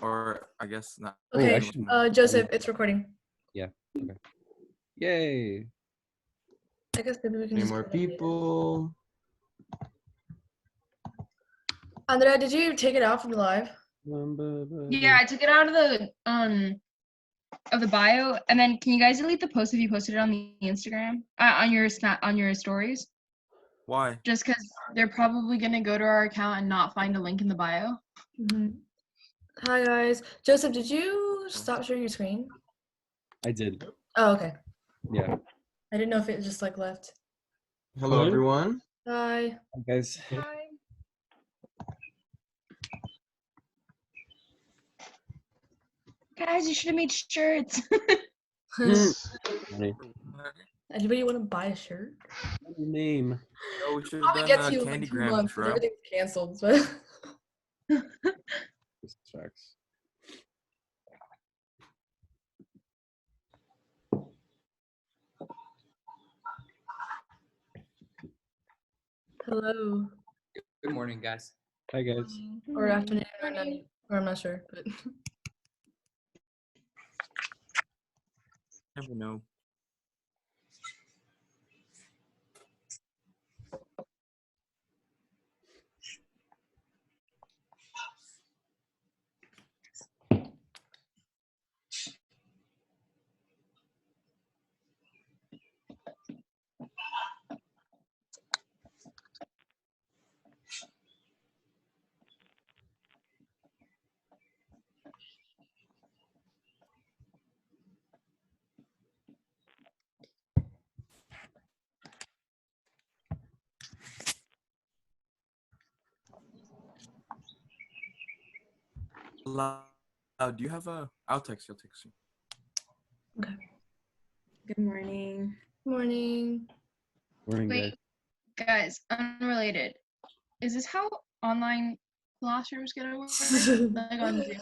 Or I guess not. Okay, Joseph, it's recording. Yeah. Okay. Yay. I guess maybe we can Any just more people? Andrea, did you take it out from the live? Yeah, I took it out of the bio, and then can you guys delete the post if you posted it on the Instagram on your stories? Why? Just because they're probably gonna go to our account and not find a link in the bio. Mm-hmm. Hi guys, Joseph, did you stop sharing your screen? I did. Oh, okay. Yeah. I didn't know if it just like left. Hello, everyone. Hi. Hi, guys. Hi. Guys, you should have made shirts. Anybody want to buy a shirt? What's your name? Oh, we should Probably have gets done you in Candy like 2 Grams, months because bro. everything's canceled. But Sucks. hello. Good morning, guys. Hi, guys. Or afternoon or night. Or I'm not sure. But Never know. Do you have a? I'll text you. okay. Good morning. Morning. Morning, guys. Wait, guys, unrelated. Is this how online classrooms gonna work? Like on Zoom?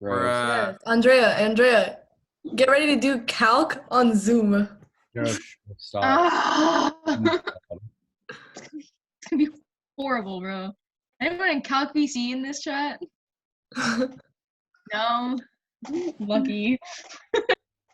Or Yes. Andrea, get ready to do calc on Zoom. Stop. Ah! It's gonna be horrible, bro. Anyone in Calc VC in this chat? No. Lucky.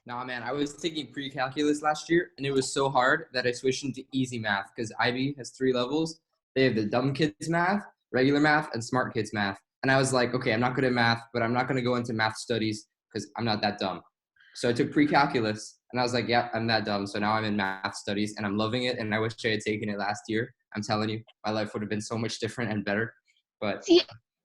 Nah, man, I was taking pre-calculus last year, and it was so hard that I switched into easy math because IB has 3 levels. They have the dumb kids math, regular math, and smart kids math. And I was like, okay, I'm not good at math, but I'm not going to go into math studies because I'm not that dumb. So I took pre-calculus, and I was like, yeah, I'm that dumb. So now I'm in math studies, and I'm loving it, and I wish I had taken it last year. I'm telling you, my life would have been so much different and better. But See,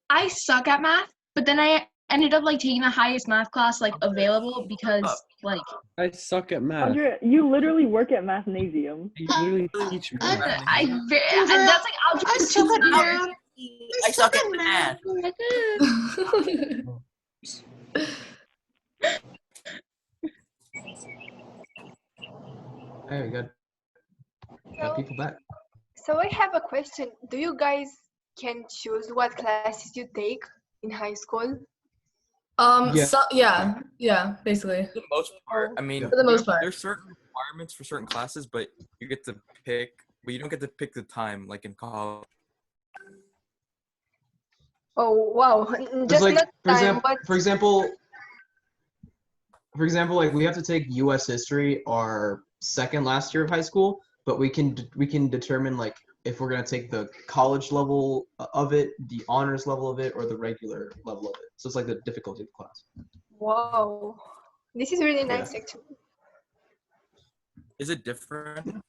I suck at math, but then I ended up like taking the highest math class like available because like I suck at math. Andrea, you literally work at Mathnasium. You literally teach math. that's like algebra 2. I suck at math. Hey, we got people back. So I have a question. Do you guys can choose what classes you take in high school? Yeah, basically. For the most part, I mean, For the most part. there's certain requirements for certain classes, but you get to pick. But you don't get to pick the time like in college. Oh wow! Just like, not for time, example, like we have to take U.S. history our second last year of high school, but we can determine like if we're gonna take the college level of it, the honors level of it, or the regular level of it. So it's like the difficulty of the class. Wow, this is really nice actually. Is it different?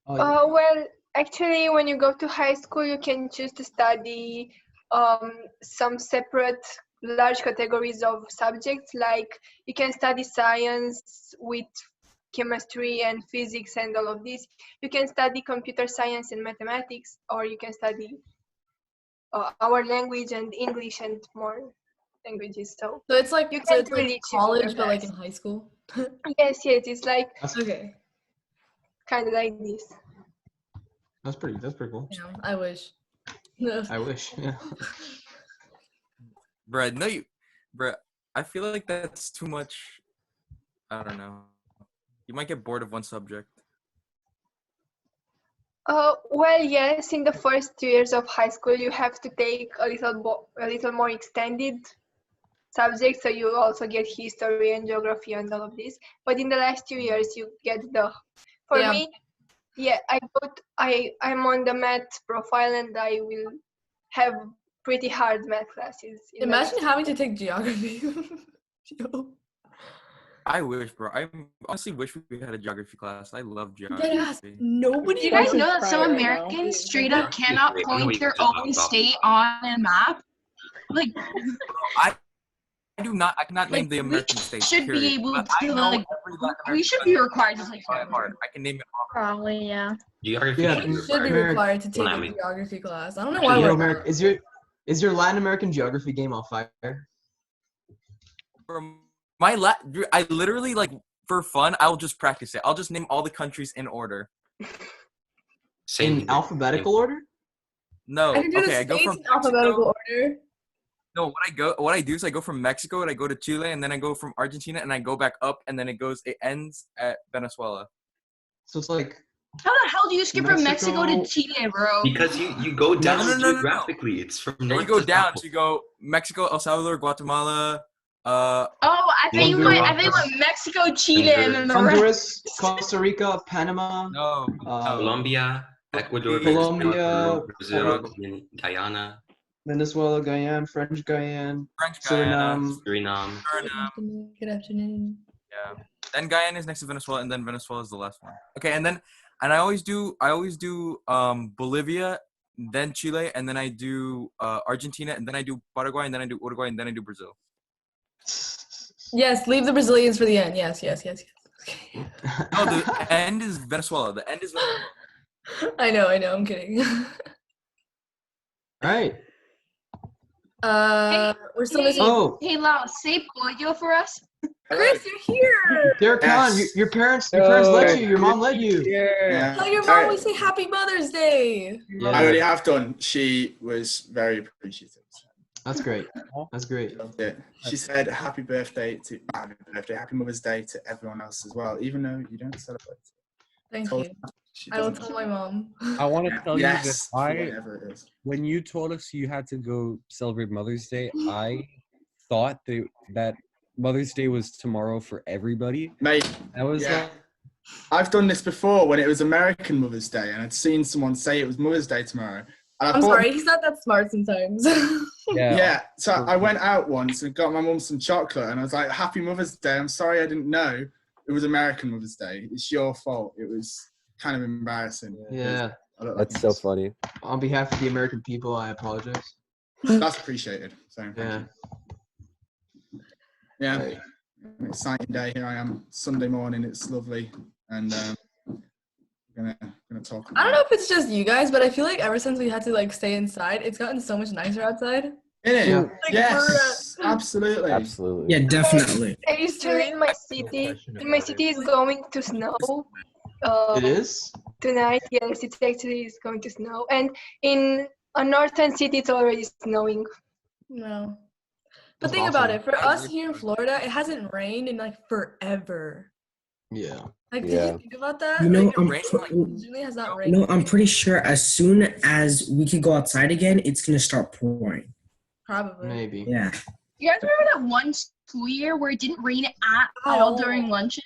Well, actually, when you go to high school, you can choose to study some separate large categories of subjects. Like you can study science with chemistry and physics and all of this. You can study computer science and mathematics, or you can study our language and English and more languages. So it's like you can't really like college, choose but like in high school. Yes, it's like Okay. kind of like this. That's pretty cool. Yeah, I wish. I wish. Yeah. Bruh, no, bruh, I feel like that's too much. I don't know. You might get bored of one subject. Well, yes, in the first 2 years of high school, you have to take a little more extended subjects, so you also get history and geography and all of this. But in the last 2 years, you get for Yeah. me, I'm on the math profile, and I will have pretty hard math classes. Imagine having to take geography. Yo. I wish, bro. I honestly wish we had a geography class. I love geography. Yes, nobody. You guys Fucking know that some cry right now. Americans straight up cannot Wait, I know what point you their guys are talking own about. state on a map? Like, I do not. I cannot name Like, the we American states. should be period. able But to, I know like, every Latin we American should be country required to take by geography. heart. I can name it off. Probably, yeah. Geography Yeah, should be You should be required. required to take a Miami. geography class. I don't know Actually, why Yo, we're America, is your Latin American geography game on fire? For I literally like for fun. I'll just practice it. I'll just name all the countries in order. Same In here. alphabetical order? No, I can do okay. the I go states from in alphabetical Mexico. order. No, what I do is I go from Mexico and I go to Chile and then I go from Argentina and I go back up and then it ends at Venezuela. So it's like How the hell do you skip from Mexico to Mexico- Chile, bro? Because you go down no. geographically. It's from Yeah, north you go to down. south. So you go Mexico, El Salvador, Guatemala. Oh, I think you Honduras. went Mexico, Chile, and then the rest. Honduras, Costa Rica, Panama, No. Colombia, Ecuador, Colombia, Brazil, Paraguay. and Guyana, Venezuela, Guyana, French Guyana, French Guyana. Suriname. Suriname. Good afternoon. Yeah. Then Guyana is next to Venezuela, and then Venezuela is the last one. Okay, and I always do Bolivia, then Chile, and then I do Argentina, and then I do Paraguay, and then I do Uruguay, and then I do Brazil. Yes, leave the Brazilians for the end. Yes. Okay. No, the end is Venezuela. The end is Venezuela. I know. I'm kidding. All right. We're still missing. Oh, Hey, Lau, say pollo for us. Chris, you're here. Derek Khan, Yes. your parents led you. Your mom led you. Yeah. Tell your mom we say Happy Mother's Day. Yeah. I already have done. She was very appreciative. That's great. That's great. Loved it. She said happy Mother's Day to everyone else as well, even though you don't celebrate it. Thank Told you. her she I will doesn't. tell my mom. I want to tell you that Yes, for I, whatever it is. when you told us you had to go celebrate Mother's Day, I thought that Mother's Day was tomorrow for everybody. Mate, I was yeah. like, I've done this before when it was American Mother's Day, and I'd seen someone say it was Mother's Day tomorrow. And I I'm thought, sorry, he's not that smart sometimes. Yeah, so I went out once and got my mum some chocolate, and I was like, Happy Mother's Day. I'm sorry I didn't know it was American Mother's Day. It's your fault. It was kind of embarrassing. Yeah. that's so funny. On behalf of the American people, I apologize. That's appreciated. So thank Yeah. you. Yeah. An exciting day. Here I am, Sunday morning. It's lovely, and gonna talk. I don't know if it's just you guys, but I feel like ever since we had to like stay inside, it's gotten so much nicer outside. Yeah. Like, Yes, absolutely. Absolutely. Yeah, definitely. Actually, in my city is going to snow. It is? Tonight, yes, it actually is going to snow, and in a northern city, it's already snowing. No. But That's think about awesome. it. For us here in Florida, it hasn't rained in like forever. Yeah. Like, Yeah. did you think about that? You know, Like, I'm it really has not rained. No, I'm pretty sure as soon as we can go outside again, it's gonna start pouring. Probably. Maybe. Yeah. You guys remember that one school year where it didn't rain at all during lunches?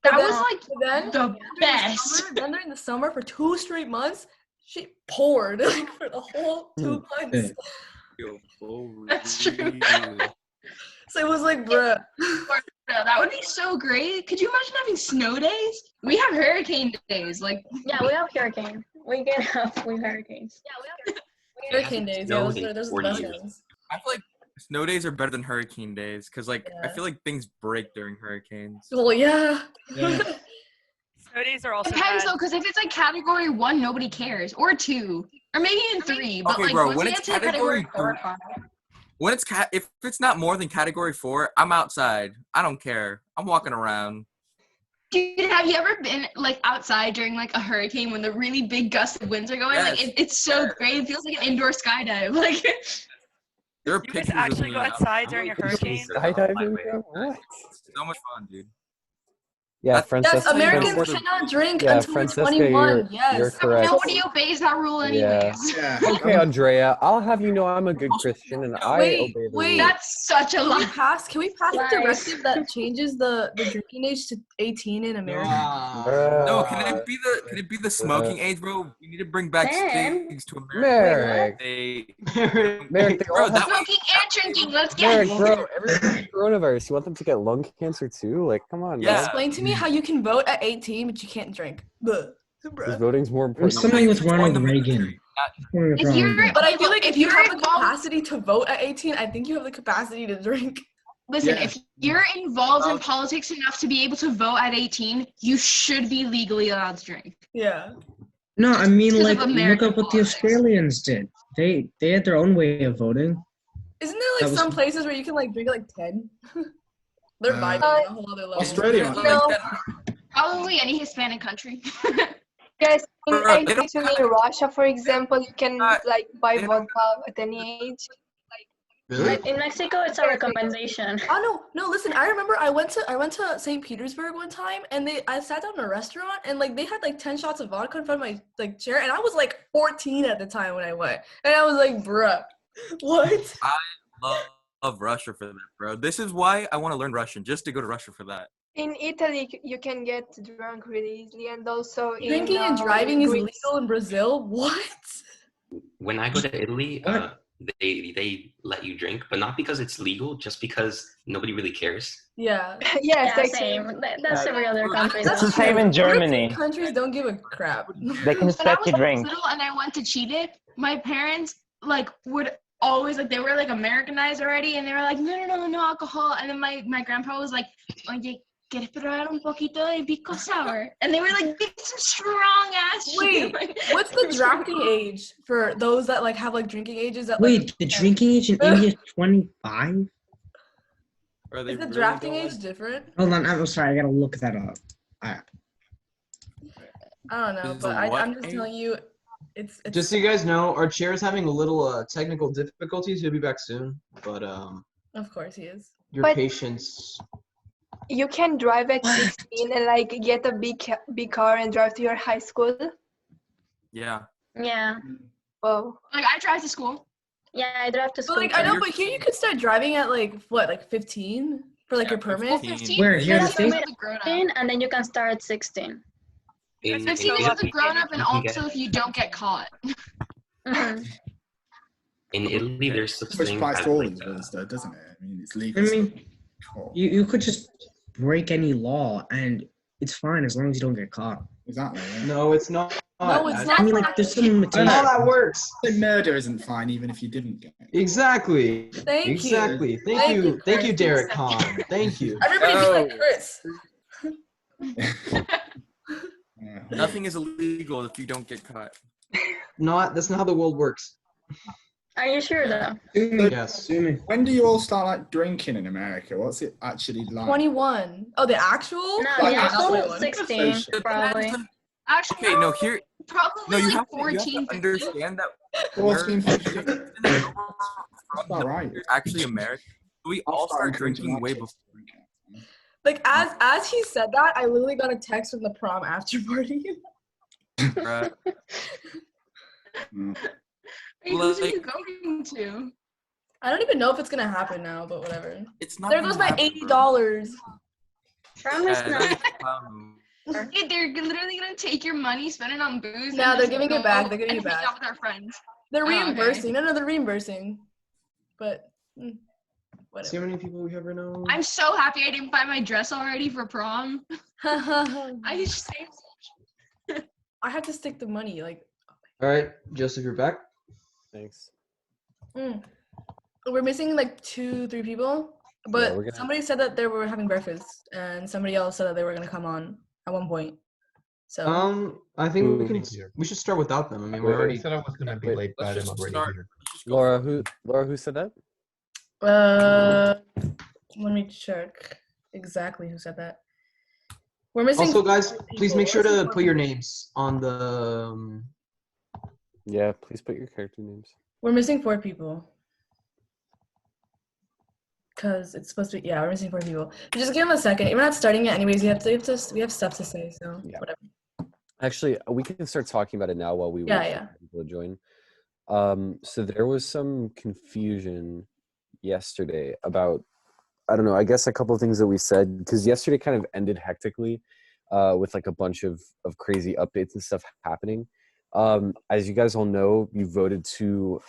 But That then- was like but then, the during best. Then during the summer for 2 straight months, she poured like for the whole 2 months. That's true. So it was like, bruh. That would be so great. Could you imagine having snow days? We have hurricane days. Like, Yeah, we have hurricane. We can have hurricanes. Hurricane days. Yeah, Snowed in those are the 40 best years. ones. I feel like snow days are better than hurricane days because, like, I Yeah. feel like things break during hurricanes. Well, yeah. Snow days are also depends bad. though, because if it's like category 1, nobody cares, or 2, or maybe even 3. But Okay, like bro, once when you it's get to category category 4, 3, when it's if it's not more than category 4, I'm outside. I don't care. I'm walking around. Dude, have you ever been like outside during like a hurricane when the really big gusts of winds are going? Like Yes. it's so great. It feels like an indoor skydive. Like There are You guys pictures of actually me go out- outside during a hurricane? Skydiving, bro? What? It's so much fun, dude. Yeah, That's- Francesca. Yes, Americans Francesca- cannot drink Yeah, until we're Francesca, 21. you're Yes. correct. Nobody obeys that rule Yeah. anyways. Yeah. Okay, Andrea, I'll have you know I'm a good Christian and I Wait, obey the wait. rules. That's such a Can we lie. pass a Lies. directive that changes the drinking age to 18 in America? No, can it be the smoking age, bro? We need to bring back Sam? cigs to America. Merrick. Merrick, they Bro, all have that way, Smoking and drinking. Let's get Merrick, it. bro, everyone's coronavirus. You want them to get lung cancer too? Like, come on, Yeah. man. Explain to me how you can vote at 18 but you can't drink. Bruh. Because voting's more I'm important. somebody with Join Ronald the Reagan. If you're, But I okay, feel look, like if you have the involved, capacity to vote at 18, I think you have the capacity to drink. listen, Yeah. if you're involved in politics enough to be able to vote at 18, you should be legally allowed to drink. Yeah. No, I mean, because like, of look American up what the politics. Australians did. They had their own way of voting. Isn't there That like was- some places where you can like drink at like 10? They're vibing on a whole other level. Australia. No. Probably any Hispanic country. Yes, Bro, they don't actually in Russia, for example, you can like buy they don't- vodka at any age. Like, in Mexico, it's a recommendation. Oh no, listen, I remember I went to St. Petersburg one time and I sat down in a restaurant and like they had like 10 shots of vodka in front of my like chair and I was like 14 at the time when I went. And I was like, bruh, what? I love Russia for that, bro. This is why I want to learn Russian, just to go to Russia for that. In Italy, you can get drunk really easily, and also Drinking and driving is legal in Brazil? What? When I go to Italy, they let you drink, but not because it's legal, just because nobody really cares. Yeah. Yes, Yeah, actually. same. That's every other country. It's though. the same in Germany. European countries don't give a crap. They can just When I let was you drink. little and I went to Chile, my parents like would always like they were like Americanized already, and they were like no alcohol, and then my grandpa was like, oye, ¿quieres probar un poquito de pisco sour? And they were like, it's some strong ass shit. Wait, what's the drafting age for those that like have like drinking ages that Wait, the drinking age in India is 25? Is the drafting age different? Hold on, I'm sorry, I gotta look that up. I don't know, Is but the what I'm just telling you, it's Just so you guys know, our chair is having a little technical difficulties. He'll be back soon, but of course he is. your But- patience. You can drive at 16 and like get a big car and drive to your high school. Yeah. Yeah. Whoa. Like I drive to school. Yeah, I drive to But school. like I know, too. but here you could start driving at like what, like 15 for like your permit. 15. Where, here in the You States? start at 15 and then you can start at 16. In 15 is Italy, a grown up, and you can also get- if you don't get caught. Mhm. in Italy, there's such Which thing applies as to all like, these others, though, doesn't it? I mean, it's I legal. mean, Cool. you could just break any law and it's fine as long as you don't get caught. Exactly. Yeah. No, it's not. No, it's I mean, like, there's some limitations. How that works. Murder isn't fine even if you didn't get it. Exactly. Thank you. Exactly. Thank Thank you. you, Thank you, Chris. Derek Kahn. Thank you. Everybody be like Chris. Nothing is illegal if you don't get caught. That's not how the world works. Are you sure though? Yes. When do you all start like drinking in America? What's it actually like? 21. Oh, the actual? No, Like, yeah, actual also 16 probably. Actually, Okay, no, here. probably No, you like have to 14. understand that 14, we're 15. That's right. actually American. We all start drinking way before. Like as he said that, I literally got a text from the prom after party. Bruh. Wait, who's are you Like- going to? I don't even know if it's gonna happen now, but whatever. It's not. There goes my $80. Prom is Yeah, not. Hey, they're literally gonna take your money, spend it on booze. No, and they're just giving go it back. They're giving and it hang back. out with our friends. They're Oh, okay. reimbursing. No, they're reimbursing. But whatever. See how many people we have right now? I'm so happy I didn't buy my dress already for prom. I just saved. I had to stick the money. Like, All right, Joseph, you're back. Thanks. we're missing like 2-3 people. But we're gonna- somebody said that they were having breakfast, and somebody else said that they were gonna come on at one point. So I think Who- we should start without them. I mean, we're Wait, already. wait. said I was gonna be late, but I'm already here. Laura, who said that? let me check exactly who said that. We're missing. Also, guys, 4 please people. make sure We're missing to 4 put your people. names on the. Yeah, please put your character names. We're missing 4 people. because it's supposed to be, yeah, we're missing 4 people. But just give them a second. We're not starting it anyways. We have stuff to say, so Yeah. whatever. Actually, we can start talking about it now while we Yeah, wait yeah. for people to join. So there was some confusion yesterday about, I don't know, I guess a couple of things that we said, because yesterday kind of ended hectically with like a bunch of crazy updates and stuff happening. As you guys all know, you voted to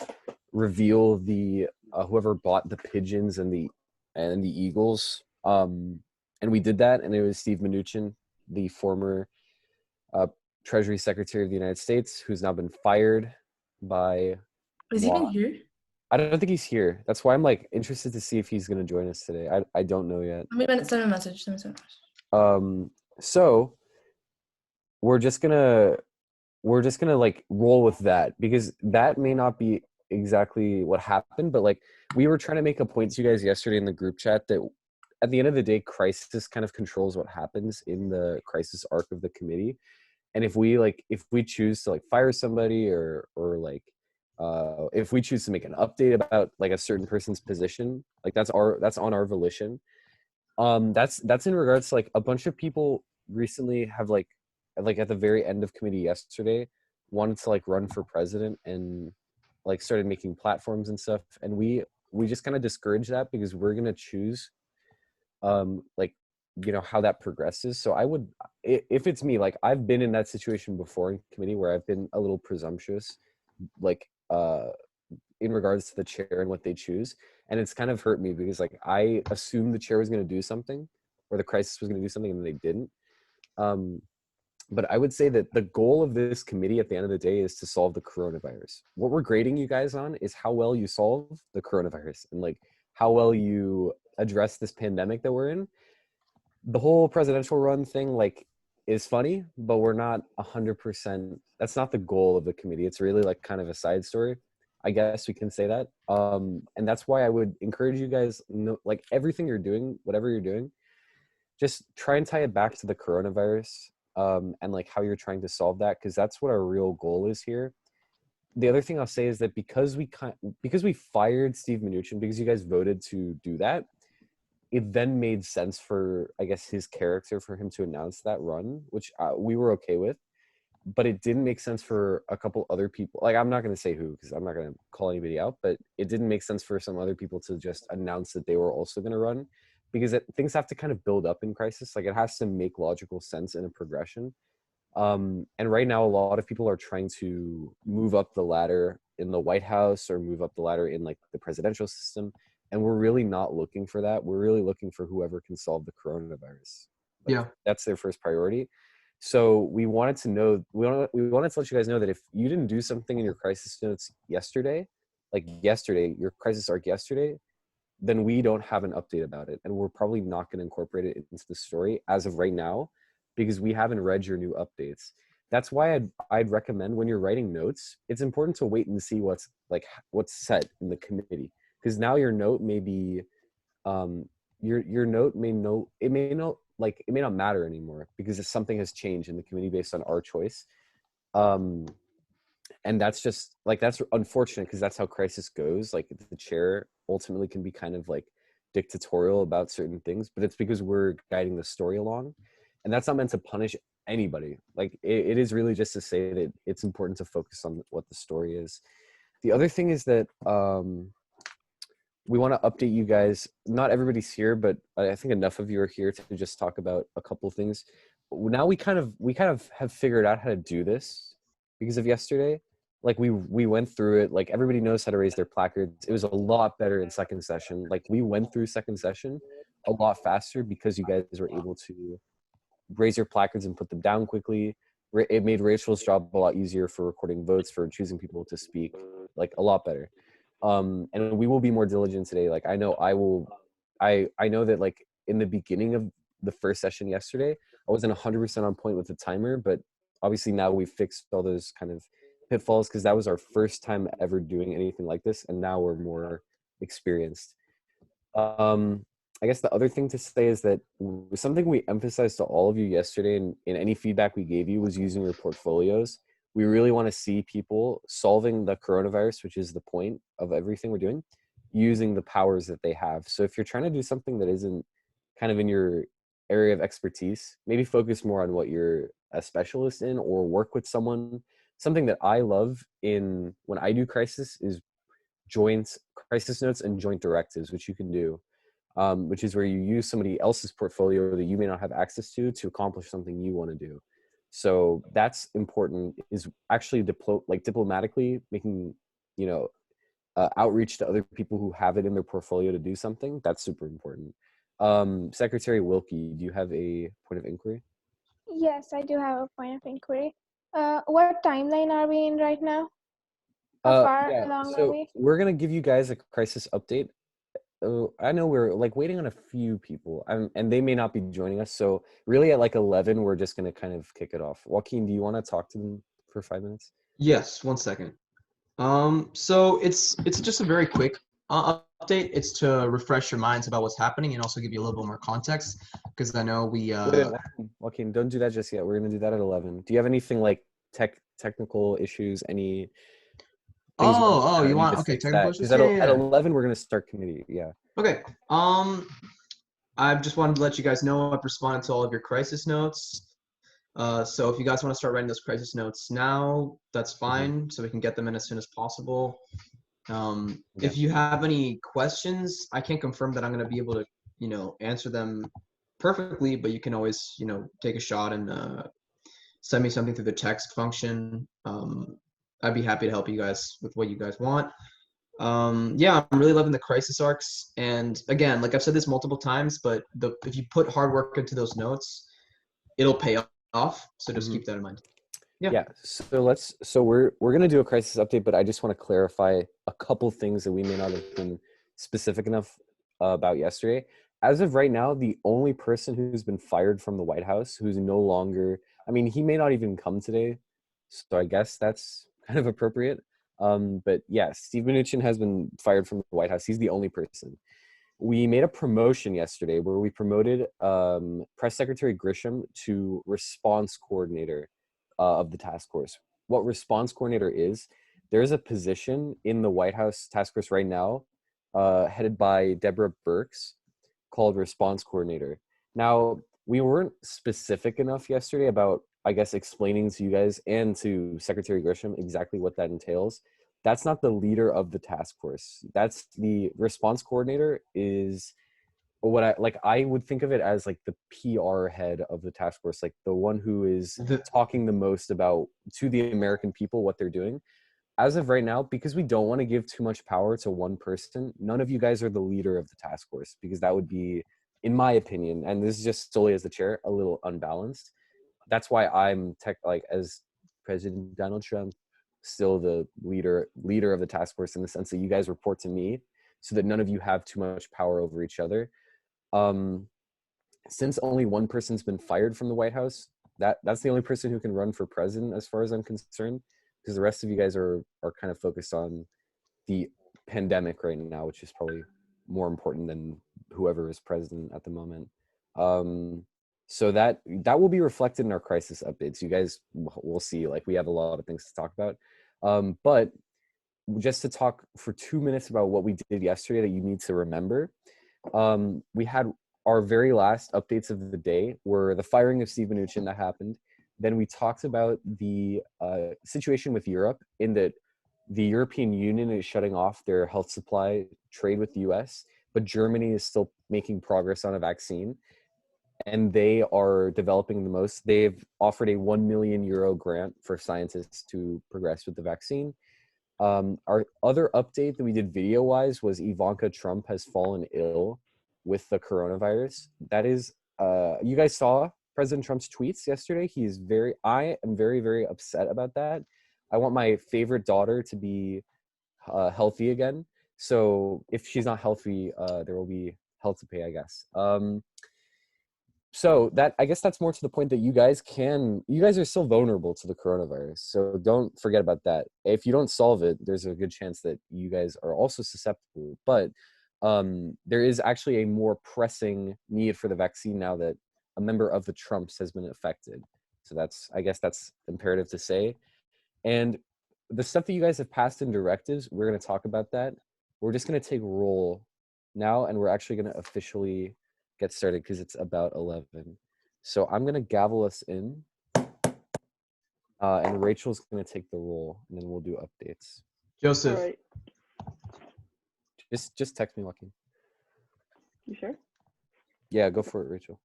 reveal the whoever bought the pigeons and the eagles, and we did that, and it was Steve Mnuchin, the former Treasury Secretary of the United States, who's now been fired by Is he even here? I don't think he's here. That's why I'm like interested to see if he's going to join us today. I don't know yet. Let me send him a message. So we're just gonna like roll with that, because that may not be exactly what happened, but like we were trying to make a point to you guys yesterday in the group chat that at the end of the day, crisis kind of controls what happens in the crisis arc of the committee. And if we choose to like fire somebody or like if we choose to make an update about like a certain person's position, like that's on our volition. That's in regards to like a bunch of people recently have like at the very end of committee yesterday wanted to like run for president and like started making platforms and stuff, and we just kind of discourage that because we're gonna choose like, you know, how that progresses. So I would, if it's me, like I've been in that situation before in committee where I've been a little presumptuous, like in regards to the chair and what they choose, and it's kind of hurt me because like I assumed the chair was going to do something or the crisis was going to do something and they didn't. But I would say that the goal of this committee at the end of the day is to solve the coronavirus. What we're grading you guys on is how well you solve the coronavirus and like how well you address this pandemic that we're in. The whole presidential run thing like is funny, but we're not 100%. That's not the goal of the committee. It's really like kind of a side story, I guess we can say that. And that's why I would encourage you guys, like everything you're doing, whatever you're doing, just try and tie it back to the coronavirus, and like how you're trying to solve that, because that's what our real goal is here. The other thing I'll say is that because we fired Steve Mnuchin, because you guys voted to do that, it then made sense for, I guess, his character for him to announce that run, which we were okay with. But it didn't make sense for a couple other people. Like, I'm not going to say who, because I'm not going to call anybody out, but it didn't make sense for some other people to just announce that they were also going to run, because things have to kind of build up in crisis. Like, it has to make logical sense in a progression. And right now, a lot of people are trying to move up the ladder in the White House or move up the ladder in like the presidential system. And we're really not looking for that. We're really looking for whoever can solve the coronavirus. Like, Yeah. That's their first priority. So we wanted to know, we wanted to let you guys know that if you didn't do something in your crisis notes yesterday, your crisis arc yesterday, then we don't have an update about it. And we're probably not going to incorporate it into the story as of right now, because we haven't read your new updates. That's why I'd recommend when you're writing notes, it's important to wait and see what's set in the committee. Because now your note may be, your note may it may not matter anymore because something has changed in the committee based on our choice. And that's just like, that's unfortunate because that's how crisis goes. Like the chair ultimately can be kind of like dictatorial about certain things, but it's because we're guiding the story along, and that's not meant to punish anybody. Like it is really just to say that it's important to focus on what the story is. The other thing is that we want to update you guys. Not everybody's here, but I think enough of you are here to just talk about a couple things. Now we kind of have figured out how to do this because of yesterday. Like we went through it. Like everybody knows how to raise their placards. It was a lot better in second session. Like we went through second session a lot faster because you guys were able to raise your placards and put them down quickly. It made Rachel's job a lot easier for recording votes, for choosing people to speak, like a lot better. And we will be more diligent today. Like I know I know that like in the beginning of the first session yesterday, I wasn't 100% on point with the timer, but obviously now we've fixed all those kind of pitfalls because that was our first time ever doing anything like this, and now we're more experienced. I guess the other thing to say is that something we emphasized to all of you yesterday, and in any feedback we gave you, was using your portfolios. We really want to see people solving the coronavirus, which is the point of everything we're doing. using the powers that they have. So if you're trying to do something that isn't kind of in your area of expertise, maybe focus more on what you're a specialist in, or work with someone. Something that I love in when I do crisis is joint crisis notes and joint directives, which you can do, which is where you use somebody else's portfolio that you may not have access to accomplish something you want to do. So that's important, is actually diplomatically making, you know, outreach to other people who have it in their portfolio to do something. That's super important. Secretary Wilkie, do you have a point of inquiry? Yes, I do have a point of inquiry. What timeline are we in right now? How far Yeah, along are so we? we're gonna give you guys a crisis update. I know we're like waiting on a few people, and they may not be joining us. So really, at like 11, we're just gonna kind of kick it off. Joaquin, do you want to talk to them for 5 minutes? Yes, 1 second. So it's just a very quick update. It's to refresh your minds about what's happening and also give you a little bit more context, because I know we Wait, Joaquin, don't do that just yet. We're gonna do that at 11. Do you have anything like technical issues? Any things you want to point out? you Any want mistakes technical because issues? Yeah. at 11 we're gonna start committee. Yeah. Okay. I just wanted to let you guys know I've responded to all of your crisis notes. So if you guys want to start writing those crisis notes now, that's fine. So we can get them in as soon as possible. If you have any questions, I can't confirm that I'm going to be able to, answer them perfectly, but you can always, take a shot and send me something through the text function. I'd be happy to help you guys with what you guys want. Yeah, I'm really loving the crisis arcs. And again, like I've said this multiple times, but if you put hard work into those notes, it'll pay off. So just keep that in mind. Yeah. So we're gonna do a crisis update, but I just want to clarify a couple things that we may not have been specific enough about yesterday. As of right now, the only person who's been fired from the White House, who's no longer, I mean, he may not even come today, so I guess that's kind of appropriate. But yeah, Steve Mnuchin has been fired from the White House. He's the only person. We made a promotion yesterday where we promoted Press Secretary Grisham to response coordinator of the task force. What response coordinator is, there's a position in the White House task force right now, headed by Deborah Birx, called response coordinator. Now, we weren't specific enough yesterday about, I guess, explaining to you guys and to Secretary Grisham exactly what that entails. That's not the leader of the task force. That's the response coordinator is what I would think of it as like the PR head of the task force, like the one who is talking the most about to the American people what they're doing. As of right now, because we don't want to give too much power to one person, none of you guys are the leader of the task force, because that would be, in my opinion, and this is just solely as the chair, a little unbalanced. That's why I'm as President Donald Trump, still the leader of the task force, in the sense that you guys report to me, so that none of you have too much power over each other. Since only one person's been fired from the White House, that's the only person who can run for president, as far as I'm concerned, because the rest of you guys are kind of focused on the pandemic right now, which is probably more important than whoever is president at the moment. So that will be reflected in our crisis updates. You guys will see, like, we have a lot of things to talk about. But just to talk for 2 minutes about what we did yesterday that you need to remember. We had our very last updates of the day were the firing of Steve Mnuchin that happened. Then we talked about the situation with Europe, in that the European Union is shutting off their health supply trade with the US, but Germany is still making progress on a vaccine, and they are developing the most. They've offered a €1 million grant for scientists to progress with the vaccine. Our other update that we did video-wise was Ivanka Trump has fallen ill with the coronavirus. That is, you guys saw President Trump's tweets yesterday. I am very, very upset about that. I want my favorite daughter to be healthy again. So if she's not healthy, there will be hell to pay, I guess. So I guess that's more to the point that you guys are still vulnerable to the coronavirus. So don't forget about that. If you don't solve it, there's a good chance that you guys are also susceptible. But there is actually a more pressing need for the vaccine now that a member of the Trumps has been affected. So I guess that's imperative to say. And the stuff that you guys have passed in directives, we're going to talk about that. we're just gonna take roll now, and we're actually gonna officially get started because it's about 11. So I'm gonna gavel us in, and Rachel's gonna take the roll, and then we'll do updates. Joseph. All right. Just text me, Joaquin. You sure? Yeah, go for it, Rachel.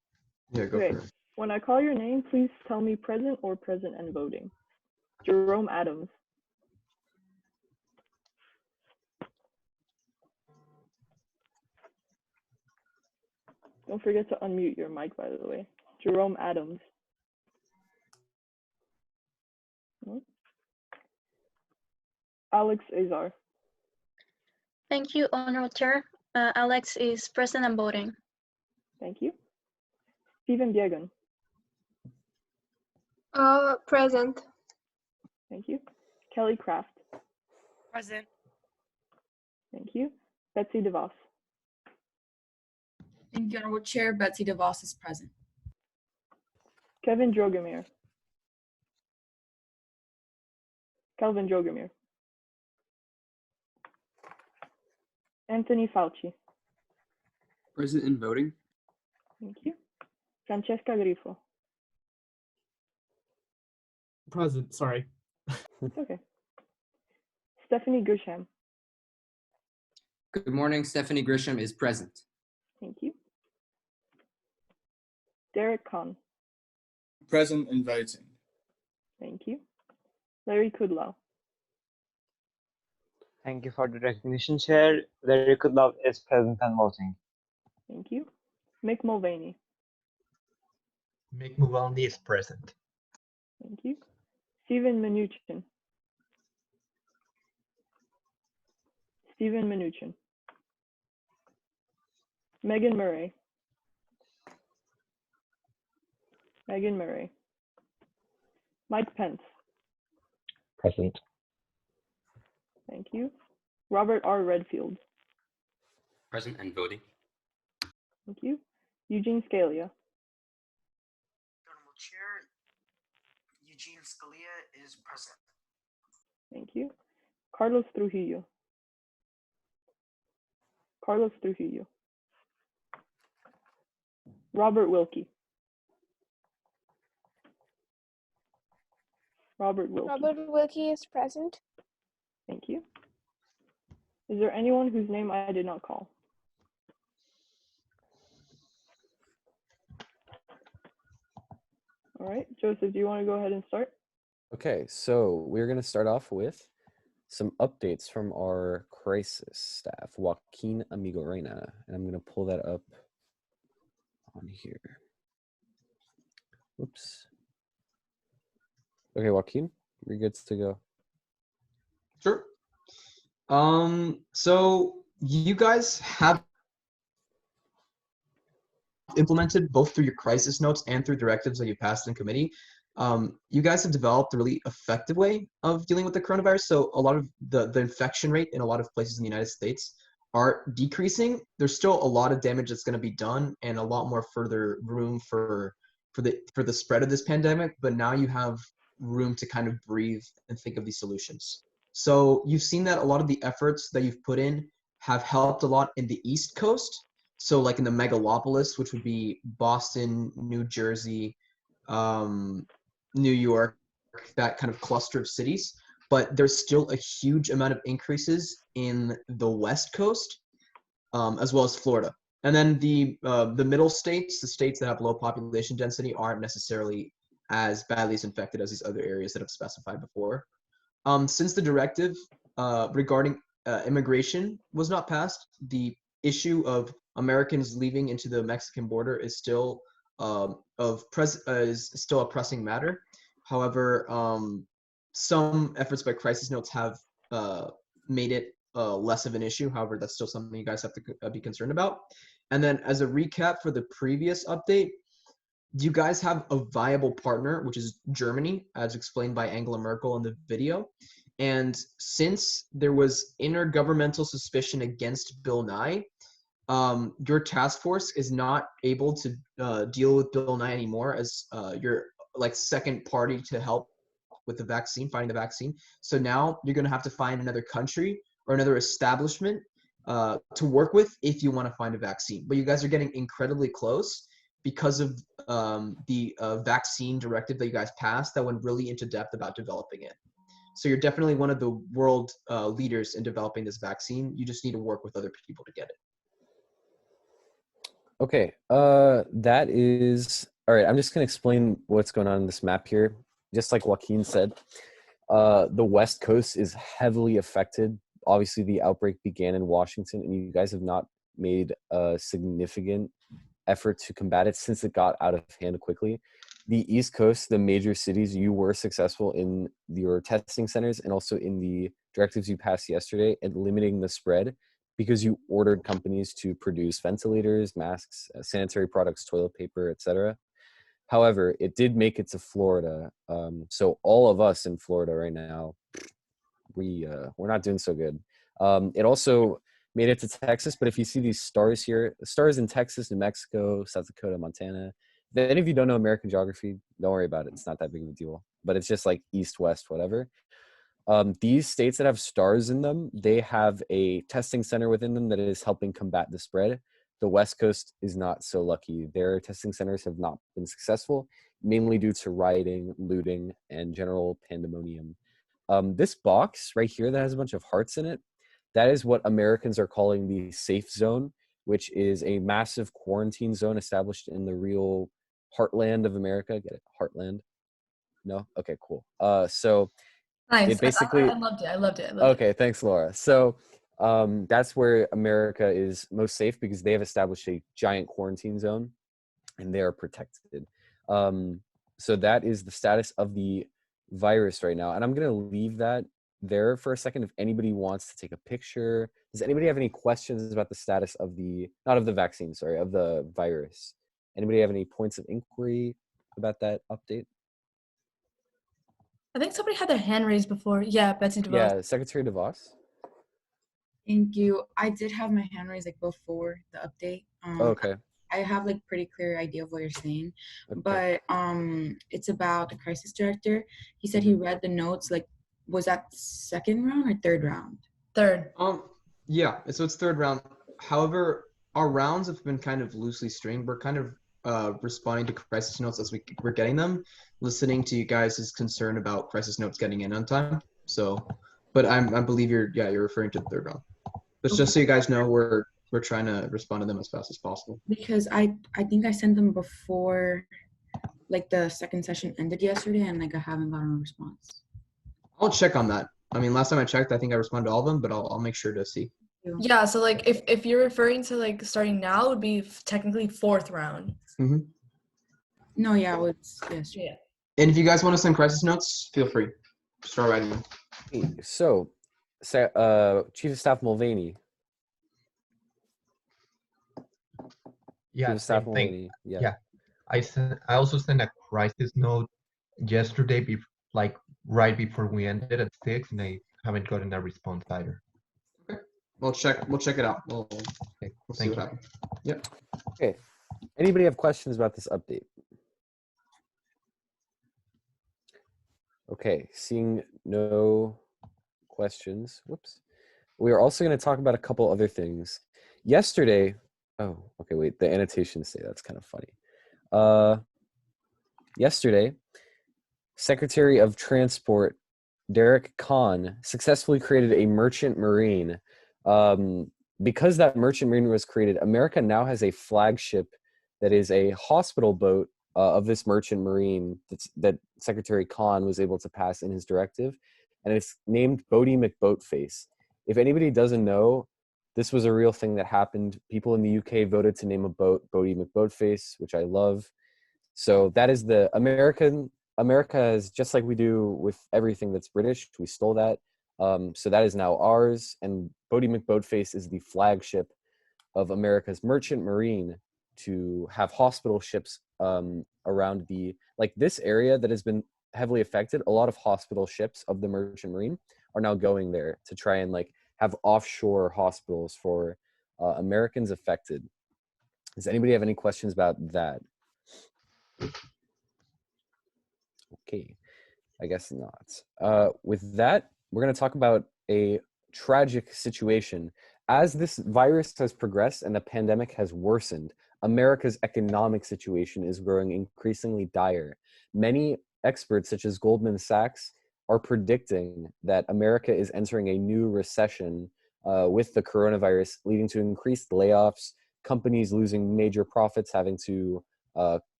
Yeah, go Okay. for it. When I call your name, please tell me present or present and voting. Jerome Adams. Don't forget to unmute your mic, by the way. Jerome Adams. No? Alex Azar. Thank you, Honorable Chair. Alex is present and voting. Thank you. Stephen Diegan. Present. Thank you. Kelly Kraft. Present. Thank you. Betsy DeVos. Thank you, Honorable Chair. Betsy DeVos is present. Kevin Drogomir. Kelvin Drogomir. Anthony Fauci. Present and voting. Thank you. Francesca Grifo. Present, sorry. Okay. Stephanie Grisham. Good morning. Stephanie Grisham is present. Thank you. Derek Kahn. Present and voting. Thank you. Larry Kudlow. Thank you for the recognition, Chair. Larry Kudlow is present and voting. Thank you. Mick Mulvaney. Mick Mulvaney is present. Thank you. Stephen Mnuchin. Stephen Mnuchin. Megan Murray. Megan Murray. Mike Pence. Present. Thank you. Robert R. Redfield. Present and voting. Thank you. Eugene Scalia. Honorable Chair, Eugene Scalia is present. Thank you. Carlos Trujillo. Carlos Trujillo. Robert Wilkie. Robert Wilkie. Robert Wilkie is present. Thank you. Is there anyone whose name I did not call? All right, Joseph, do you want to go ahead and start? Okay, so we're going to start off with some updates from our crisis staff, Joaquin Amigo Reina, and I'm going to pull that up on here. Whoops. Okay, Joaquin, you're good to go. Sure. So you guys have implemented both through your crisis notes and through directives that you passed in committee. You guys have developed a really effective way of dealing with the coronavirus. So a lot of the infection rate in a lot of places in the United States are decreasing. There's still a lot of damage that's going to be done and a lot more further room for the spread of this pandemic. But now you have room to kind of breathe and think of these solutions. So you've seen that a lot of the efforts that you've put in have helped a lot in the East Coast. So like in the megalopolis, which would be Boston, New Jersey, New York, that kind of cluster of cities. But there's still a huge amount of increases in the West Coast, as well as Florida. And then the middle states, the states that have low population density, aren't necessarily as badly as infected as these other areas that I've specified before. Since the directive regarding immigration was not passed, the issue of Americans leaving into the Mexican border is still is still a pressing matter. However, some efforts by crisis notes have made it less of an issue. However, that's still something you guys have to be concerned about. And then as a recap for the previous update, you guys have a viable partner, which is Germany, as explained by Angela Merkel in the video. And since there was intergovernmental suspicion against Bill Nye, your task force is not able to deal with Bill Nye anymore as your like second party to help with the vaccine, finding the vaccine. So now you're going to have to find another country or another establishment to work with if you want to find a vaccine. But you guys are getting incredibly close because of the vaccine directive that you guys passed that went really into depth about developing it. So you're definitely one of the world leaders in developing this vaccine. You just need to work with other people to get it. Okay, that is all right. I'm just gonna explain what's going on in this map here. Just like Joaquin said, the West Coast is heavily affected. Obviously, the outbreak began in Washington, and you guys have not made a significant effort to combat it since it got out of hand quickly. The East Coast, the major cities, you were successful in your testing centers and also in the directives you passed yesterday at limiting the spread because you ordered companies to produce ventilators, masks, sanitary products, toilet paper, etc. However, it did make it to Florida. So all of us in Florida right now, we're not doing so good. It also made it to Texas, but if you see these stars here, the stars in Texas, New Mexico, South Dakota, Montana. If any of you don't know American geography, don't worry about it. It's not that big of a deal, but it's just like east, west, whatever. These states that have stars in them, they have a testing center within them that is helping combat the spread. The West Coast is not so lucky. Their testing centers have not been successful, mainly due to rioting, looting, and general pandemonium. This box right here that has a bunch of hearts in it, that is what Americans are calling the safe zone, which is a massive quarantine zone established in the real heartland of America. Get it? Heartland? No? Okay, cool. So Nice. it basically... I loved it. I loved it. Okay, thanks, Laura. So that's where America is most safe because they have established a giant quarantine zone and they are protected. So that is the status of the virus right now. And I'm going to leave that there for a second if anybody wants to take a picture. Does anybody have any questions about the status of the, not of the vaccine, sorry, of the virus? Anybody have any points of inquiry about that update? I think somebody had their hand raised before. Yeah, Betsy DeVos. Yeah, Secretary DeVos. Thank you. I did have my hand raised like before the update. Okay. I have like pretty clear idea of what you're saying, Okay. but it's about the crisis director. He said he read the notes. Like, was that second round or third round? Third. Yeah, so it's third round. However, our rounds have been kind of loosely stringed. We're kind of responding to crisis notes as we're getting them, listening to you guys' concern about crisis notes getting in on time. So, but I believe you're referring to the third round. But just so you guys know, we're trying to respond to them as fast as possible. Because I think I sent them before like the second session ended yesterday and like I haven't gotten a response. I'll check on that. I mean, last time I checked, I think I responded to all of them, but I'll make sure to see. Yeah, so like if you're referring to like starting now, it would be technically fourth round. Mm-hmm. No, yeah, it's yes. Yeah. And if you guys want to send crisis notes, feel free. Start writing them. So, Chief of Staff Mulvaney. Yeah, Chief of Staff same thing. Mulvaney. Yeah. I also sent a crisis note yesterday, right before we ended at 6, and I haven't gotten a response either. Okay. We'll check it out. We'll see what happens. Yep. Okay. Anybody have questions about this update? Okay, seeing no questions. Whoops. We are also going to talk about a couple other things. Yesterday, oh, okay, wait, the annotations say that's kind of funny. Yesterday, Secretary of Transport Derek Kahn successfully created a merchant marine. Because that merchant marine was created, America now has a flagship that is a hospital boat of this merchant marine that Secretary Kahn was able to pass in his directive, and it's named Bodie McBoatface. If anybody doesn't know, this was a real thing that happened. People in the UK voted to name a boat Bodie McBoatface, which I love. So that is the America is just like we do with everything that's British. We stole that. So that is now ours. And Bodie McBoatface is the flagship of America's merchant marine to have hospital ships around this area that has been heavily affected. A lot of hospital ships of the merchant marine are now going there to try and have offshore hospitals for Americans affected. Does anybody have any questions about that? Okay, I guess not. With that, we're going to talk about a tragic situation As this virus has progressed and the pandemic has worsened, America's economic situation is growing increasingly dire. Many experts, such as Goldman Sachs, are predicting that America is entering a new recession with the coronavirus, leading to increased layoffs, companies losing major profits, having to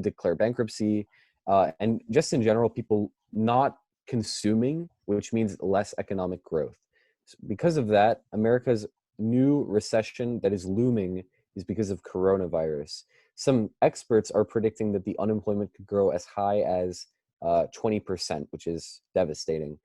declare bankruptcy, and just in general, people not consuming, which means less economic growth. Because of that, America's new recession that is looming is because of coronavirus. Some experts are predicting that the unemployment could grow as high as 20%, which is devastating.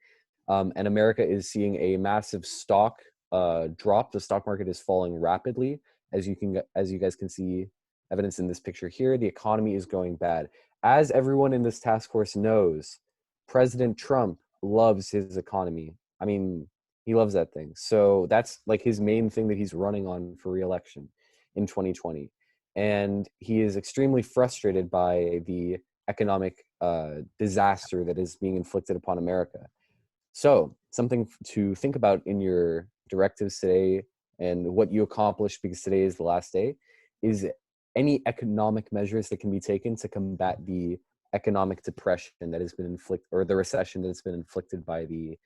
And America is seeing a massive stock drop. The stock market is falling rapidly, as you guys can see evidence in this picture here. The economy is going bad. As everyone in this task force knows, President Trump loves his economy. I mean, he loves that thing. So that's like his main thing that he's running on for re-election in 2020. And he is extremely frustrated by the economic disaster that is being inflicted upon America. So something to think about in your directives today and what you accomplished, because today is the last day, is any economic measures that can be taken to combat the economic depression that has been inflicted, or the recession that has been inflicted by the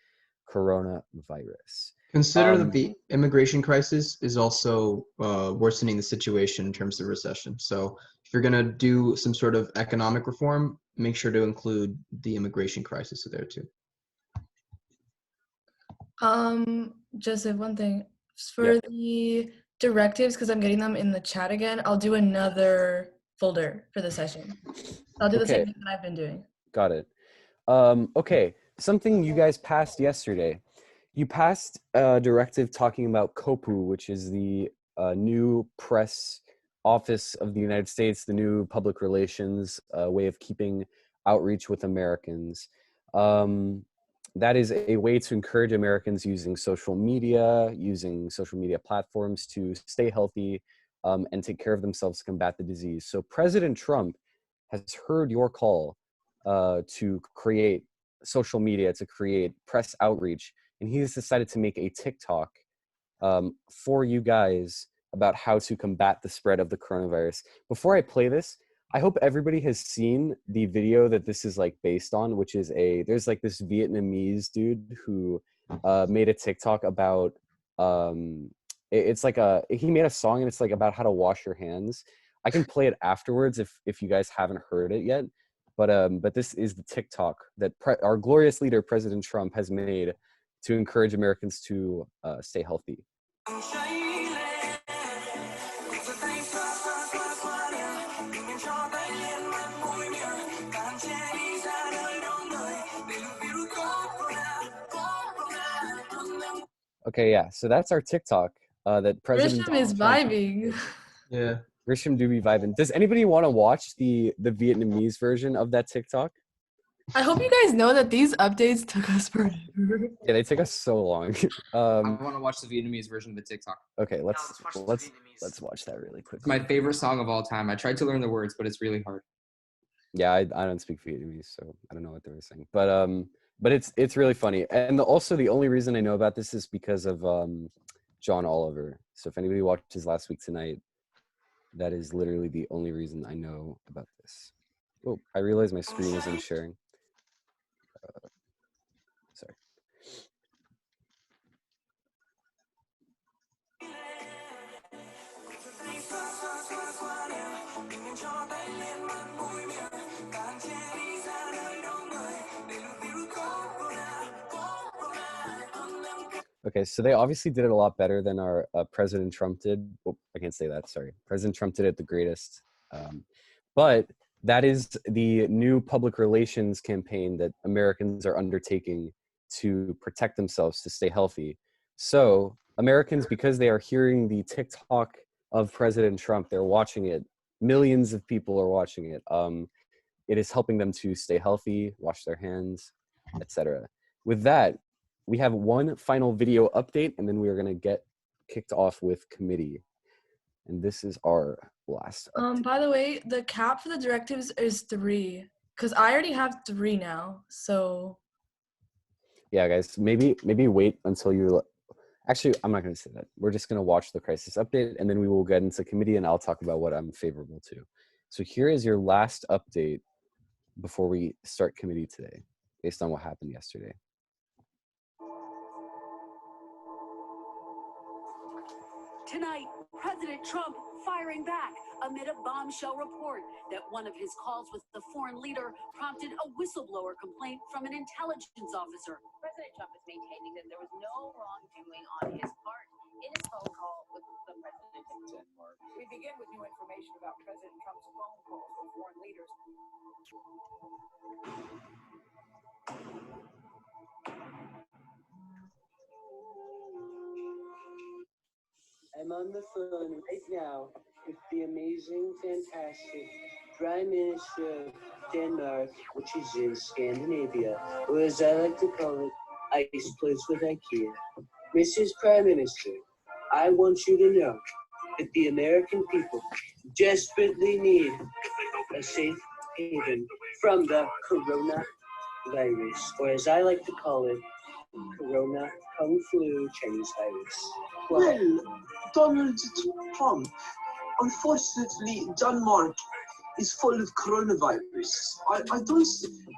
coronavirus. Consider that the immigration crisis is also worsening the situation in terms of recession. So if you're going to do some sort of economic reform, make sure to include the immigration crisis there too. Joseph, one thing. For the directives, because I'm getting them in the chat again, I'll do another folder for the session. I'll do the same thing that I've been doing. Got it. Okay, something you guys passed yesterday. You passed a directive talking about COPU, which is the new press office of the United States, the new public relations way of keeping outreach with Americans. That is a way to encourage Americans using social media platforms to stay healthy and take care of themselves to combat the disease. So President Trump has heard your call to create social media, to create press outreach, and he has decided to make a TikTok for you guys about how to combat the spread of the coronavirus. Before I play this, I hope everybody has seen the video that this is like based on, which is there's like this Vietnamese dude who made a TikTok about, it's like he made a song and it's like about how to wash your hands. I can play it afterwards if you guys haven't heard it yet. But this is the TikTok that our glorious leader, President Trump, has made to encourage Americans to stay healthy. Okay, yeah, so that's our TikTok that President Grisham is vibing. Yeah. Grisham do be vibing. Does anybody want to watch the Vietnamese version of that TikTok? I hope you guys know that these updates took us forever. Yeah, they take us so long. I want to watch the Vietnamese version of the TikTok. Okay, let's watch that really quick. It's my favorite song of all time. I tried to learn the words, but it's really hard. Yeah, I don't speak Vietnamese, so I don't know what they were saying. But it's really funny. And also the only reason I know about this is because of John Oliver. So if anybody watched his last week tonight, that is literally the only reason I know about this. Oh, I realize my screen isn't sharing. Sorry. Okay, so they obviously did it a lot better than our President Trump did. Oh, I can't say that, sorry. President Trump did it the greatest. But that is the new public relations campaign that Americans are undertaking to protect themselves, to stay healthy. So Americans, because they are hearing the TikTok of President Trump, they're watching it. Millions of people are watching it. It is helping them to stay healthy, wash their hands, etc. With that, we have one final video update, and then we are going to get kicked off with committee. And this is our last update. By the way, the cap for the directives is 3, because I already have 3 now. So yeah, guys, maybe wait until you Actually, I'm not going to say that. We're just going to watch the crisis update, and then we will get into committee, and I'll talk about what I'm favorable to. So here is your last update before we start committee today, based on what happened yesterday. Tonight, President Trump firing back amid a bombshell report that one of his calls with the foreign leader prompted a whistleblower complaint from an intelligence officer. President Trump is maintaining that there was no wrongdoing on his part in his phone call with the president in Denmark. We begin with new information about President Trump's phone calls with foreign leaders. I'm on the phone right now with the amazing, fantastic Prime Minister of Denmark, which is in Scandinavia, or as I like to call it, Ice Place with IKEA. Mrs. Prime Minister, I want you to know that the American people desperately need a safe haven from the coronavirus, or as I like to call it, Corona Kung Flu Chinese virus. Well, Donald Trump, unfortunately, Denmark is full of coronavirus. I don't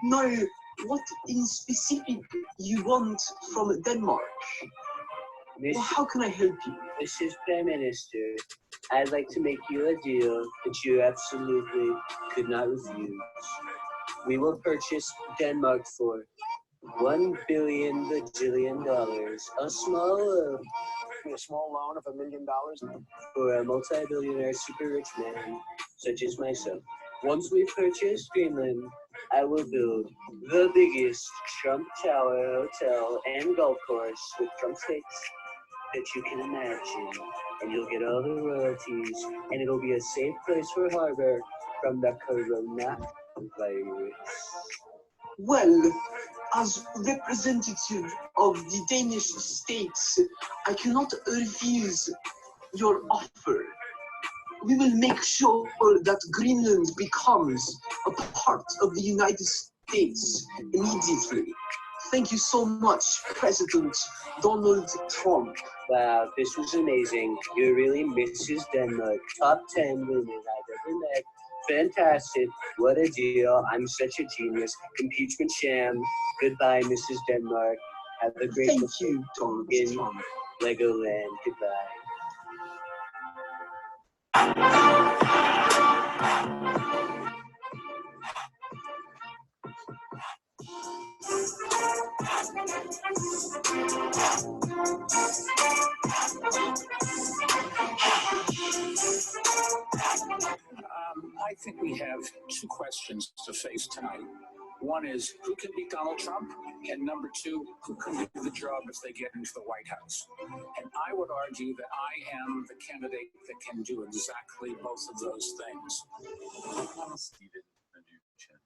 know what in specific you want from Denmark. Well, how can I help you? Mrs. Prime Minister, I'd like to make you a deal that you absolutely could not refuse. We will purchase Denmark for $1 billion bajillion, a small loan of $1 million for a multi-billionaire super rich man such as myself. Once we purchase Greenland, I will build the biggest Trump Tower hotel and golf course with Trump steaks that you can imagine, and you'll get all the royalties, and it'll be a safe place for harbor from the coronavirus. Well, as representative of the Danish states, I cannot refuse your offer. We will make sure that Greenland becomes a part of the United States immediately. Thank you so much, President Donald Trump. Wow, this was amazing. You're really Mrs. Denmark. Top 10 women I've ever met. Fantastic. What a deal. I'm such a genius. Impeachment sham. Goodbye, Mrs. Denmark. Have a great Thank you, Donald Trump. Legoland. Goodbye. I think we have two questions to face tonight. One is, who can beat Donald Trump? And number two, who can do the job if they get into the White House? And I would argue that I am the candidate that can do exactly both of those things. I'm Stephen Mnuchin,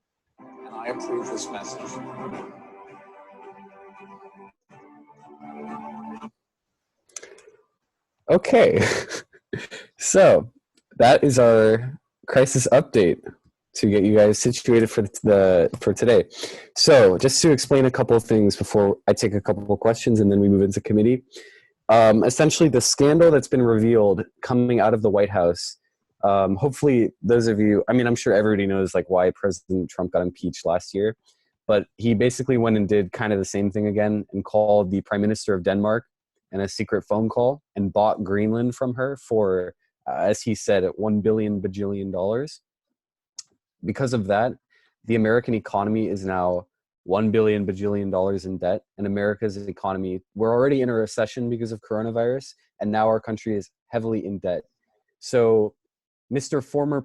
and I approve this message. Okay, so that is our crisis update to get you guys situated for today. So just to explain a couple of things before I take a couple of questions and then we move into committee. Essentially, the scandal that's been revealed coming out of the White House. Hopefully, those of you, I mean, I'm sure everybody knows like why President Trump got impeached last year, but he basically went and did kind of the same thing again and called the Prime Minister of Denmark in a secret phone call and bought Greenland from her for, as he said, $1 billion bajillion. Because of that, the American economy is now $1 billion bajillion in debt, and America's economy, we're already in a recession because of coronavirus, and now our country is heavily in debt. So Mr. former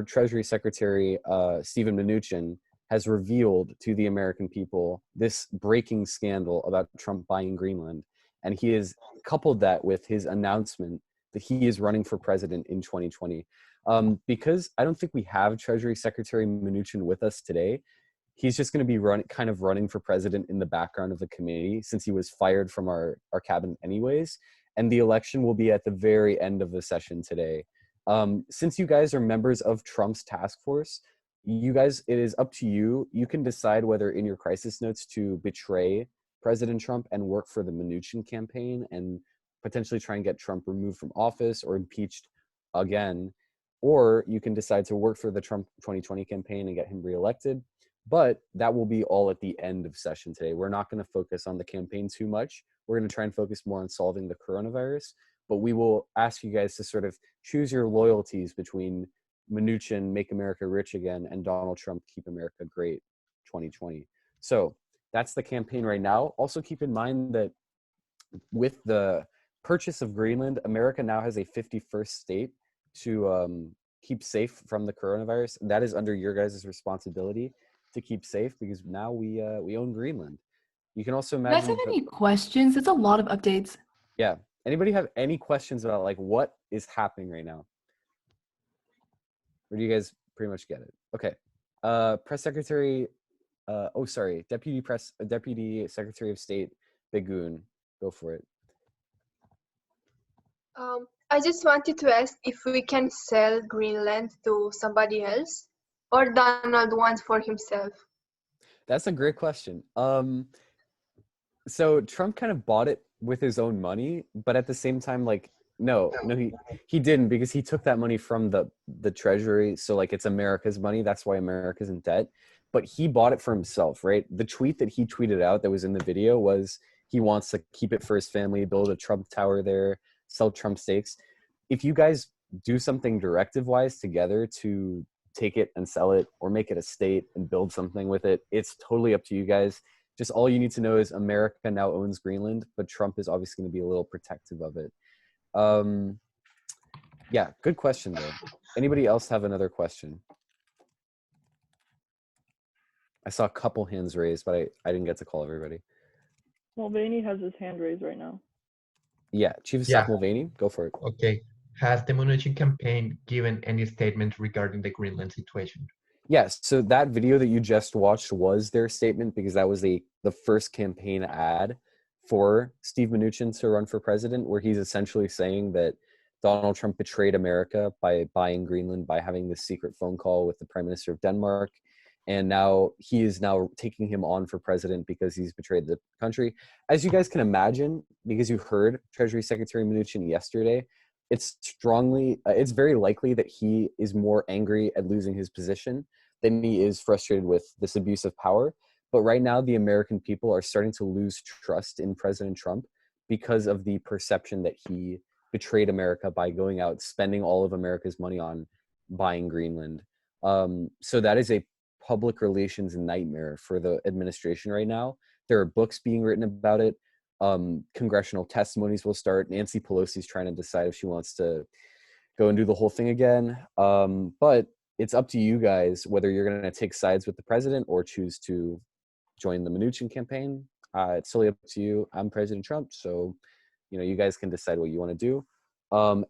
Treasury Secretary Stephen Mnuchin has revealed to the American people this breaking scandal about Trump buying Greenland. And he has coupled that with his announcement that he is running for president in 2020. Because I don't think we have Treasury Secretary Mnuchin with us today, he's just going to be running for president in the background of the committee since he was fired from our cabinet anyways. And the election will be at the very end of the session today. Since you guys are members of Trump's task force, you guys, it is up to you. You can decide whether in your crisis notes to betray President Trump and work for the Mnuchin campaign and potentially try and get Trump removed from office or impeached again. Or you can decide to work for the Trump 2020 campaign and get him reelected. But that will be all at the end of session today. We're not going to focus on the campaign too much. We're going to try and focus more on solving the coronavirus. But we will ask you guys to sort of choose your loyalties between Mnuchin, Make America Rich Again, and Donald Trump, Keep America Great 2020. So that's the campaign right now. Also keep in mind that with the purchase of Greenland, America now has a 51st state to keep safe from the coronavirus. That is under your guys' responsibility to keep safe because now we own Greenland. You can also You guys imagine. have any questions? It's a lot of updates. Yeah. Anybody have any questions about like what is happening right now? Or do you guys pretty much get it? Okay. Press Secretary, Deputy Secretary of State Begun, go for it. I just wanted to ask if we can sell Greenland to somebody else, or Donald wants for himself. That's a great question. So Trump kind of bought it with his own money, but at the same time, like, no, he didn't, because he took that money from the treasury. So like it's America's money. That's why America's in debt. But he bought it for himself, right? The tweet that he tweeted out that was in the video was he wants to keep it for his family, build a Trump tower there, sell Trump stakes. If you guys do something directive-wise together to take it and sell it or make it a state and build something with it, it's totally up to you guys. Just all you need to know is America now owns Greenland, but Trump is obviously going to be a little protective of it. Yeah, good question though. Anybody else have another question? I saw a couple hands raised, but I didn't get to call everybody. Mulvaney has his hand raised right now. Yeah, Chief of Staff Mulvaney, go for it. Okay. Has the Mnuchin campaign given any statement regarding the Greenland situation? Yes, so that video that you just watched was their statement because that was the first campaign ad for Steve Mnuchin to run for president, where he's essentially saying that Donald Trump betrayed America by buying Greenland, by having this secret phone call with the Prime Minister of Denmark. And now he is now taking him on for president because he's betrayed the country. As you guys can imagine, because you heard Treasury Secretary Mnuchin yesterday, it's very likely that he is more angry at losing his position than he is frustrated with this abuse of power. But right now, the American people are starting to lose trust in President Trump because of the perception that he betrayed America by going out, spending all of America's money on buying Greenland. So that is a public relations nightmare for the administration right now. There are books being written about it. Congressional testimonies will start. Nancy Pelosi's trying to decide if she wants to go and do the whole thing again. But it's up to you guys whether you're going to take sides with the president or choose to join the Mnuchin campaign. It's totally up to you. I'm President Trump, so you guys can decide what you want to do.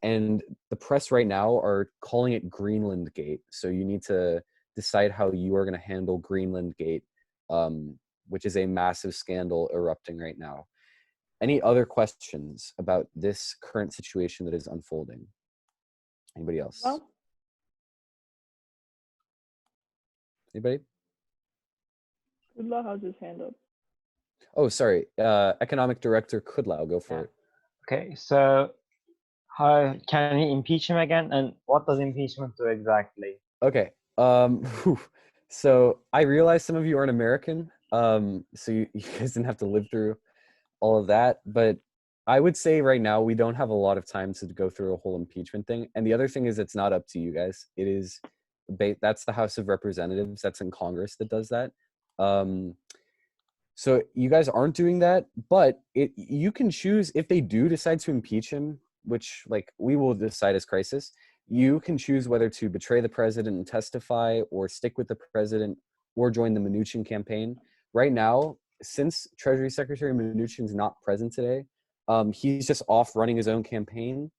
And the press right now are calling it Greenland Gate. So you need to decide how you are going to handle Greenland Gate, which is a massive scandal erupting right now. Any other questions about this current situation that is unfolding? Anybody else? No. Anybody? Kudla has his hand up. Oh, sorry. Economic Director Kudlau, go for it. Okay, so how can we impeach him again, and what does impeachment do exactly? Okay. So I realize some of you aren't American, so you guys didn't have to live through all of that, but I would say right now we don't have a lot of time to go through a whole impeachment thing. And the other thing is, it's not up to you guys. It is that's the House of Representatives. That's in Congress that does that. So you guys aren't doing that, but you can choose if they do decide to impeach him, which we will decide as crisis. You can choose whether to betray the president and testify, or stick with the president, or join the Mnuchin campaign. Right now, since Treasury Secretary Mnuchin's not present today, he's just off running his own campaign.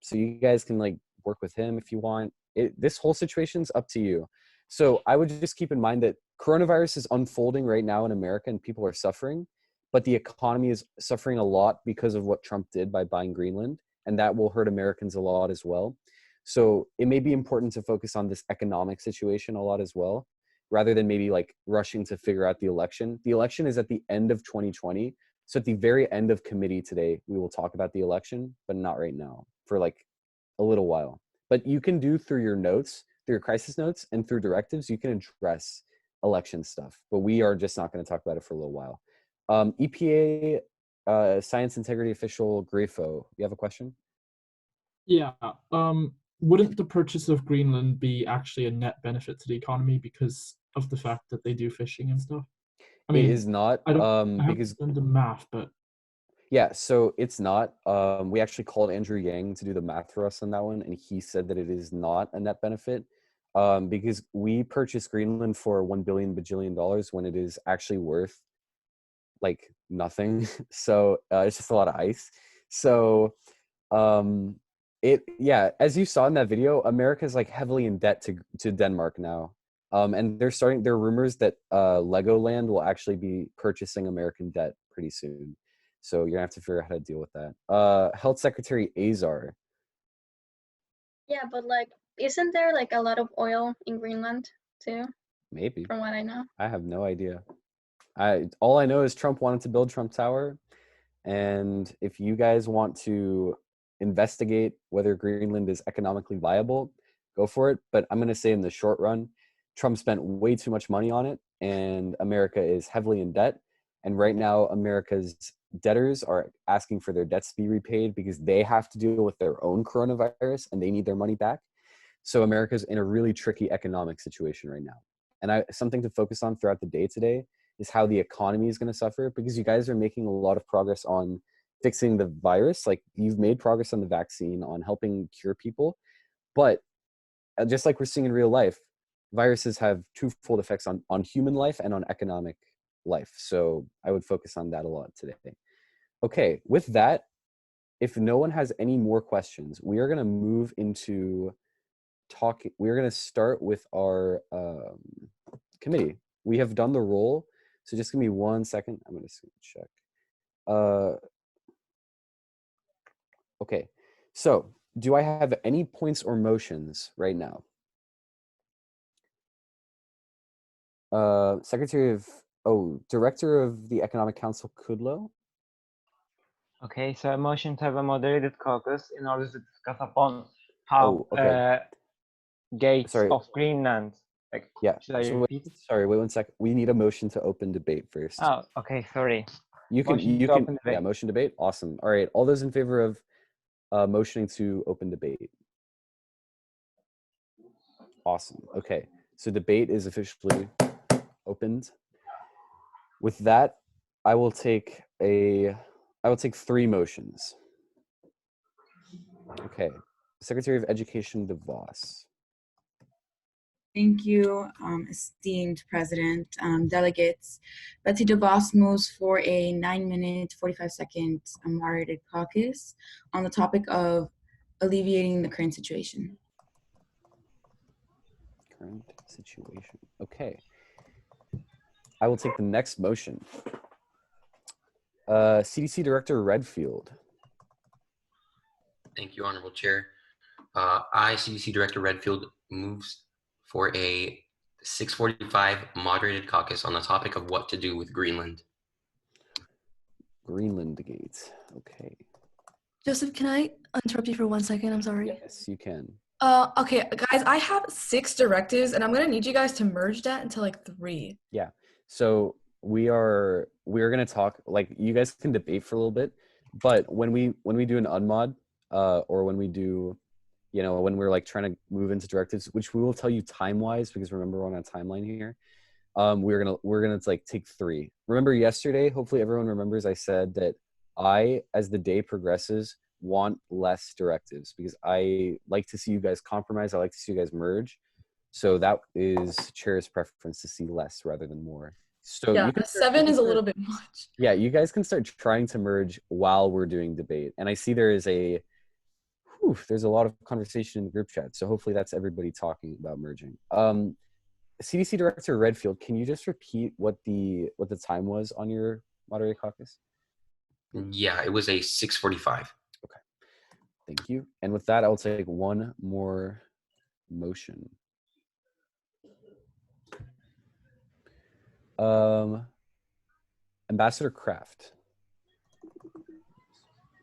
So you guys can work with him if you want. This whole situation's up to you. So I would just keep in mind that coronavirus is unfolding right now in America and people are suffering, but the economy is suffering a lot because of what Trump did by buying Greenland, and that will hurt Americans a lot as well. So it may be important to focus on this economic situation a lot as well. rather than maybe like rushing to figure out the election. The election is at the end of 2020. So at the very end of committee today, we will talk about the election, but not right now for like a little while. But you can do through your notes, through your crisis notes and through directives, you can address election stuff, but we are just not going to talk about it for a little while. EPA science integrity official Grifo, you have a question? Yeah. Wouldn't the purchase of Greenland be actually a net benefit to the economy because of the fact that they do fishing and stuff? I mean, It is not, I haven't because done the math, but yeah, so it's not. We actually called Andrew Yang to do the math for us on that one, and he said that it is not a net benefit because we purchased Greenland for $1 billion bajillion when it is actually worth like nothing. So it's just a lot of ice. So as you saw in that video, America's like heavily in debt to Denmark now. And there are rumors that Legoland will actually be purchasing American debt pretty soon. So you're gonna have to figure out how to deal with that. Health Secretary Azar. Yeah, but like, isn't there like a lot of oil in Greenland too? Maybe. From what I know. I have no idea. All I know is Trump wanted to build Trump Tower. And if you guys want to investigate whether Greenland is economically viable, go for it. But I'm going to say in the short run, Trump spent way too much money on it, and America is heavily in debt. And right now, America's debtors are asking for their debts to be repaid because they have to deal with their own coronavirus and they need their money back. So America's in a really tricky economic situation right now. And something to focus on throughout the day today is how the economy is going to suffer, because you guys are making a lot of progress on fixing the virus. Like, you've made progress on the vaccine, on helping cure people. But just like we're seeing in real life, viruses have twofold effects on human life and on economic life. So I would focus on that a lot today. Okay, with that, if no one has any more questions, we are going to move into talking. We're going to start with our committee. We have done the roll. So just give me 1 second. I'm going to check. Okay. So do I have any points or motions right now? Director of the Economic Council, Kudlow. Okay, so a motion to have a moderated caucus in order to discuss upon how gates of Greenland. Like, yeah. Should I repeat it? Sorry, wait 1 second. We need a motion to open debate first. Oh, okay, sorry. You can open debate. Yeah, motion debate. Awesome. All right, all those in favor of motioning to open debate. Awesome. Okay, so debate is officially opened. With that, I will take 3 motions. Okay, Secretary of Education DeVos. Thank you, esteemed President, delegates. Betsy DeVos moves for a 9-minute, 45-second moderated caucus on the topic of alleviating the current situation. Current situation. Okay. I will take the next motion. CDC Director Redfield. Thank you, Honorable Chair. I, CDC Director Redfield, moves for a 6:45 moderated caucus on the topic of what to do with Greenland. Greenland Gate. Okay. Joseph, can I interrupt you for 1 second? I'm sorry. Yes, you can. Okay, guys, I have 6 directives, and I'm gonna need you guys to merge that into like 3. Yeah. So we're gonna talk, like, you guys can debate for a little bit, but when we do an unmod, or when we do, when we're like trying to move into directives, which we will tell you time wise, because remember we're on a timeline here. We're gonna like take 3. Remember yesterday, hopefully everyone remembers, I said that I, as the day progresses, want less directives because I like to see you guys compromise. I like to see you guys merge. So that is Chair's preference, to see less rather than more. So yeah, you can 7 is a little bit much. Yeah, you guys can start trying to merge while we're doing debate. And I see there's a lot of conversation in the group chat. So hopefully that's everybody talking about merging. CDC Director Redfield, can you just repeat what the time was on your moderated caucus? Yeah, it was a 6:45. Okay, thank you. And with that, I'll take one more motion. Ambassador Kraft.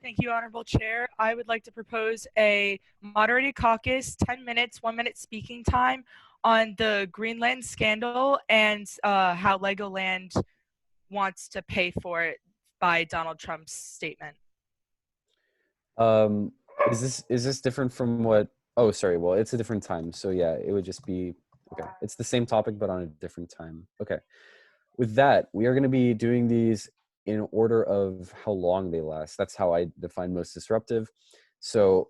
Thank you, Honorable Chair. I would like to propose a moderated caucus, 10 minutes, 1 minute speaking time on the Greenland scandal and how Legoland wants to pay for it by Donald Trump's statement. Is this different from what? Oh, sorry. Well, it's a different time. So yeah, it would just be okay. It's the same topic, but on a different time. Okay. With that, we are going to be doing these in order of how long they last. That's how I define most disruptive. So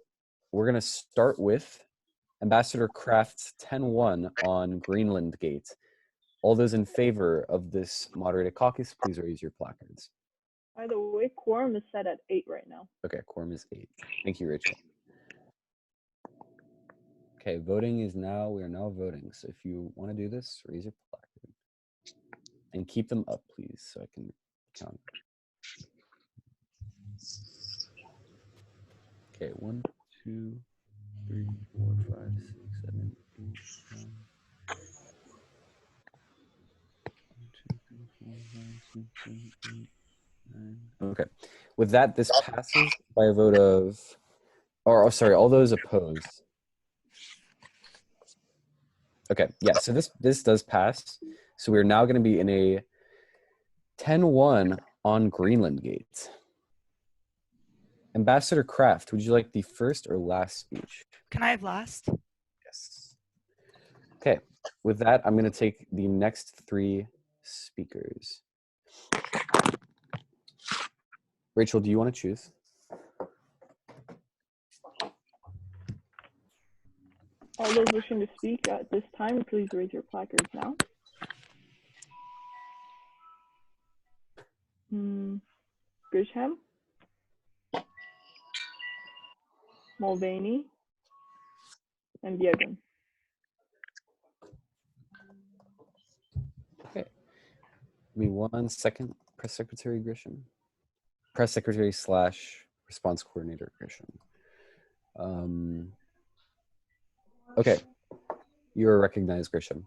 we're going to start with Ambassador Kraft's 10-1 on Greenland Gate. All those in favor of this moderated caucus, please raise your placards. By the way, quorum is set at 8 right now. Okay, quorum is 8. Thank you, Rachel. Okay, voting is now, we are now voting. So if you want to do this, raise your placard. And keep them up, please, so I can count. Okay, 1, 2, 3, 4, 5, 6, 7, 8, 9. 1, 2, 3, 4, 5, 6, 7, 8, 9. Okay. With that, this passes by a vote of, or sorry, all those opposed. Okay, yeah, so this does pass. So we're now going to be in a 10-1 on Greenland Gate. Ambassador Kraft, would you like the first or last speech? Can I have last? Yes. Okay, with that, I'm going to take the next 3 speakers. Rachel, do you want to choose? All those wishing to speak at this time, please raise your placards now. Grisham, Mulvaney, and Biegun. Okay. Give me 1 second, Press Secretary Grisham. Press Secretary / Response Coordinator Grisham. Okay, you're recognized, Grisham.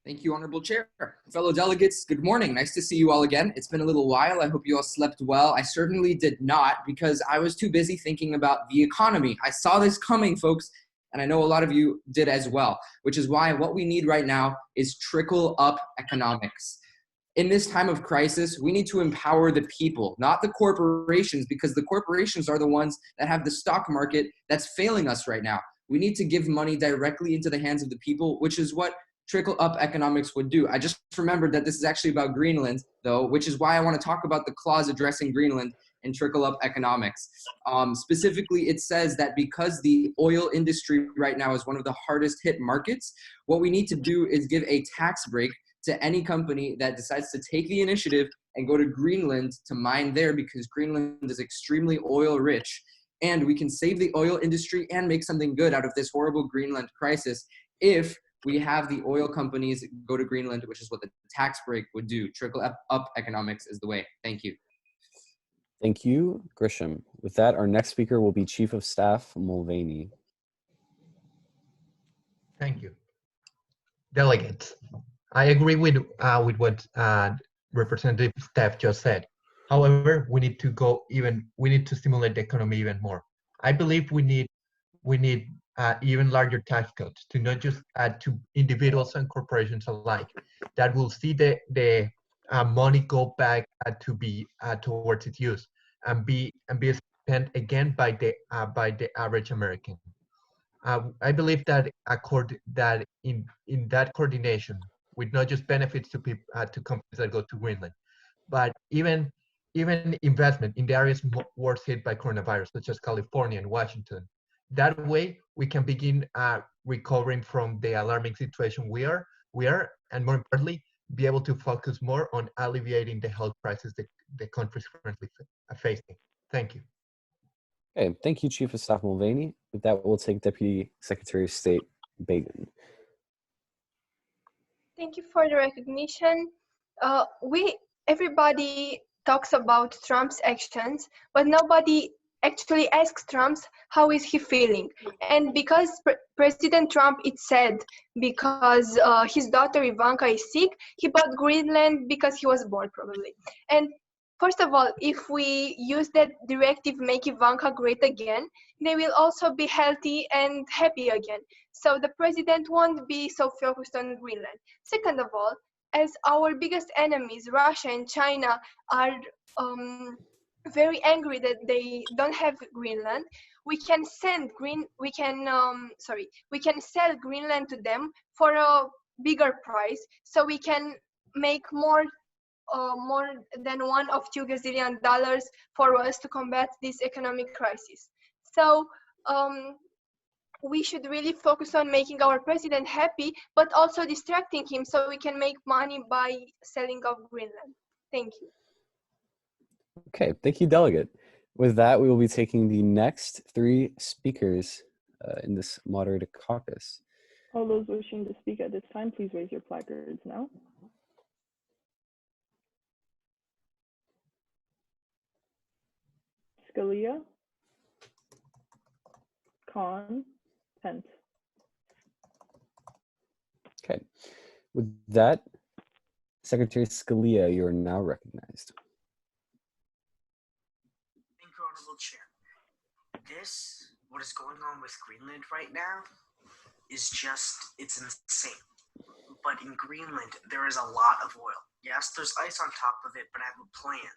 Thank you, Honorable Chair. Fellow delegates, good morning. Nice to see you all again. It's been a little while. I hope you all slept well. I certainly did not because I was too busy thinking about the economy. I saw this coming, folks, and I know a lot of you did as well, which is why what we need right now is trickle-up economics. In this time of crisis, we need to empower the people, not the corporations, because the corporations are the ones that have the stock market that's failing us right now. We need to give money directly into the hands of the people, which is what trickle-up economics would do. I just remembered that this is actually about Greenland, though, which is why I want to talk about the clause addressing Greenland and trickle-up economics. Specifically, it says that because the oil industry right now is one of the hardest hit markets, what we need to do is give a tax break to any company that decides to take the initiative and go to Greenland to mine there, because Greenland is extremely oil rich. And we can save the oil industry and make something good out of this horrible Greenland crisis if we have the oil companies go to Greenland, which is what the tax break would do. Trickle up economics is the way. Thank you. Thank you, Grisham. With that, our next speaker will be Chief of Staff Mulvaney. Thank you. Delegates, I agree with what Representative Steph just said. However, we need to stimulate the economy even more. I believe we need even larger tax cuts to not just add to individuals and corporations alike, that will see the money go back to be towards its use and be spent again by the average American. I believe that in that coordination, with not just benefits to people to companies that go to Greenland, but even investment in the areas worst hit by coronavirus, such as California and Washington. That way, we can begin recovering from the alarming situation we are, and more importantly, be able to focus more on alleviating the health crisis the country is currently facing. Thank you. Okay, thank you, Chief of Staff Mulvaney. With that, we'll take Deputy Secretary of State Biegun. Thank you for the recognition. Everybody talks about Trump's actions, but nobody actually asked Trump how is he feeling. And because President Trump, it said, because his daughter Ivanka is sick, he bought Greenland because he was bored probably. And first of all, if we use that directive, make Ivanka great again, they will also be healthy and happy again. So the president won't be so focused on Greenland. Second of all, as our biggest enemies, Russia and China, are very angry that they don't have Greenland, we can sell Greenland to them for a bigger price, so we can make more than $1 or $2 gazillion for us to combat this economic crisis. So we should really focus on making our president happy, but also distracting him so we can make money by selling off Greenland. Thank you. Okay, thank you, Delegate. With that, we will be taking the next 3 speakers in this moderated caucus. All those wishing to speak at this time, please raise your placards now. Scalia, Khan, Pence. Okay, with that, Secretary Scalia, you are now recognized. Thank you, Honorable Chair. What is going on with Greenland right now is it's insane. But in Greenland, there is a lot of oil. Yes, there's ice on top of it, but I have a plan.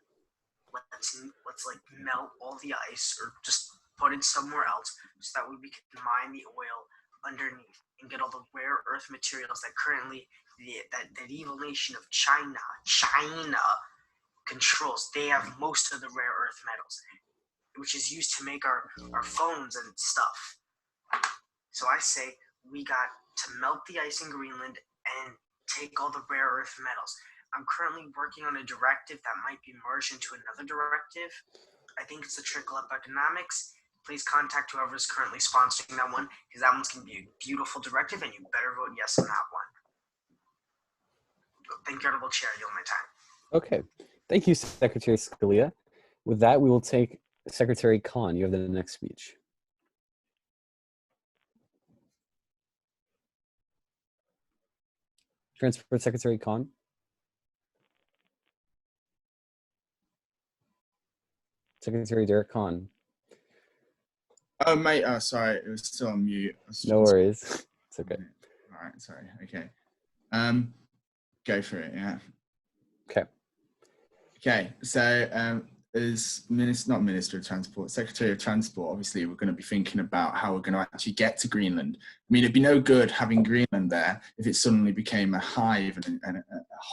Let's like melt all the ice or just put it somewhere else so that way we can mine the oil underneath and get all the rare earth materials that currently that evil nation of China controls. They have most of the rare earth metals, which is used to make our phones and stuff. So I say we got to melt the ice in Greenland and take all the rare earth metals. I'm currently working on a directive that might be merged into another directive. I think it's the trickle-up economics. Please contact whoever's currently sponsoring that one, because that one's going to be a beautiful directive, and you better vote yes on that one. Thank you, Honorable Chair. I yield my time. Okay, thank you, Secretary Scalia. With that, we will take Secretary Khan. You have the next speech. Transport Secretary Khan. Secretary Derek Khan. Oh, mate. Oh, sorry. It was still on mute. No worries. It's okay. All right. Sorry. Okay. Go for it. Yeah. Okay. Okay. So, as Minister of Transport, Secretary of Transport, obviously we're going to be thinking about how we're going to actually get to Greenland. I mean, it'd be no good having Greenland there if it suddenly became a hive and a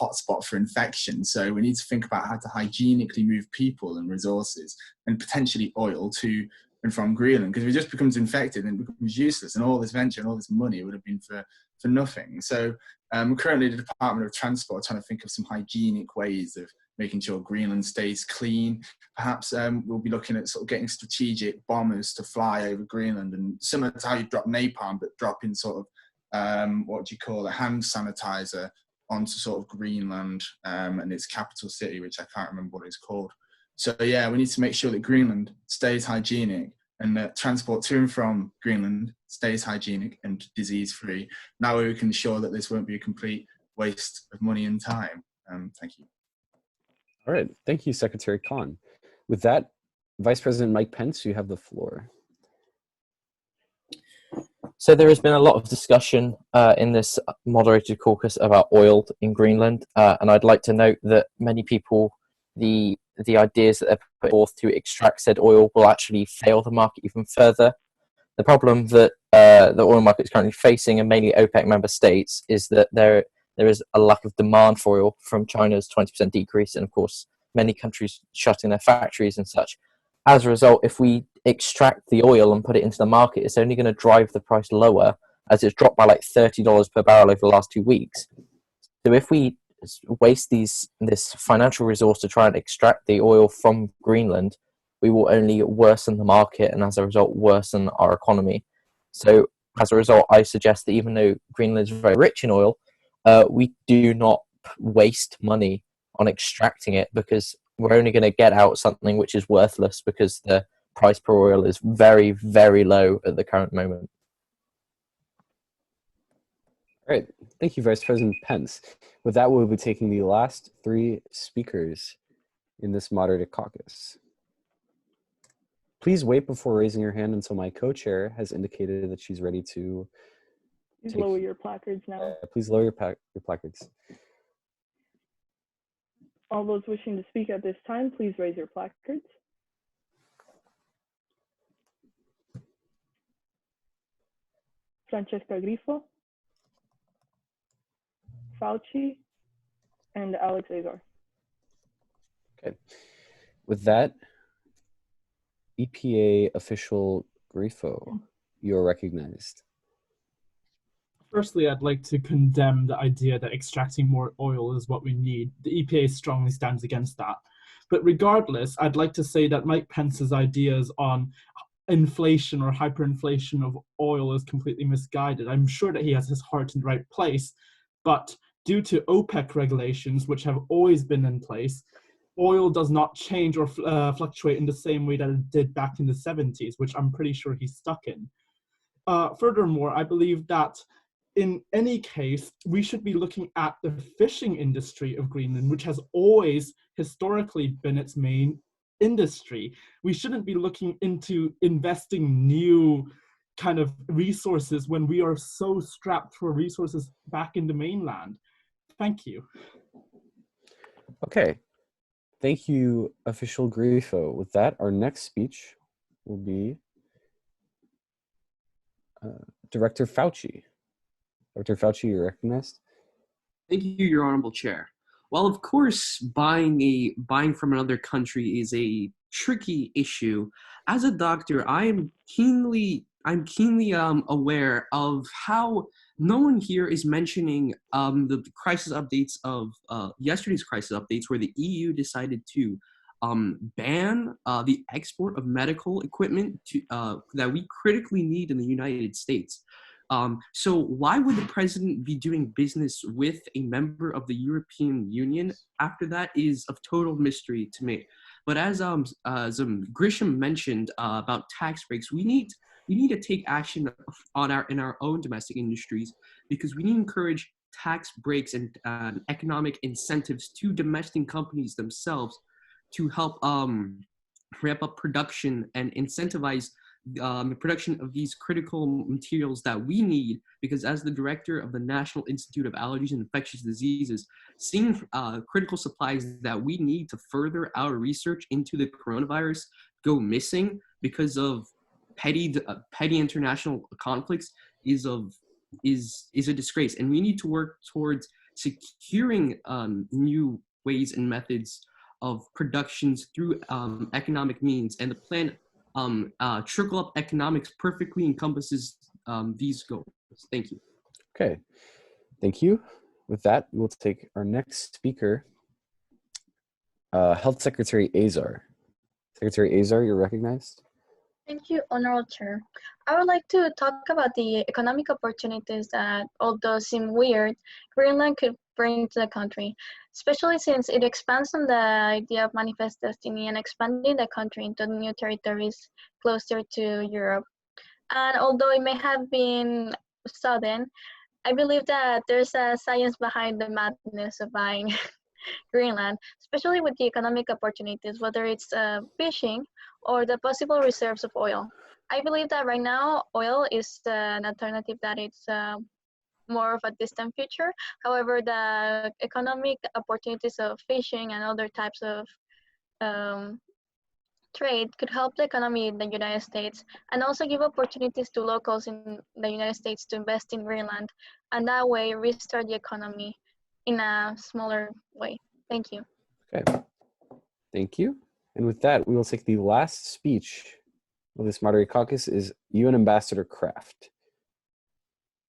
hotspot for infection. So we need to think about how to hygienically move people and resources and potentially oil to and from Greenland, because if it just becomes infected and it becomes useless, and all this venture and all this money would have been for nothing. So currently the Department of Transport are trying to think of some hygienic ways of making sure Greenland stays clean. Perhaps we'll be looking at sort of getting strategic bombers to fly over Greenland, and similar to how you drop napalm, but drop in sort of, a hand sanitizer onto sort of Greenland and its capital city, which I can't remember what it's called. So yeah, we need to make sure that Greenland stays hygienic and that transport to and from Greenland stays hygienic and disease-free. Now we can ensure that this won't be a complete waste of money and time. Thank you. All right, thank you, Secretary Khan. With that, Vice President Mike Pence, you have the floor. So there has been a lot of discussion in this moderated caucus about oil in Greenland, and I'd like to note that many people, the ideas that they're put forth to extract said oil will actually fail the market even further. The problem that the oil market is currently facing, and mainly OPEC member states, is that there is a lack of demand for oil from China's 20% decrease, and of course many countries shutting their factories and such. As a result, if we extract the oil and put it into the market, it's only going to drive the price lower, as it's dropped by like $30 per barrel over the last 2 weeks. So if we waste this financial resource to try and extract the oil from Greenland, we will only worsen the market and as a result worsen our economy. So as a result, I suggest that even though Greenland is very rich in oil, we do not waste money on extracting it, because we're only going to get out something which is worthless, because the price per oil is very, very low at the current moment. All right. Thank you, Vice President Pence. With that, we'll be taking the last 3 speakers in this moderated caucus. Please wait before raising your hand until my co-chair has indicated that she's ready to Please lower your placards now. please lower your placards. All those wishing to speak at this time, please raise your placards. Francesca Grifo, Fauci, and Alex Azar. Okay. With that, EPA official Grifo, you're recognized. Firstly, I'd like to condemn the idea that extracting more oil is what we need. The EPA strongly stands against that. But regardless, I'd like to say that Mike Pence's ideas on inflation or hyperinflation of oil is completely misguided. I'm sure that he has his heart in the right place, but due to OPEC regulations, which have always been in place, oil does not change or fluctuate in the same way that it did back in the 70s, which I'm pretty sure he's stuck in. Furthermore, I believe that in any case, we should be looking at the fishing industry of Greenland, which has always historically been its main industry. We shouldn't be looking into investing new kind of resources when we are so strapped for resources back in the mainland. Thank you. Okay. Thank you, official Grifo. With that, our next speech will be Director Fauci. Dr. Fauci, you're recognized. Thank you, Your Honorable Chair. While of course buying from another country is a tricky issue, as a doctor, I'm keenly aware of how no one here is mentioning the crisis updates of yesterday's crisis updates, where the EU decided to ban the export of medical equipment to, that we critically need in the United States. So why would the president be doing business with a member of the European Union after that is of total mystery to me. But as Grisham mentioned about tax breaks, we need to take action in our own domestic industries, because we need to encourage tax breaks and economic incentives to domestic companies themselves to help ramp up production and incentivize the production of these critical materials that we need, because as the director of the National Institute of Allergies and Infectious Diseases, seeing critical supplies that we need to further our research into the coronavirus go missing because of petty international conflicts is a disgrace, and we need to work towards securing new ways and methods of productions through economic means, and the plan trickle-up economics perfectly encompasses these goals. Thank you. Okay, thank you. With that, we will take our next speaker, Health Secretary Azar. Secretary Azar, you're recognized. Thank you, Honorable Chair. I would like to talk about the economic opportunities that, although seem weird, Greenland could bring to the country, especially since it expands on the idea of manifest destiny and expanding the country into new territories closer to Europe. And although it may have been sudden, I believe that there's a science behind the madness of buying Greenland, especially with the economic opportunities, whether it's fishing or the possible reserves of oil. I believe that right now oil is an alternative that it's more of a distant future. However, the economic opportunities of fishing and other types of trade could help the economy in the United States and also give opportunities to locals in the United States to invest in Greenland, and that way restart the economy in a smaller way. Thank you. Okay, thank you. And with that, we will take the last speech of this moderated caucus is UN Ambassador Kraft.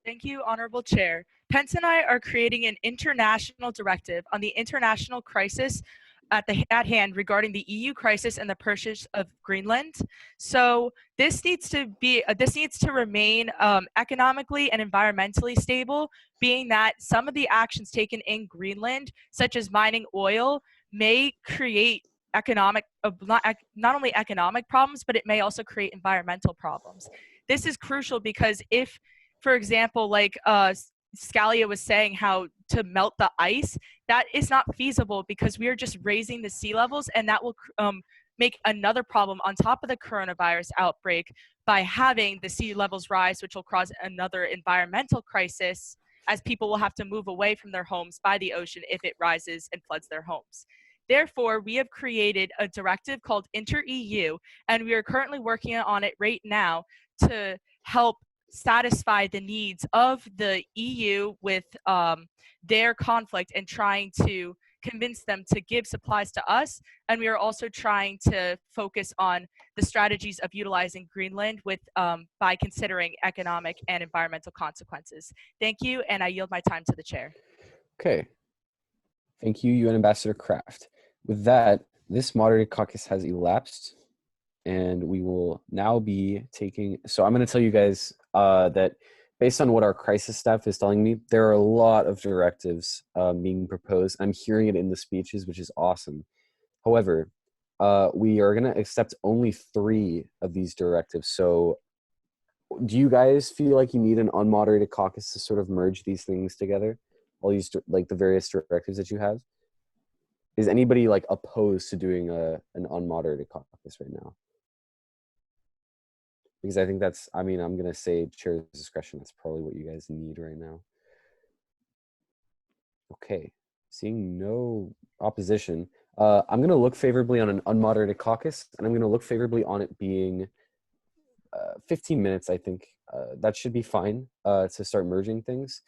Thank you, Honorable Chair. Pence and I are creating an international directive on the international crisis at hand regarding the EU crisis and the purchase of Greenland. So this needs to remain economically and environmentally stable, being that some of the actions taken in Greenland, such as mining oil, may create not only economic problems, but it may also create environmental problems. This is crucial because if, for example, like Scalia was saying, how to melt the ice, that is not feasible because we are just raising the sea levels, and that will make another problem on top of the coronavirus outbreak by having the sea levels rise, which will cause another environmental crisis, as people will have to move away from their homes by the ocean if it rises and floods their homes. Therefore, we have created a directive called Inter-EU, and we are currently working on it right now to help satisfy the needs of the EU with their conflict and trying to convince them to give supplies to us. And we are also trying to focus on the strategies of utilizing Greenland with by considering economic and environmental consequences. Thank you, and I yield my time to the chair. Okay. Thank you, UN Ambassador Kraft. With that, this moderated caucus has elapsed, and we will now be taking, so I'm going to tell you guys that based on what our crisis staff is telling me, there are a lot of directives being proposed. I'm hearing it in the speeches, which is awesome. However, we are going to accept only 3 of these directives. So do you guys feel like you need an unmoderated caucus to sort of merge these things together? All these, like the various directives that you have? Is anybody like opposed to doing an unmoderated caucus right now? Because I think that's, I mean, I'm going to say chair's discretion. That's probably what you guys need right now. Okay, seeing no opposition, I'm going to look favorably on an unmoderated caucus, and I'm going to look favorably on it being 15 minutes, I think. That should be fine to start merging things.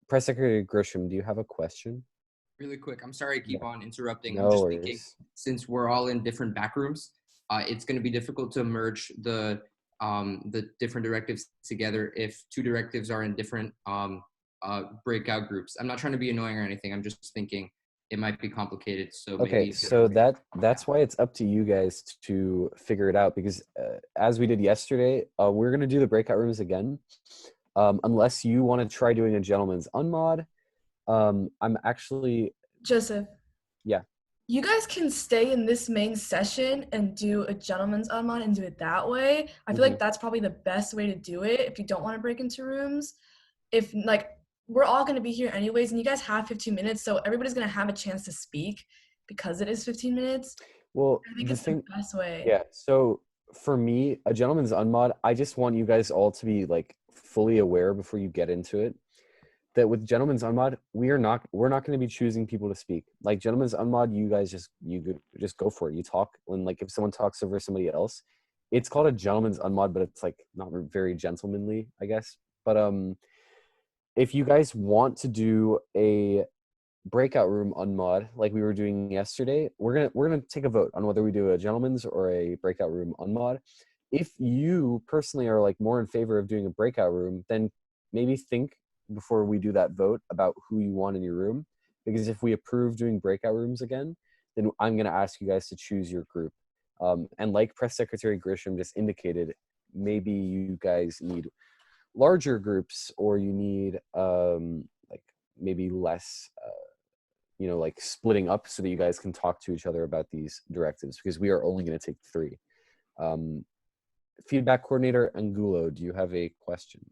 Press Secretary Grisham, do you have a question? Really quick, I'm sorry I keep on interrupting. No I'm just worries. thinking, since we're all in different back rooms, it's going to be difficult to merge the different directives together if 2 directives are in different breakout groups. I'm not trying to be annoying or anything. I'm just thinking it might be complicated. So Okay, maybe so that's why it's up to you guys to figure it out, because as we did yesterday, we're going to do the breakout rooms again. Unless you want to try doing a gentleman's unmod. I'm actually... Joseph. Yeah. You guys can stay in this main session and do a gentleman's unmod and do it that way. I feel like that's probably the best way to do it if you don't want to break into rooms. If like we're all going to be here anyways, and you guys have 15 minutes, so everybody's going to have a chance to speak because it is 15 minutes. Well, I think it's the best way. Yeah, so for me, a gentleman's unmod, I just want you guys all to be like fully aware before you get into it that with gentleman's unmod, we're not going to be choosing people to speak. Like gentleman's unmod, you guys just go for it. You talk, and like if someone talks over somebody else, it's called a gentleman's unmod, but it's like not very gentlemanly, I guess. But if you guys want to do a breakout room unmod like we were doing yesterday, we're gonna take a vote on whether we do a gentleman's or a breakout room unmod. If you personally are like more in favor of doing a breakout room, then maybe think before we do that vote about who you want in your room, because if we approve doing breakout rooms again, then I'm going to ask you guys to choose your group. And like Press Secretary Grisham just indicated, maybe you guys need larger groups, or you need like maybe less like splitting up so that you guys can talk to each other about these directives, because we are only going to take 3. Feedback coordinator Angulo, do you have a question?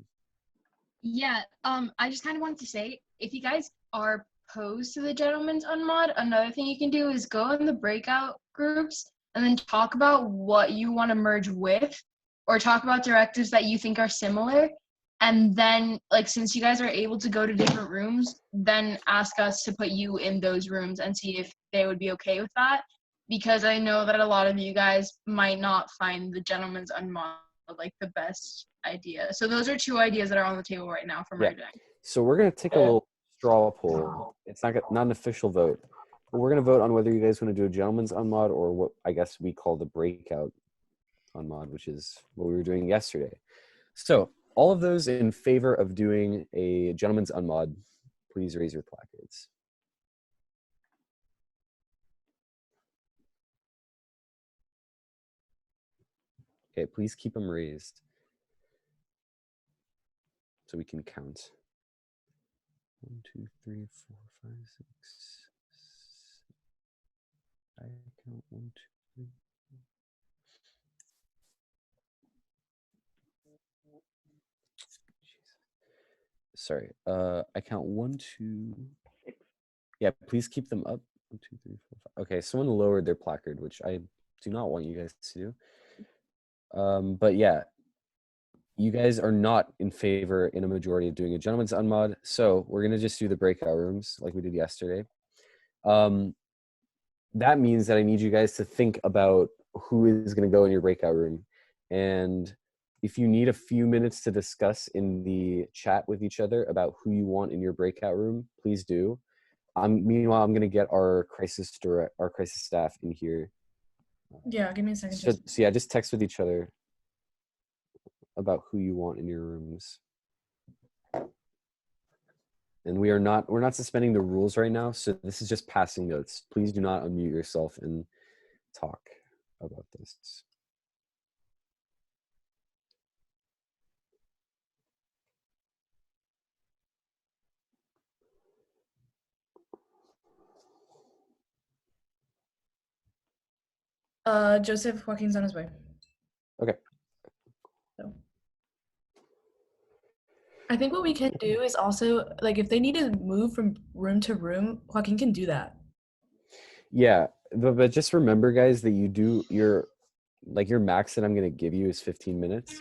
Yeah, I just kind of wanted to say, if you guys are opposed to the gentleman's unmod, another thing you can do is go in the breakout groups and then talk about what you want to merge with, or talk about directives that you think are similar. And then, like, since you guys are able to go to different rooms, then ask us to put you in those rooms and see if they would be okay with that. Because I know that a lot of you guys might not find the gentleman's unmod like the best idea. So those are 2 ideas that are on the table right now for merging. So we're going to take a little straw poll. It's not an official vote, but we're going to vote on whether you guys want to do a gentleman's unmod or what I guess we call the breakout unmod, which is what we were doing yesterday. So all of those in favor of doing a gentleman's unmod, please raise your placards. Okay, please keep them raised so we can count. 1, 2, 3, 4, 5, 6, I count 1, 2, 3. Sorry. I count 1, 2. Yeah, please keep them up. 1, 2, 3, 4, 5. Okay, someone lowered their placard, which I do not want you guys to do. But yeah, you guys are not in favor in a majority of doing a gentleman's unmod, so we're gonna just do the breakout rooms like we did yesterday. That means that I need you guys to think about who is gonna go in your breakout room. And if you need a few minutes to discuss in the chat with each other about who you want in your breakout room, please do. Meanwhile, I'm gonna get our crisis staff in here. Yeah, give me a second. So yeah, just text with each other about who you want in your rooms. And we're not suspending the rules right now, so this is just passing notes. Please do not unmute yourself and talk about this. Joseph Joaquin's on his way. Okay. So. I think what we can do is also, like, if they need to move from room to room, Joaquin can do that. Yeah, but just remember, guys, that your max that I'm gonna give you is 15 minutes.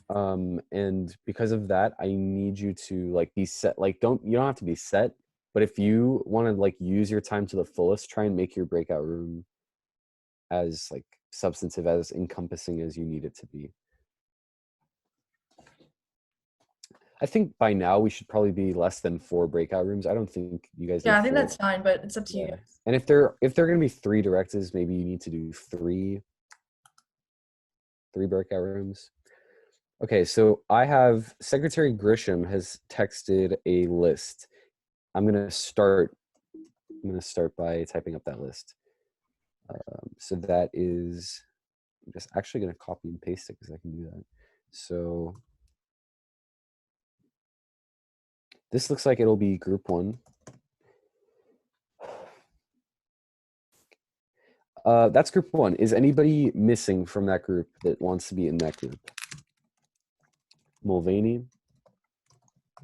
And because of that, I need you to like be set. Like, you don't have to be set, but if you want to like use your time to the fullest, try and make your breakout room as like substantive, as encompassing as you need it to be. I think by now we should probably be less than 4 breakout rooms. I don't think you guys. Yeah, I think 4. that's fine, but it's up to you guys. And if there are gonna be 3 directives, maybe you need to do 3 breakout rooms. Okay, so I have Secretary Grisham has texted a list. I'm gonna start by typing up that list. So that is, I'm just actually gonna copy and paste it because I can do that. So this looks like it'll be group 1. That's group 1. Is anybody missing from that group that wants to be in that group? Mulvaney?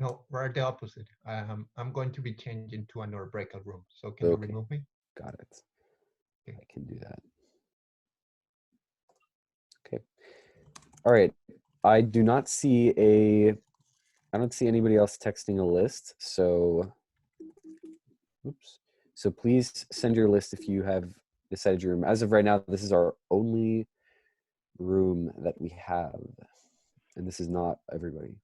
No, we're the opposite. I'm going to be changing to another breakout room. So can you remove me? Got it. Okay. I can do that. Okay. All right. I don't see anybody else texting a list. So, oops. So please send your list if you have decided your room. As of right now, this is our only room that we have. And this is not everybody.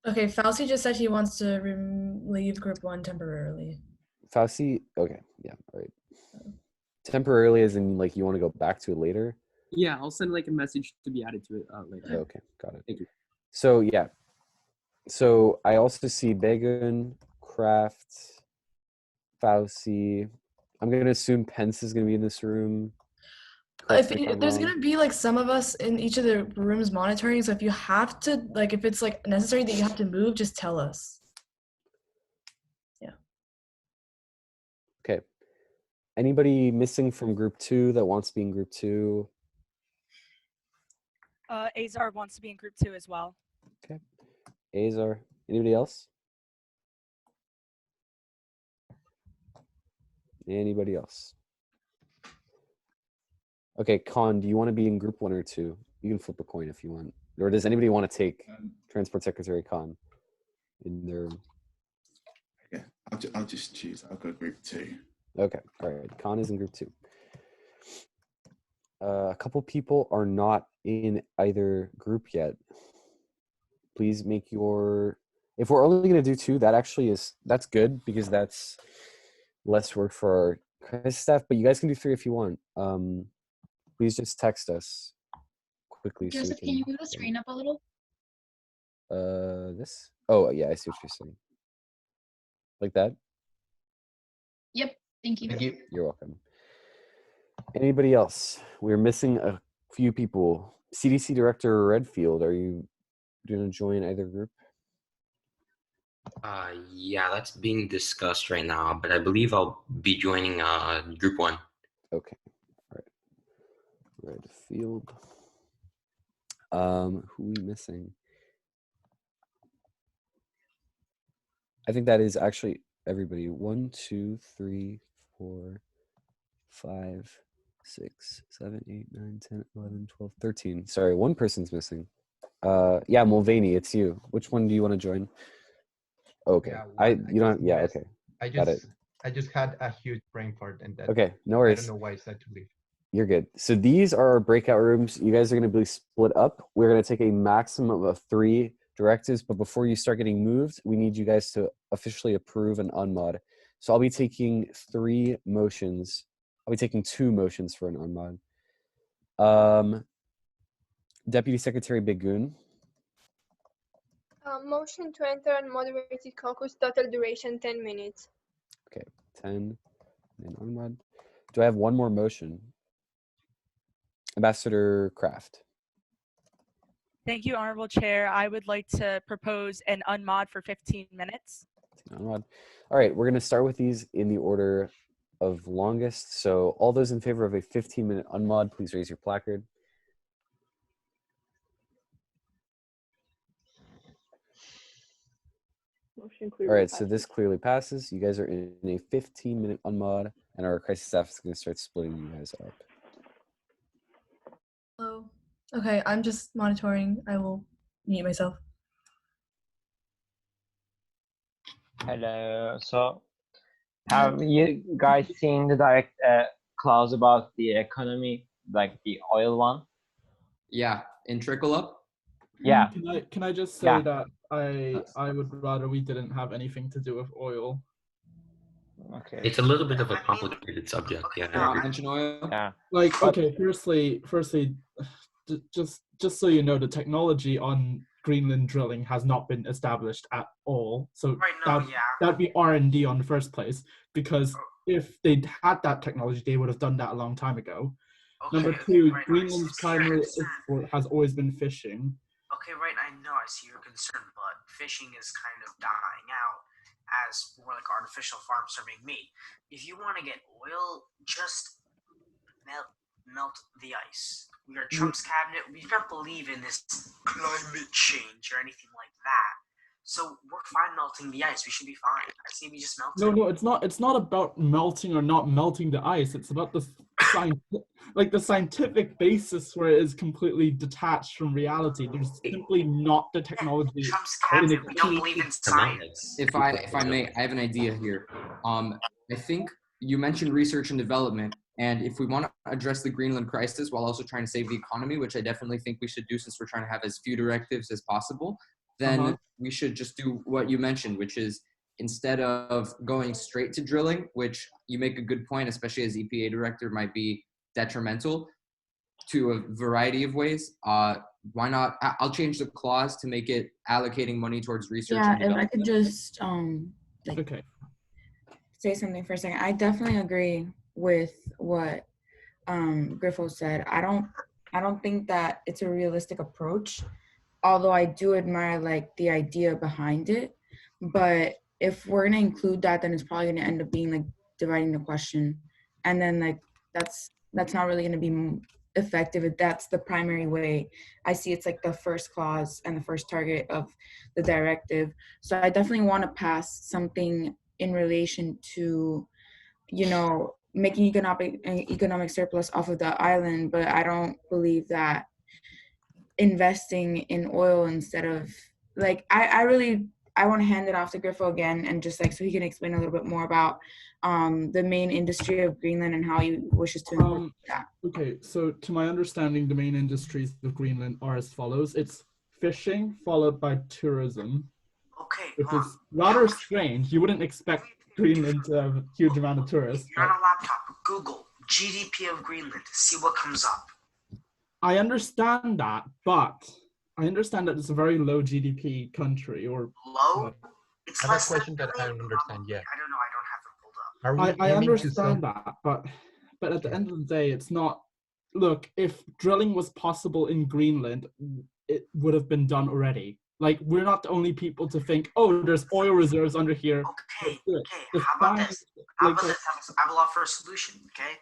Okay, Fauci just said he wants to leave group 1 temporarily. Fauci, okay, yeah, all right. Temporarily, as in like you want to go back to it later? Yeah, I'll send like a message to be added to it later. Okay, got it. Thank you. So yeah, so I also see Begun, Kraft, Fauci. I'm gonna assume Pence is gonna be in this room. If there's gonna be like some of us in each of the rooms monitoring, so if you have to, like, if it's like necessary that you have to move, just tell us. Yeah. Okay. Anybody missing from group 2 that wants to be in group 2? Azar wants to be in group 2 as well. Okay. Azar. Anybody else? Anybody else? Okay, Khan, do you want to be in group 1 or 2? You can flip a coin if you want. Or does anybody want to take Transport Secretary Khan in their... Yeah, I'll just choose. I'll go group 2. Okay, all right. Khan is in group 2. A couple people are not in either group yet. Please make your... If we're only going to do 2, that's good because that's less work for our crisis staff, but you guys can do 3 if you want. Please just text us quickly. Joseph, so can you move the screen up a little? This? Oh, yeah, I see what you're saying. Like that? Yep, thank you. Thank you. You're welcome. Anybody else? We're missing a few people. CDC Director Redfield, are you going to join either group? Yeah, that's being discussed right now, but I believe I'll be joining group 1. Okay. All right. Red field. Who we missing? I think that is actually everybody. 1, 2, 3, 4, 5, 6, 7, 8, 9, 10, 11, 12, 13. Sorry, one person's missing. Yeah, Mulvaney, it's you. Which one do you want to join? Okay. Yeah, You don't yeah, missed. okay. Got it. I just had a huge brain fart and that. Okay, no I worries. don't know why I said to leave. You're good. So these are our breakout rooms. You guys are going to be split up. We're going to take a maximum of 3 directives, but before you start getting moved, we need you guys to officially approve an unmod. So I'll be taking 3 motions. I'll be taking 2 motions for an unmod. Deputy Secretary Bigun. Motion to enter unmoderated caucus, total duration 10 minutes. Okay, 10 and unmod. Do I have one more motion? Ambassador Kraft. Thank you, Honorable Chair. I would like to propose an unmod for 15 minutes. Unmod. All right, we're going to start with these in the order of longest. So all those in favor of a 15-minute unmod, please raise your placard. Motion All clearly right, so this clearly passes. You guys are in a 15-minute unmod, and our crisis staff is going to start splitting you guys up. Hello. Okay, I'm just monitoring. I will mute myself. Hello. So, have you guys seen the direct clause about the economy, like the oil one? Yeah, in trickle up. Yeah. Can I just say that I would rather we didn't have anything to do with oil. Okay. It's a little bit of a complicated subject. Yeah. I agree. Mention oil. Yeah. Like, okay, firstly, just so you know, the technology on Greenland drilling has not been established at all. So that'd be R&D on the first place, because if they'd had that technology, they would have done that a long time ago. Number 2, Greenland's primary export has always been fishing. Okay, right, I know, I see your concern, but fishing is kind of dying out as more like artificial farms serving meat. If you want to get oil, just melt the ice. We are Trump's cabinet. We don't believe in this climate change or anything like that. So we're fine melting the ice. We should be fine. I see we just melted. No, it's not about melting or not melting the ice. It's about the scientific basis where it is completely detached from reality. There's simply not the technology. Trump's cabinet. We don't believe in science. If I may, I have an idea here. I think you mentioned research and development, and if we want to address the Greenland crisis while also trying to save the economy, which I definitely think we should do since we're trying to have as few directives as possible, then we should just do what you mentioned, which is instead of going straight to drilling, which you make a good point, especially as EPA director, might be detrimental to a variety of ways. Why not? I'll change the clause to make it allocating money towards research. Yeah, if I could just say something for a second. I definitely agree with what Griffo said. I don't think that it's a realistic approach, although I do admire like the idea behind it. But if we're gonna include that, then it's probably gonna end up being like dividing the question, and then like that's not really gonna be effective if that's the primary way. I see it's like the first clause and the first target of the directive. So I definitely want to pass something in relation to, you know, making economic surplus off of the island, but I don't believe that investing in oil instead of like I want to hand it off to Griffo again, and just like so he can explain a little bit more about the main industry of Greenland and how he wishes to incorporate that. Okay, so to my understanding, the main industries of Greenland are as follows. It's fishing, followed by tourism. Okay. Which is rather strange. You wouldn't expect Greenland to have a huge amount of tourists. You're on a laptop. Google GDP of Greenland. See what comes up. I understand that, but I understand that it's a very low GDP country. Or low? It's I have a question that I don't understand yet. I don't know. I don't have it pulled up. I understand that, but at the end of the day, it's not. Look, if drilling was possible in Greenland, it would have been done already. Like, we're not the only people to think, oh, there's oil reserves under here. Okay, how about this? How about this? I have a lot for a solution, okay?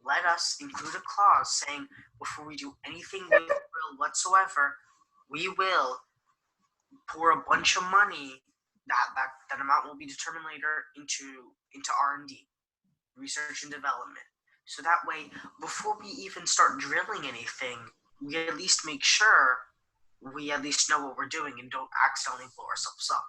Let us include a clause saying before we do anything with oil whatsoever, we will pour a bunch of money, that amount will be determined later, into R&D, research and development. So that way, before we even start drilling anything, we at least make sure we at least know what we're doing and don't accidentally blow ourselves up.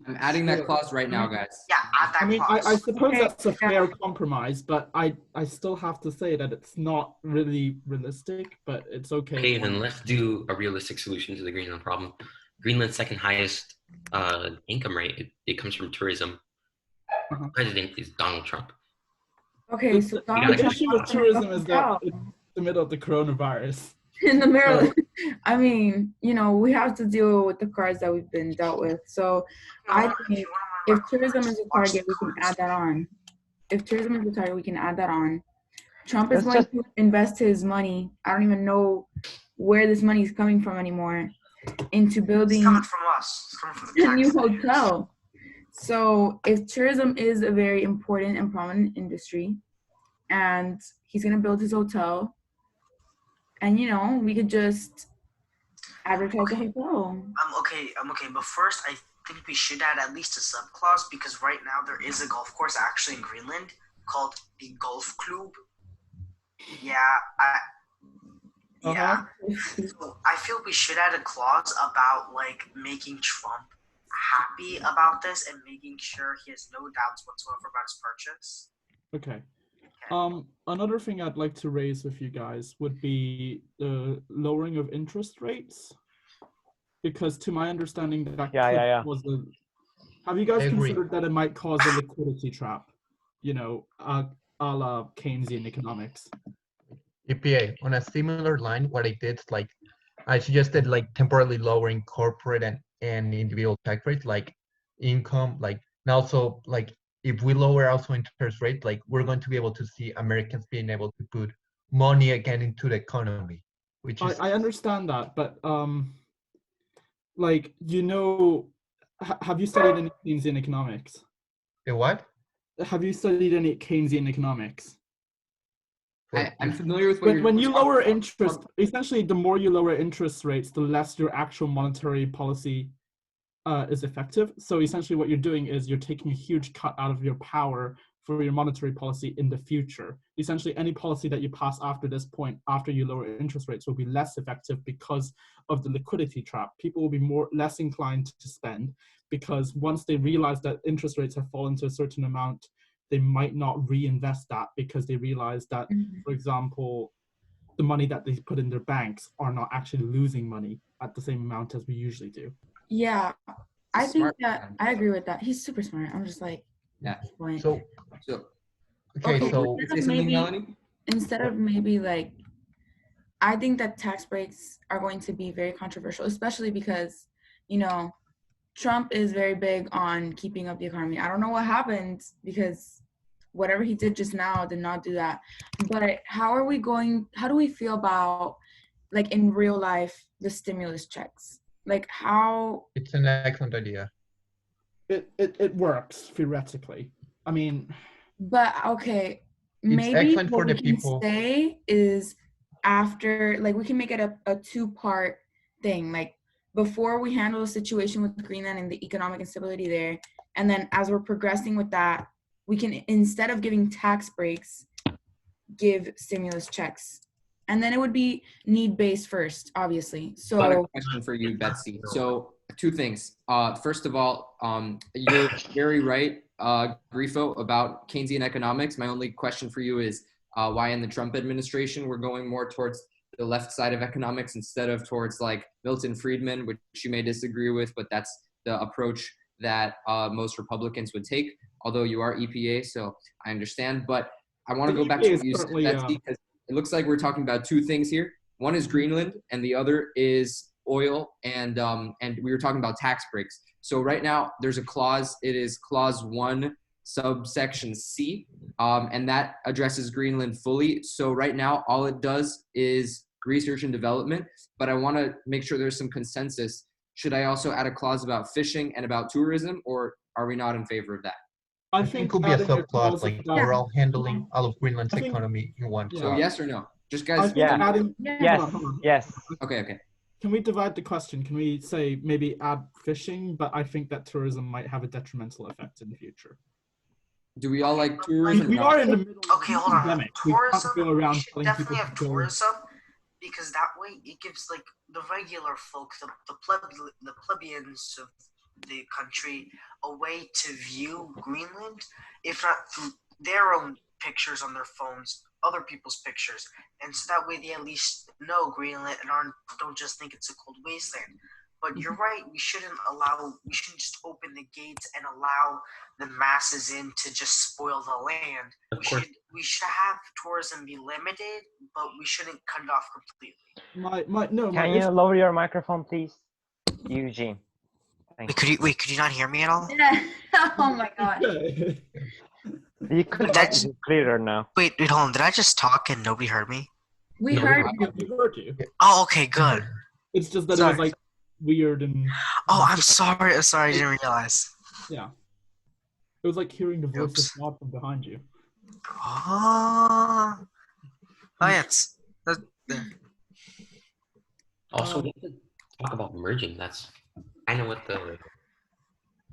I'm adding that clause right now, guys. Yeah, add that clause. I suppose that's a fair compromise, but I still have to say that it's not really realistic, but it's okay. Okay, then let's do a realistic solution to the Greenland problem. Greenland's second highest income rate, it comes from tourism. President is Donald Trump. Okay, so The issue with tourism is that it's the middle of the coronavirus. In the middle, I mean, you know, we have to deal with the cards that we've been dealt with. So I think if tourism is a target, we can add that on. If tourism is a target, we can add that on. Trump is going to invest his money. I don't even know where this money is coming from anymore. Into building It's coming from us. It's coming from the a new hotel. So if tourism is a very important and prominent industry, and he's going to build his hotel, and, you know, we could just advertise the hotel. I'm okay, but first I think we should add at least a subclause, because right now there is a golf course actually in Greenland called the Golf Club. Yeah, So I feel we should add a clause about, like, making Trump happy about this and making sure he has no doubts whatsoever about his purchase. Okay. Another thing I'd like to raise with you guys would be the lowering of interest rates, because to my understanding that was a. Have you guys considered that it might cause a liquidity trap? You know, a la Keynesian economics. EPA, on a similar line, what I did, like, I suggested, like, temporarily lowering corporate and individual tax rates, like income, like, and also, like, if we lower also interest rate, like, we're going to be able to see Americans being able to put money again into the economy, which is. I understand that, but like, you know, have you studied any Keynesian economics? A what? Have you studied any Keynesian economics? I'm familiar with what when you lower interest, essentially, the more you lower interest rates, the less your actual monetary policy is effective. So essentially what you're doing is you're taking a huge cut out of your power for your monetary policy in the future. Essentially, any policy that you pass after this point, after you lower interest rates, will be less effective because of the liquidity trap. People will be less inclined to spend, because once they realize that interest rates have fallen to a certain amount, they might not reinvest that, because they realize that, for example, the money that they put in their banks are not actually losing money at the same amount as we usually do. Yeah, I think that I agree with that. He's super smart. I'm just like, So instead of maybe like, I think that tax breaks are going to be very controversial, especially because, you know, Trump is very big on keeping up the economy. I don't know what happened, because whatever he did just now did not do that. But how do we feel about, like, in real life, the stimulus checks? Like, how? It's an excellent idea. It works theoretically. I mean, but okay, maybe what we can say is after, like, we can make it a two-part thing. Like, before we handle the situation with Greenland and the economic instability there, and then as we're progressing with that, we can, instead of giving tax breaks, give stimulus checks. And then it would be need-based first, obviously. So I got a question for you, Betsy. So two things. First of all, you're very right, Grifo, about Keynesian economics. My only question for you is why in the Trump administration we're going more towards the left side of economics instead of towards, like, Milton Friedman, which you may disagree with, but that's the approach that most Republicans would take, although you are EPA, so I understand. But I want to go back to what you said, Betsy, because it looks like we're talking about two things here. One is Greenland, and the other is oil, and we were talking about tax breaks. So right now, there's a clause. It is clause 1, subsection C, and that addresses Greenland fully. So right now, all it does is research and development, but I want to make sure there's some consensus. Should I also add a clause about fishing and about tourism, or are we not in favor of that? I think it could be a subplot, like we're all handling all of Greenland's think- economy in one So shot. yes or no? Just I guys. think Yeah. adding. Yes. Hold on. Yes. Okay. Can we divide the question? Can we say maybe add fishing, but I think that tourism might have a detrimental effect in the future. Do we all like tourism? We are in the middle of Okay, a hold on. pandemic. We can't Tourism, go around we should telling definitely people have to go. tourism because that way it gives like the regular folk, the plebeians of the country, a way to view Greenland, if not through their own pictures on their phones, other people's pictures, and so that way they at least know Greenland and don't just think it's a cold wasteland. But you're right, we shouldn't just open the gates and allow the masses in to just spoil the land. We should have tourism be limited, but we shouldn't cut it off completely. Can you lower your microphone, please, Eugene? Could you not hear me at all? Yeah. Oh my god. You could talk clearer now. Wait, hold on. Did I just talk and nobody heard me? We heard you. We heard you. Oh, okay, good. It's just that it was like weird and. Oh, I'm sorry. I'm sorry. I didn't realize. Yeah. It was like hearing the voice of God from behind you. Oh, yes. Also, we have to talk about merging. I know what the.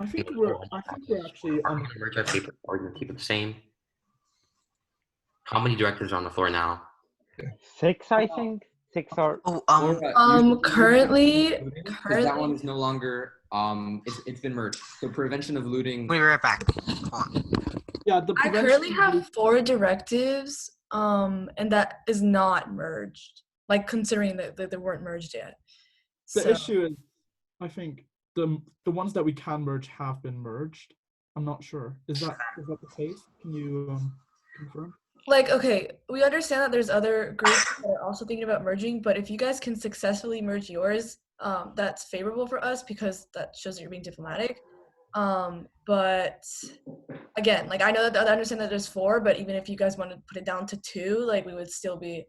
I think we're actually on the merge our paper, or you keep it the same. How many directors are on the floor now? 6, I think. 6 or. Currently, that one is no longer. It's been merged. So prevention of looting. We'll be right back. Yeah, I currently have 4 directives, and that is not merged. Like considering that they weren't merged yet. The issue is, I think the ones that we can merge have been merged. I'm not sure. Is that the case? Can you confirm? Like, okay, we understand that there's other groups that are also thinking about merging, but if you guys can successfully merge yours, that's favorable for us because that shows that you're being diplomatic. But again, like I know that I understand that there's 4, but even if you guys want to put it down to 2, like we would still be.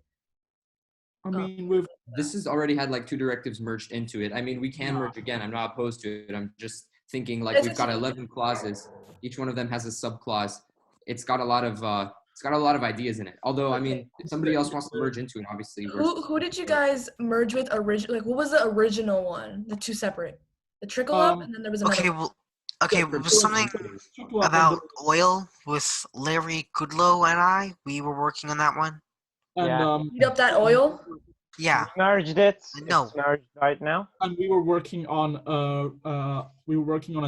I mean, this has already had like 2 directives merged into it. I mean, we can merge again. I'm not opposed to it. I'm just thinking like we've got 11 clauses. Each one of them has a subclause. It's got a lot of ideas in it. Although, I mean, if somebody else wants to merge into it, obviously. Who did you guys merge with originally? Like, what was the original one? The 2 separate, the trickle up, and then there was another. Okay, it was something about oil with Larry Goodlow and I. We were working on that one. And beat up that oil. Yeah. Merged it. No. It's merged right now. And we were working on a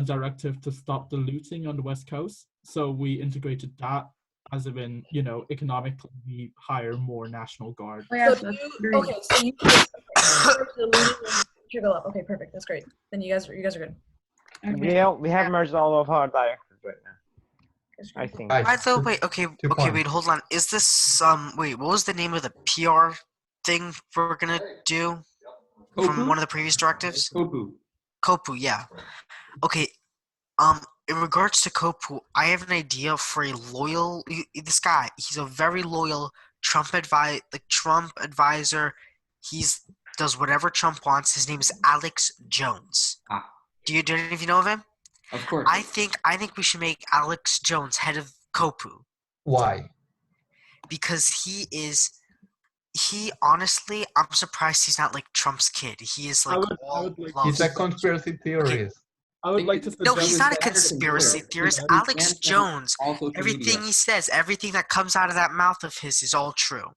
directive to stop the looting on the West Coast. So we integrated that as in, economically we hire more National Guard. So you the looting and trickle up. Okay, perfect. That's great. Then you guys are good. Okay. We have merged all of our directives right now. I think. Wait, hold on. Is this wait, what was the name of the PR thing we're gonna do from one of the previous directives? Kopu, yeah. Okay. In regards to Kopu, I have an idea for a loyal. This guy, he's a very loyal Trump advisor. Does whatever Trump wants. His name is Alex Jones. Do any of you know of him? Of course. I think we should make Alex Jones head of Kopu. Why? Because he honestly, I'm surprised he's not like Trump's kid. He is like he's a conspiracy theorist. I would like to No, he's not a conspiracy theorist. Alex Jones, everything he says, everything that comes out of that mouth of his is all true.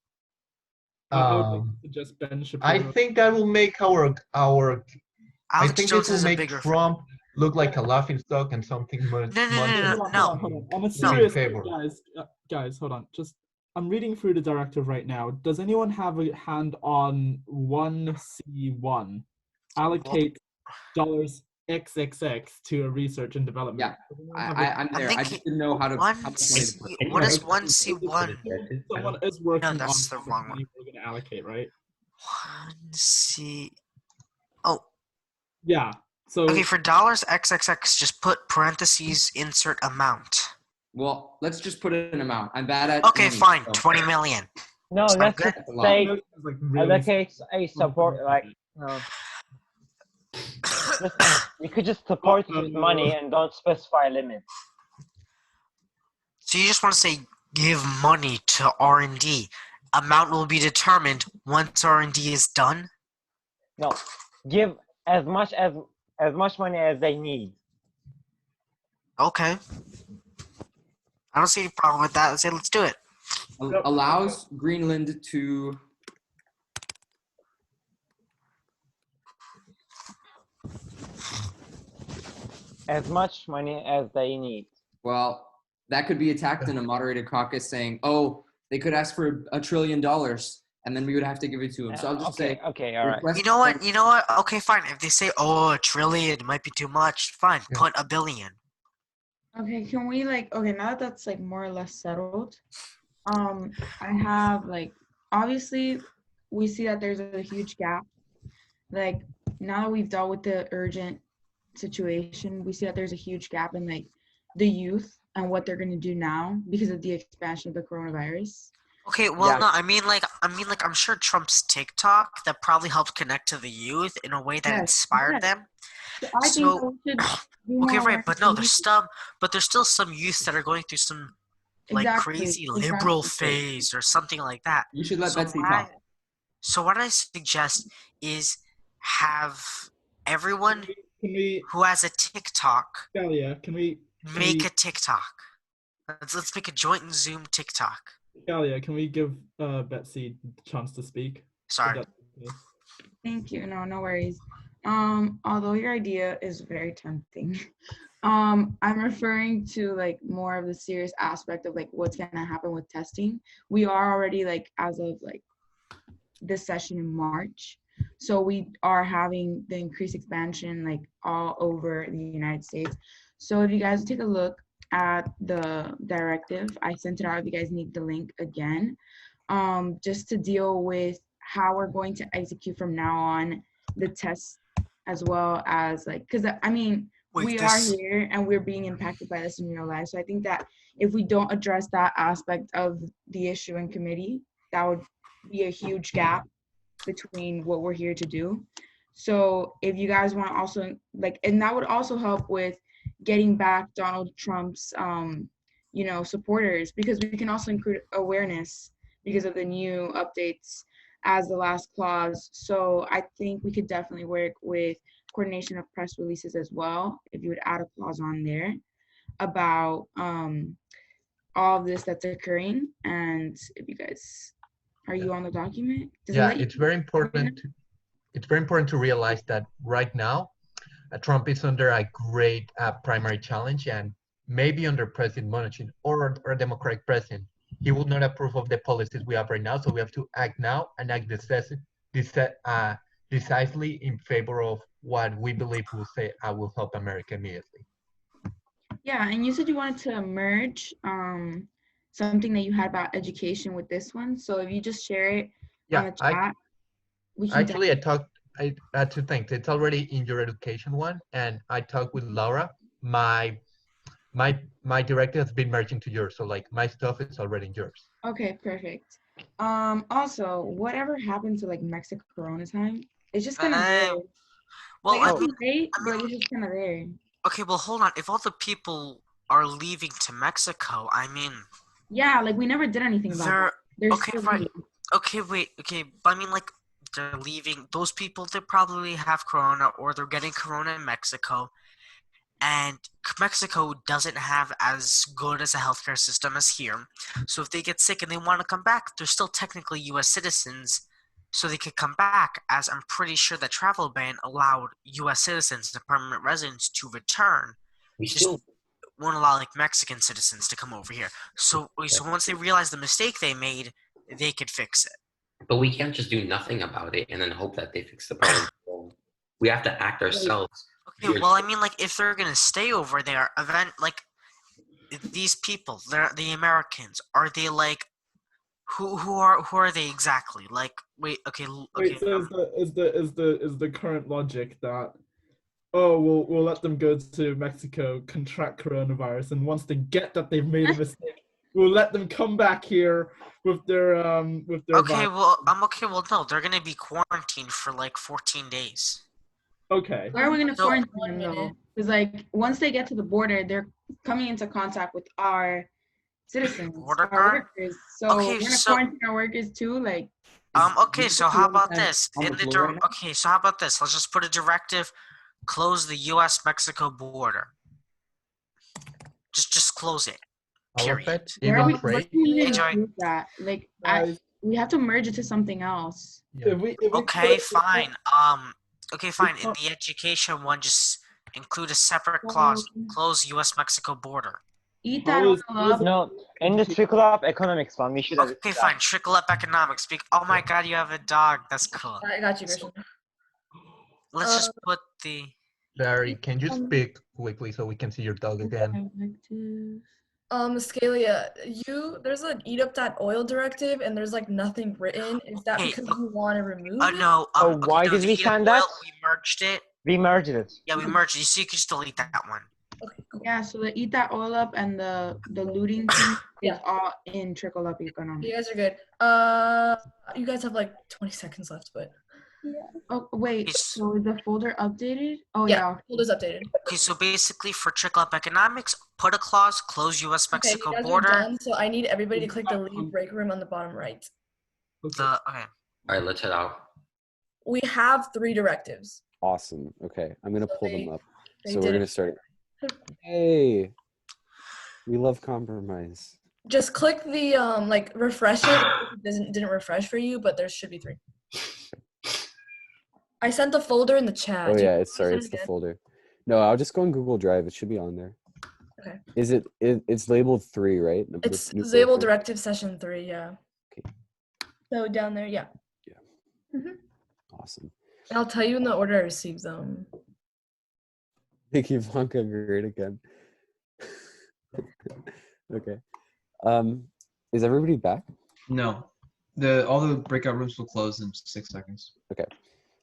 I think I will make I think this will make Trump look like a laughing stock and something much. No. On a serious note, guys, hold on. I'm reading through the directive right now. Does anyone have a hand on 1C1? Allocate $XXX to a research and development. Yeah, I'm there. I just didn't know how to. What is 1C1? Someone is working on that's the wrong one. We're going to allocate, right? 1C. Oh. Yeah. So. Okay, for $XXX, just put parentheses, insert amount. Well, let's just put an amount. I'm bad at. Okay, fine. 20 million. No, Sound let's good? just That's a lot. say Like really allocates a support, like, just, you could just support it with money and don't specify limits. So you just want to say give money to R&D. Amount will be determined once R&D is done? No, give as much money as they need. Okay. I don't see any problem with that. Say let's do it. Allows Greenland to as much money as they need. Well, that could be attacked in a moderated caucus saying, oh, they could ask for $1 trillion, and then we would have to give it to them. So I'll just say, okay, all right. You know what? Okay, fine. If they say, oh, $1 trillion might be too much, fine. Put $1 billion. Okay, can we okay, now that that's like more or less settled, I have obviously we see that there's a huge gap. Like now that we've dealt with the urgent situation, we see that there's a huge gap in the youth and what they're gonna do now because of the expansion of the coronavirus. Okay, well, no, I mean, I'm sure Trump's TikTok that probably helped connect to the youth in a way that inspired them. So I think that we should do Okay, more right, but no, there's activities. still some youths that are going through some crazy liberal phase or something like that. You should let Betsy what talk. So what I suggest is have everyone who has a TikTok can we make a TikTok. Let's make a joint Zoom TikTok. Galia, can we give Betsy the chance to speak? Sorry. Thank you. No worries. Although your idea is very tempting, I'm referring to more of the serious aspect of what's gonna happen with testing. We are already as of this session in March, so we are having the increased expansion all over the United States. So if you guys take a look at the directive, I sent it out if you guys need the link again, just to deal with how we're going to execute from now on the tests, as well as because I mean we are here and we're being impacted by this in real life. So I think that if we don't address that aspect of the issue in committee, that would be a huge gap between what we're here to do. So if you guys want to also and that would also help with getting back Donald Trump's supporters, because we can also include awareness because of the new updates as the last clause. So I think we could definitely work with coordination of press releases as well, if you would add a clause on there about all of this that's occurring. And if you guys, are you on the document? It's very important. It's very important to realize that right now, Trump is under a great primary challenge, and maybe under President Monachin or a Democratic president, he will not approve of the policies we have right now. So we have to act now and act decisively in favor of what we believe will help America immediately. Yeah, and you said you wanted to merge something that you had about education with this one. So if you just share it on the chat, we can I had two things. It's already in your education one, and I talked with Laura. My directive has been merging to yours, so my stuff is already in yours. Okay, perfect. Also, whatever happened to Mexico Corona time, it's just kind of there. Well, it's late, but it's just kind of there. Okay, well, hold on. If all the people are leaving to Mexico, I mean, yeah, we never did anything about that. Okay, right. Okay, wait. Okay, but I mean, they're leaving. Those people, they probably have corona, or they're getting corona in Mexico. And Mexico doesn't have as good as a healthcare system as here. So if they get sick and they want to come back, they're still technically U.S. citizens, so they could come back, as I'm pretty sure the travel ban allowed U.S. citizens and permanent residents to return. We still won't allow Mexican citizens to come over here. So once they realize the mistake they made, they could fix it. But we can't just do nothing about it and then hope that they fix the problem. We have to act ourselves. Okay, well, I mean, if they're gonna stay over there, these people, they're the Americans. Are they who are they exactly? Wait, okay. Wait, so is the current logic that we'll let them go to Mexico, contract coronavirus, and once they get that they've made a mistake, we'll let them come back here with their Okay, virus. well, no, they're gonna be quarantined for like 14 days. Okay. Where are we gonna So- quarantine them though? Because like once they get to the border, they're coming into contact with our citizens, Border our guard? workers. So Okay, we're gonna so- quarantine our workers too. Like, Okay, so how about this? on the floor right now? Okay, so how about this? Let's just put a directive, close the U.S.-Mexico border. Just close it. All of Period. it, where are even we? trade. Where can we even Enjoy. include that? Like, Guys. we have to merge it to something else. If we Okay, fine. Okay, fine. In can't- the education one, just include a separate clause. Close U.S.-Mexico border. Eat How that is- all up. No, in the trickle up economics one, we should have. Okay, fine. Trickle up economics. Oh my God, you have a dog. That's cool. I got you, Christian. Let's just put the. Larry, can you speak quickly so we can see your dog again? Scalia, there's an eat up that oil directive and there's like nothing written. Is that Hey, because you want to remove it? No. Oh, why no, did the we heat up sign that? oil, we merged it. We merged it. Yeah, we merged it. So you can just delete that one. Yeah, so the eat that all up and the looting thing is all in trickle up economics. You guys are good. You guys have like 20 seconds left, but Oh wait, so is the folder updated? Oh yeah, yeah. folder's updated. Okay, so basically for trickle up economics, put a clause, close Okay, U.S.-Mexico you guys border. are done. So I need everybody to click the leave break room on the bottom right. Okay. All right, let's head out. We have 3 directives. Awesome. Okay, I'm gonna pull them up. they So did we're gonna it. start. Hey, we love compromise. Just click the like refresh it. If it didn't refresh for you, but there should be 3. I sent the folder in the chat. Oh Do you yeah, want it's me to send the it again? folder. No, I'll just go on Google Drive. It should be on there. Okay. Is it's labeled 3, right? It's New labeled folder? directive session 3, yeah. Okay. So down there, yeah. Awesome. And I'll tell you in the order I received them. Thank you, Ivanka. Great again. Okay. Is everybody back? No. All the breakout rooms will close in 6 seconds. Okay.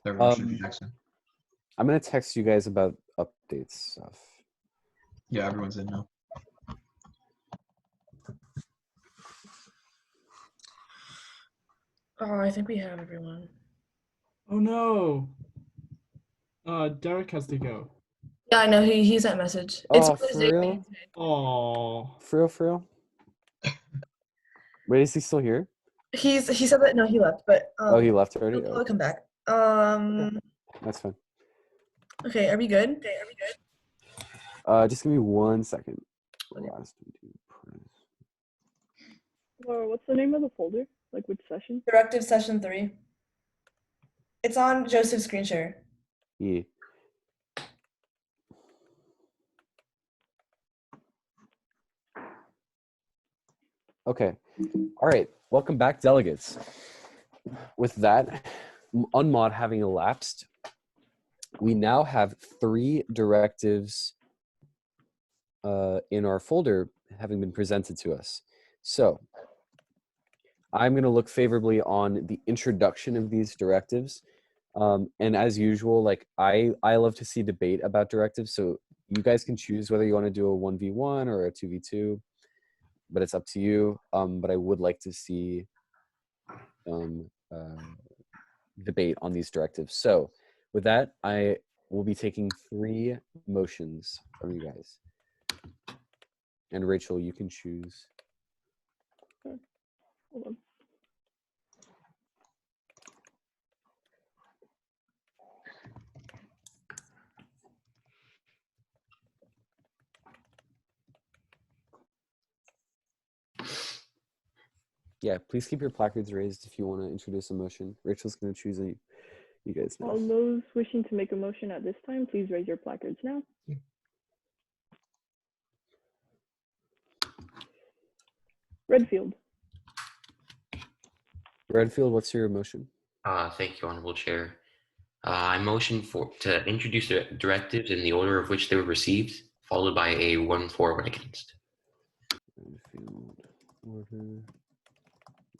Everyone should be next in. I'm gonna text you guys about updates stuff. Yeah, everyone's in now. Oh, I think we have everyone. Oh no. Derek has to go. Yeah, I know. He sent a message. Oh, It's for real? Oh. For real? Wait, is he still here? He said that no, he left, but Oh, he left already? He'll probably Okay. come back. That's fine. Okay, are we good? Just give me 1 second. Laura, what's the name of the folder? Like which session? Directive session 3. It's on Joseph's screen share. Yeah. Okay. All right. Welcome back, delegates. With that, unmod having elapsed, we now have 3 directives in our folder having been presented to us. So I'm going to look favorably on the introduction of these directives. And as usual, like I love to see debate about directives. So you guys can choose whether you want to do a 1v1 or a 2v2, but it's up to you. But I would like to see debate on these directives. So with that, I will be taking 3 motions from you guys. And Rachel, you can choose. Hold on. Yeah, please keep your placards raised if you want to introduce a motion. Rachel's going to choose a, you guys know. All those wishing to make a motion at this time, please raise your placards now. Redfield. Redfield, what's your motion? Thank you, Honorable Chair. I motion to introduce the directives in the order of which they were received, followed by a 1-for, 1 against. Redfield, order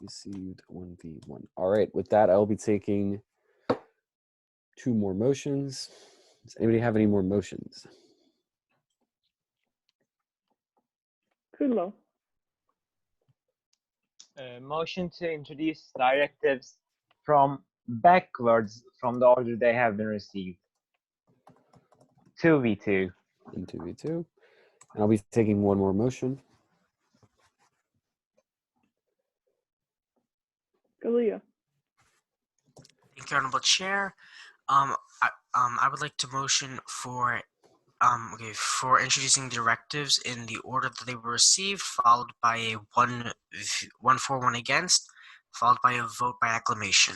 received 1v1. All right, with that, I'll be taking 2 more motions. Does anybody have any more motions? Kudlow. Motion to introduce directives from backwards from the order they have been received. 2v2. And 2v2. And I'll be taking one more motion. Galia. Thank you, Honorable Chair. I would like to motion for for introducing directives in the order that they were received, followed by a one for, one against, followed by a vote by acclamation.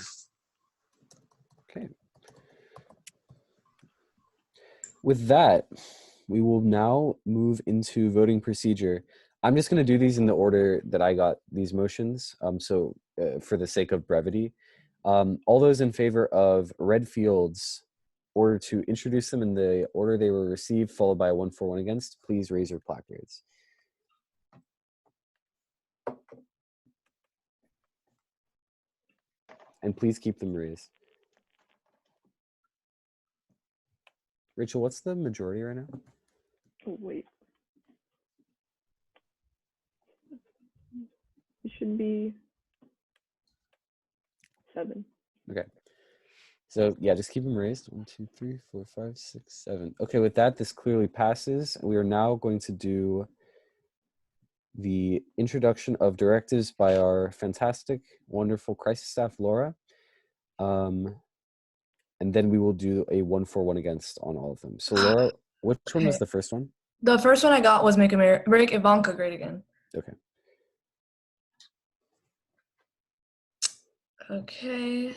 Okay. With that, we will now move into voting procedure. I'm just going to do these in the order that I got these motions, for the sake of brevity. All those in favor of Redfield's order to introduce them in the order they were received, followed by a 1 for 1 against, please raise your placards. And please keep them raised. Rachel, what's the majority right now? Oh, wait. It should be 7. Okay. So yeah, just keep them raised. 1, 2, 3, 4, 5, 6, 7. Okay, with that, this clearly passes. We are now going to do the introduction of directives by our fantastic, wonderful crisis staff, Laura. And then we will do a 1 for 1 against on all of them. So Laura, which one was the first one? The first one I got was make Ivanka great again. Okay.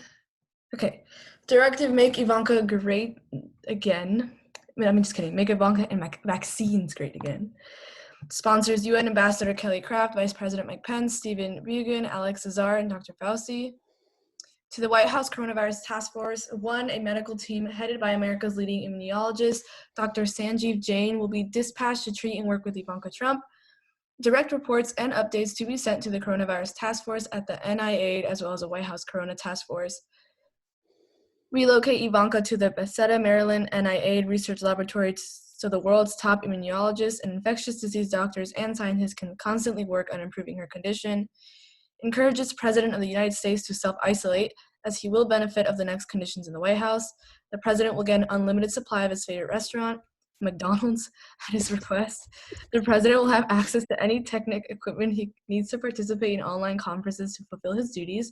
Okay. Directive make Ivanka great again. I'm just kidding. Make Ivanka and vaccines great again. Sponsors UN Ambassador Kelly Craft, Vice President Mike Pence, Stephen Bugan, Alex Azar, and Dr. Fauci. To the White House Coronavirus Task Force, a medical team headed by America's leading immunologist, Dr. Sanjeev Jain, will be dispatched to treat and work with Ivanka Trump. Direct reports and updates to be sent to the Coronavirus Task Force at the NIAID, as well as the White House Corona Task Force. Relocate Ivanka to the Bethesda, Maryland NIAID Research Laboratory so the world's top immunologists and infectious disease doctors and scientists can constantly work on improving her condition. Encourages President of the United States to self-isolate, as he will benefit of the next conditions in the White House. The President will get an unlimited supply of his favorite restaurant, McDonald's, at his request. The President will have access to any technical equipment he needs to participate in online conferences to fulfill his duties.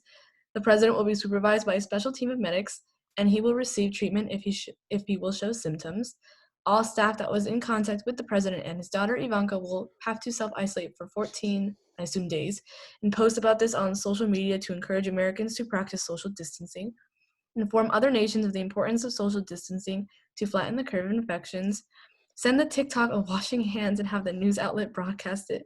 The President will be supervised by a special team of medics, and he will receive treatment if he will show symptoms. All staff that was in contact with the President and his daughter Ivanka will have to self-isolate for 14, I assume, days, and post about this on social media to encourage Americans to practice social distancing. Inform other nations of the importance of social distancing to flatten the curve of infections. Send the TikTok of washing hands and have the news outlet broadcast it.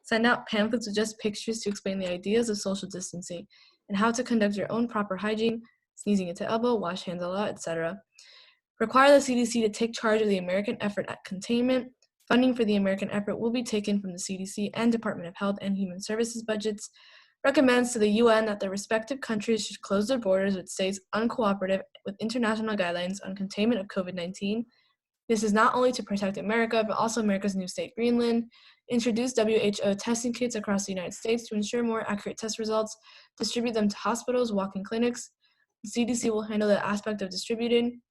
Send out pamphlets with just pictures to explain the ideas of social distancing and how to conduct your own proper hygiene, sneezing into elbow, wash hands a lot, etc. Require the CDC to take charge of the American effort at containment. Funding for the American effort will be taken from the CDC and Department of Health and Human Services budgets. Recommends to the UN that their respective countries should close their borders with states uncooperative with international guidelines on containment of COVID-19. This is not only to protect America, but also America's new state, Greenland. Introduce WHO testing kits across the United States to ensure more accurate test results. Distribute them to hospitals, walk-in clinics. The CDC will handle the aspect of distributing.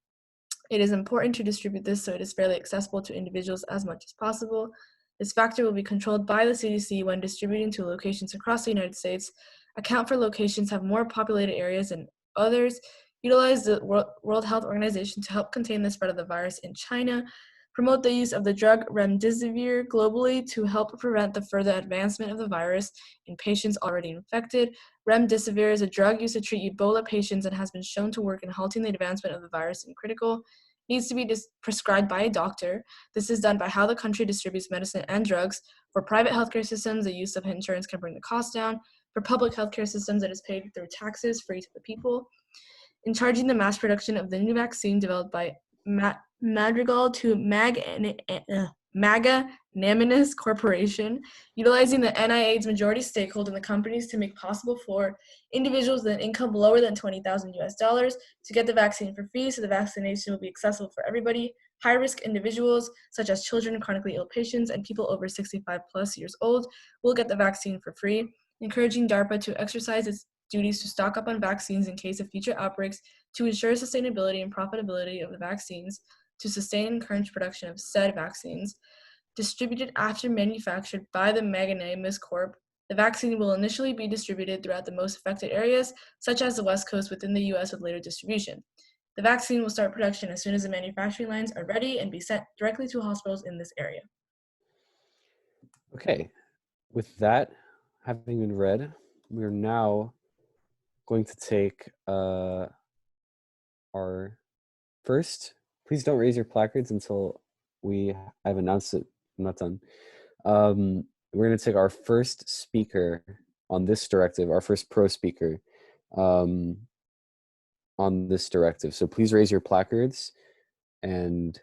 It is important to distribute this so it is fairly accessible to individuals as much as possible. This factor will be controlled by the CDC when distributing to locations across the United States. Account for locations have more populated areas than others. Utilize the World Health Organization to help contain the spread of the virus in China. Promote the use of the drug remdesivir globally to help prevent the further advancement of the virus in patients already infected. Remdesivir is a drug used to treat Ebola patients and has been shown to work in halting the advancement of the virus in critical. Needs to be prescribed by a doctor. This is done by how the country distributes medicine and drugs. For private healthcare systems, the use of insurance can bring the cost down. For public healthcare systems, it is paid through taxes free to the people. In charging the mass production of the new vaccine developed by Madrigal to Magnanimous Corporation, utilizing the NIAID's majority stakeholder in the companies to make possible for individuals with an income lower than $20,000 to get the vaccine for free, so the vaccination will be accessible for everybody. High-risk individuals, such as children, chronically ill patients, and people over 65 plus years old, will get the vaccine for free. encouraging DARPA to exercise its duties to stock up on vaccines in case of future outbreaks, to ensure sustainability and profitability of the vaccines, to sustain and encourage production of said vaccines, distributed after manufactured by the Magnanimous Corp. The vaccine will initially be distributed throughout the most affected areas, such as the West Coast within the US with later distribution. The vaccine will start production as soon as the manufacturing lines are ready and be sent directly to hospitals in this area. Okay, with that having been read, we're now going to take our first. Please don't raise your placards until I've announced it. I'm not done. We're going to take our first speaker on this directive, our first pro speaker on this directive. So please raise your placards, and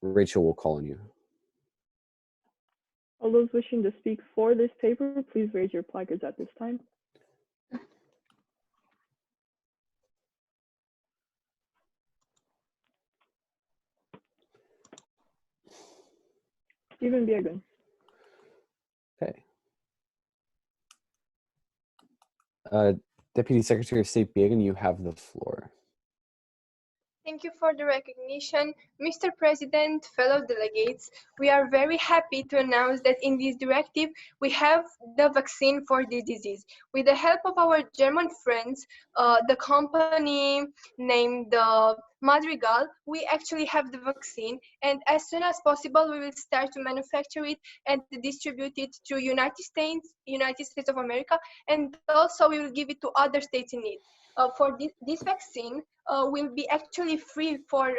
Rachel will call on you. All those wishing to speak for this paper, please raise your placards at this time. Stephen Biegun. Okay. Deputy Secretary of State Biegun, you have the floor. Thank you for the recognition. Mr. President, fellow delegates, we are very happy to announce that in this directive, we have the vaccine for this disease. With the help of our German friends, the company named Madrigal, we actually have the vaccine, and as soon as possible, we will start to manufacture it and distribute it to United States of America, and also we will give it to other states in need. For this vaccine will be actually free for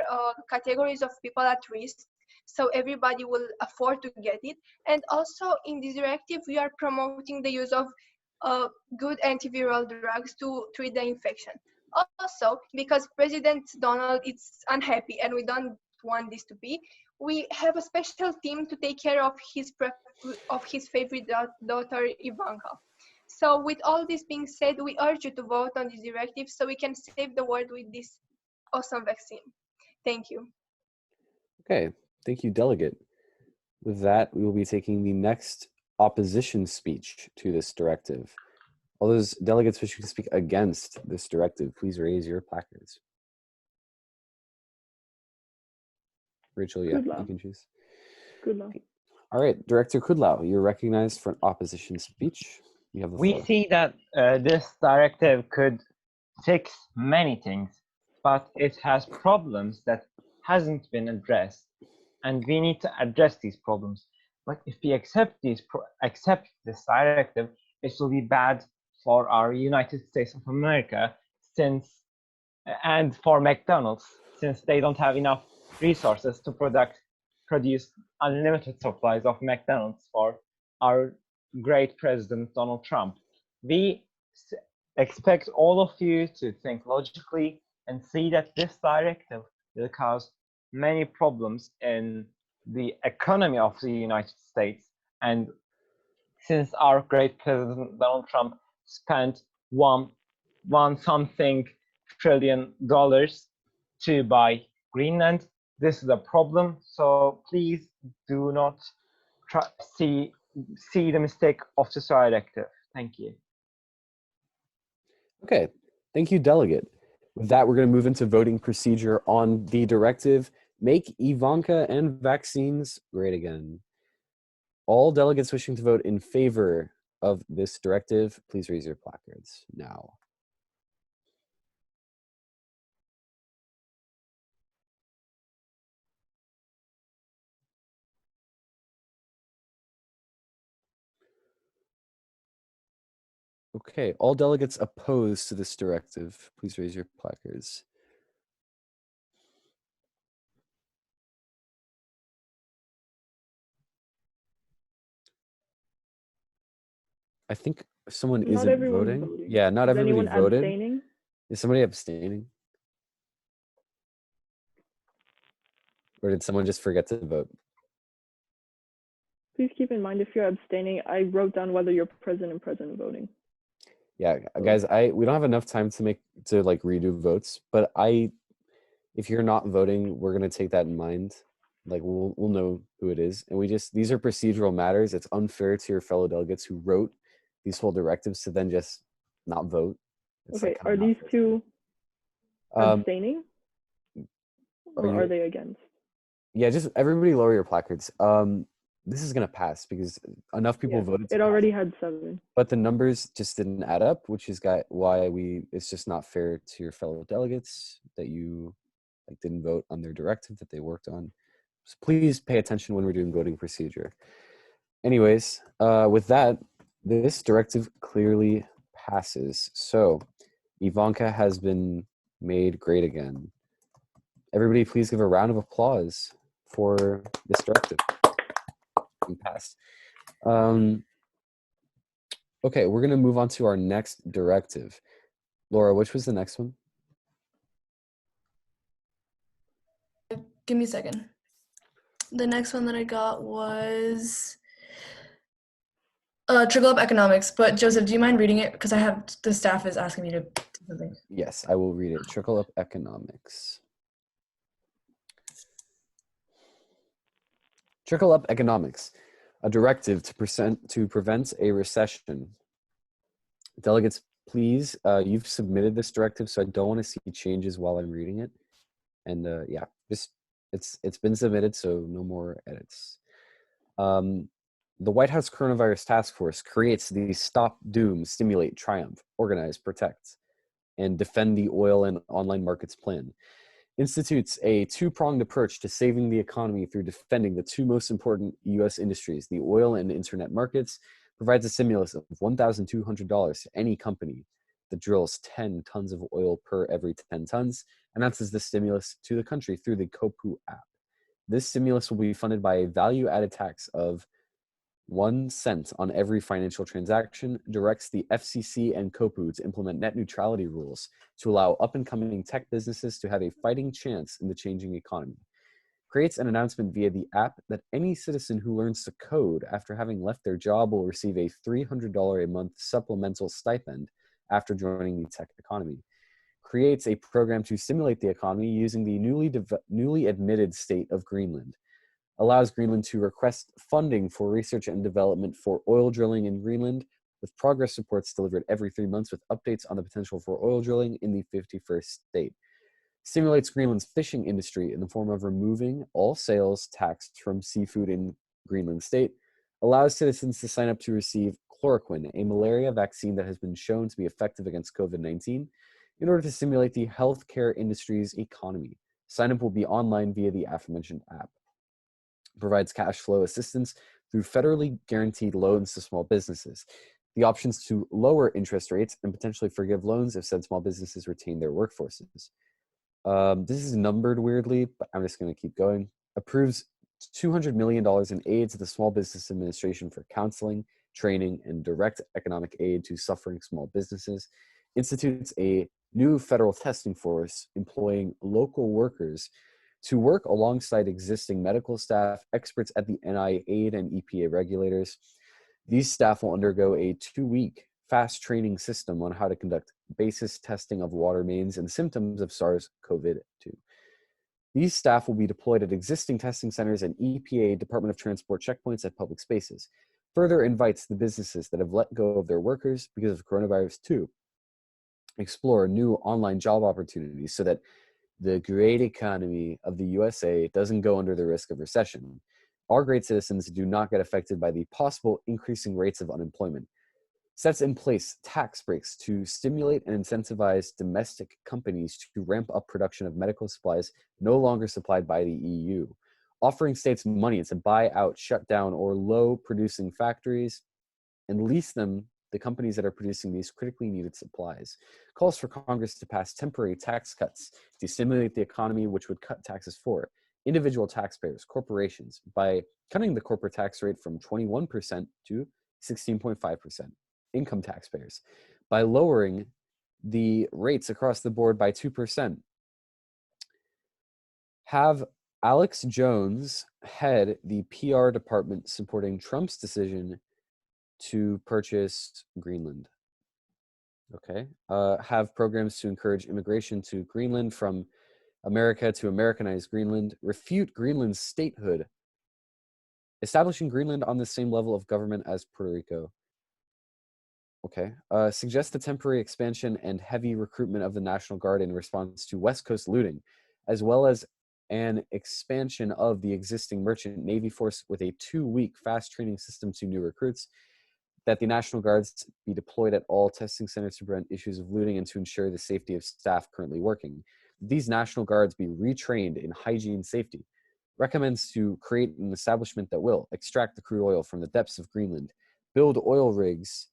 categories of people at risk, so everybody will afford to get it. And also in this directive, we are promoting the use of good antiviral drugs to treat the infection. Also, because President Donald is unhappy and we don't want this to be, we have a special team to take care of his favorite daughter, Ivanka. So with all this being said, we urge you to vote on this directive so we can save the world with this awesome vaccine. Thank you. Okay, thank you, Delegate. With that, we will be taking the next opposition speech to this directive. All those delegates wishing to speak against this directive, please raise your placards. Rachel, yeah, Kudlow. you can choose. Kudlow. All right, Director Kudlow, you're recognized for an opposition speech. You have the We floor. see that this directive could fix many things, but it has problems that hasn't been addressed, and we need to address these problems. But if we accept this directive, it will be bad for our United States of America, and for McDonald's, since they don't have enough resources to produce unlimited supplies of McDonald's for our great President Donald Trump. We expect all of you to think logically and see that this directive will cause many problems in the economy of the United States. And since our great President Donald Trump spent one something trillion dollars to buy Greenland, this is a problem. So please do not see the mistake of this directive. Thank you. Okay, thank you, Delegate. With that, we're going to move into voting procedure on the directive, Make Ivanka and Vaccines Great Again. All delegates wishing to vote in favor of this directive, please raise your placards now. Okay, all delegates opposed to this directive, please raise your placards. I think someone Not isn't everyone's voting. voting. Yeah, not Is everybody anyone voted. abstaining? Is somebody abstaining? Or did someone just forget to vote? Please keep in mind if you're abstaining, I wrote down whether you're present and present voting. Yeah, guys, we don't have enough time to redo votes, but if you're not voting, we're gonna take that in mind. Like we'll know who it is, and these are procedural matters. It's unfair to your fellow delegates who wrote these whole directives to then just not vote. It's Okay, like kinda are not these fair. two abstaining, or you- are they against? Yeah, just everybody lower your placards. This is gonna pass because enough people Yeah, voted to it pass already it. had 7. But the numbers just didn't add up, which is why it's just not fair to your fellow delegates that you like didn't vote on their directive that they worked on. So please pay attention when we're doing voting procedure. Anyways, with that, this directive clearly passes. So Ivanka has been made great again. Everybody, please give a round of applause for this directive being passed. Okay, we're gonna move on to our next directive. Laura, which was the next one? Give me a second. The next one that I got was trickle up economics. But Joseph, do you mind reading it? Because I have the staff is asking me to do something. Yes, I will read it. Trickle up economics. Trickle up economics, a directive to prevent a recession. Delegates, please, you've submitted this directive, so I don't want to see changes while I'm reading it. And yeah, just it's been submitted, so no more edits. The White House Coronavirus Task Force creates the Stop, Doom, Stimulate, Triumph, Organize, Protect, and Defend the Oil and Online Markets Plan. Institutes a two-pronged approach to saving the economy through defending the two most important U.S. industries, the oil and internet markets, provides a stimulus of $1,200 to any company that drills 10 tons of oil per every 10 tons, announces the stimulus to the country through the COPU app. This stimulus will be funded by a value-added tax of 1 cent on every financial transaction, directs the FCC and COPU to implement net neutrality rules to allow up-and-coming tech businesses to have a fighting chance in the changing economy, creates an announcement via the app that any citizen who learns to code after having left their job will receive a $300 a month supplemental stipend after joining the tech economy, creates a program to stimulate the economy using the newly admitted state of Greenland, allows Greenland to request funding for research and development for oil drilling in Greenland, with progress reports delivered every 3 months with updates on the potential for oil drilling in the 51st state. Stimulates Greenland's fishing industry in the form of removing all sales taxed from seafood in Greenland state, allows citizens to sign up to receive chloroquine, a malaria vaccine that has been shown to be effective against COVID-19, in order to stimulate the healthcare industry's economy. Sign up will be online via the aforementioned app. Provides cash flow assistance through federally guaranteed loans to small businesses. The options to lower interest rates and potentially forgive loans if said small businesses retain their workforces. This is numbered weirdly, but I'm just going to keep going. Approves $200 million in aid to the Small Business Administration for counseling, training, and direct economic aid to suffering small businesses. Institutes a new federal testing force employing local workers to work alongside existing medical staff, experts at the NIAID and EPA regulators. These staff will undergo a 2-week fast training system on how to conduct basis testing of water mains and symptoms of SARS-CoV-2. These staff will be deployed at existing testing centers and EPA Department of Transport checkpoints at public spaces. Further invites the businesses that have let go of their workers because of coronavirus to explore new online job opportunities so that the great economy of the USA doesn't go under the risk of recession. Our great citizens do not get affected by the possible increasing rates of unemployment. Sets in place tax breaks to stimulate and incentivize domestic companies to ramp up production of medical supplies no longer supplied by the EU. Offering states money to buy out, shut down, or low producing factories and lease them the companies that are producing these critically needed supplies. Calls for Congress to pass temporary tax cuts to stimulate the economy, which would cut taxes for individual taxpayers, corporations, by cutting the corporate tax rate from 21% to 16.5%. Income taxpayers, by lowering the rates across the board by 2%. Have Alex Jones head the PR department supporting Trump's decision to purchase Greenland. Okay. Have programs to encourage immigration to Greenland from America to Americanize Greenland. Refute Greenland's statehood. Establishing Greenland on the same level of government as Puerto Rico. Okay. Suggest the temporary expansion and heavy recruitment of the National Guard in response to West Coast looting, as well as an expansion of the existing merchant Navy force with a 2-week fast training system to new recruits, that the National Guards be deployed at all testing centers to prevent issues of looting and to ensure the safety of staff currently working. These National Guards be retrained in hygiene safety. Recommends to create an establishment that will extract the crude oil from the depths of Greenland, build oil rigs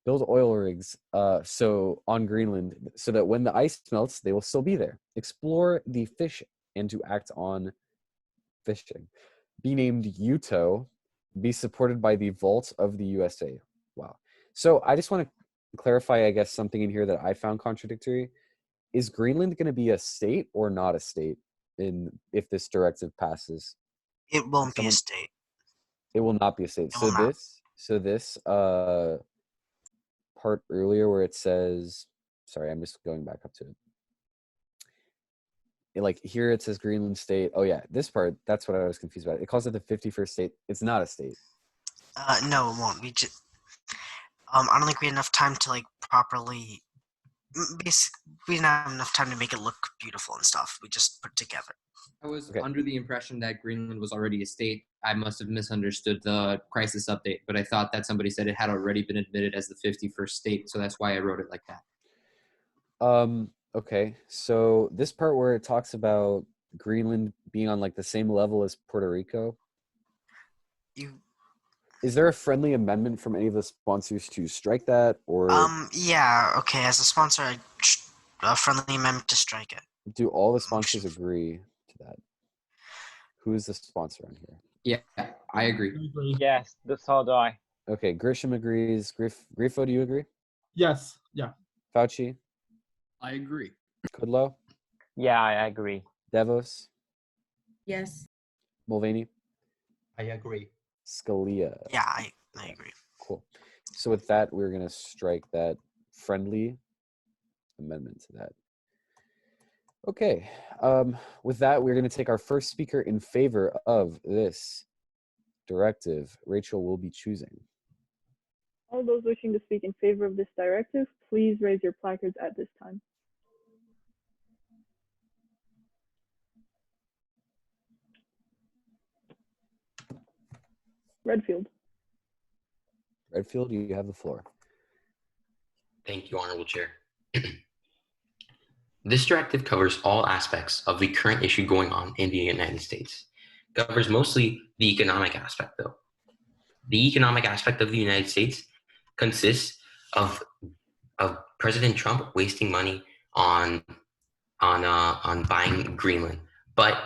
so on Greenland so that when the ice melts, they will still be there. Explore the fish and to act on fishing. Be named Uto. Be supported by the Vault of the USA. Wow. So I just want to clarify, I guess, something in here that I found contradictory. Is Greenland going to be a state or not a state if this directive passes? It won't be a state. It will not be a state. It will not. This part earlier where it says, sorry, I'm just going back up to it. Like here it says Greenland state. Oh yeah, this part, that's what I was confused about. It calls it the 51st state. It's not a state. No, it won't. I don't think we had enough time to like properly. We didn't have enough time to make it look beautiful and stuff. We just put it together. I was under the impression that Greenland was already a state. I must have misunderstood the crisis update, but I thought that somebody said it had already been admitted as the 51st state, so that's why I wrote it like that. Okay, so this part where it talks about Greenland being on like the same level as Puerto Rico, is there a friendly amendment from any of the sponsors to strike that, or yeah, okay, as a sponsor, a friendly amendment to strike it. do all the sponsors agree to that? Who is the sponsor on here? Yeah, I agree. Yes, so do I. Okay, Grisham agrees. Grifo, do you agree? Yes, yeah. Fauci? I agree. Kudlow? Yeah, I agree. Devos? Yes. Mulvaney? I agree. Scalia? Yeah, I agree. Cool. So with that, we're going to strike that friendly amendment to that. Okay. With that, we're going to take our first speaker in favor of this directive. Rachel will be choosing. All those wishing to speak in favor of this directive, please raise your placards at this time. Redfield. Redfield, you have the floor. Thank you, Honorable Chair. This directive covers all aspects of the current issue going on in the United States. It covers mostly the economic aspect, though. The economic aspect of the United States consists of President Trump wasting money on buying Greenland, but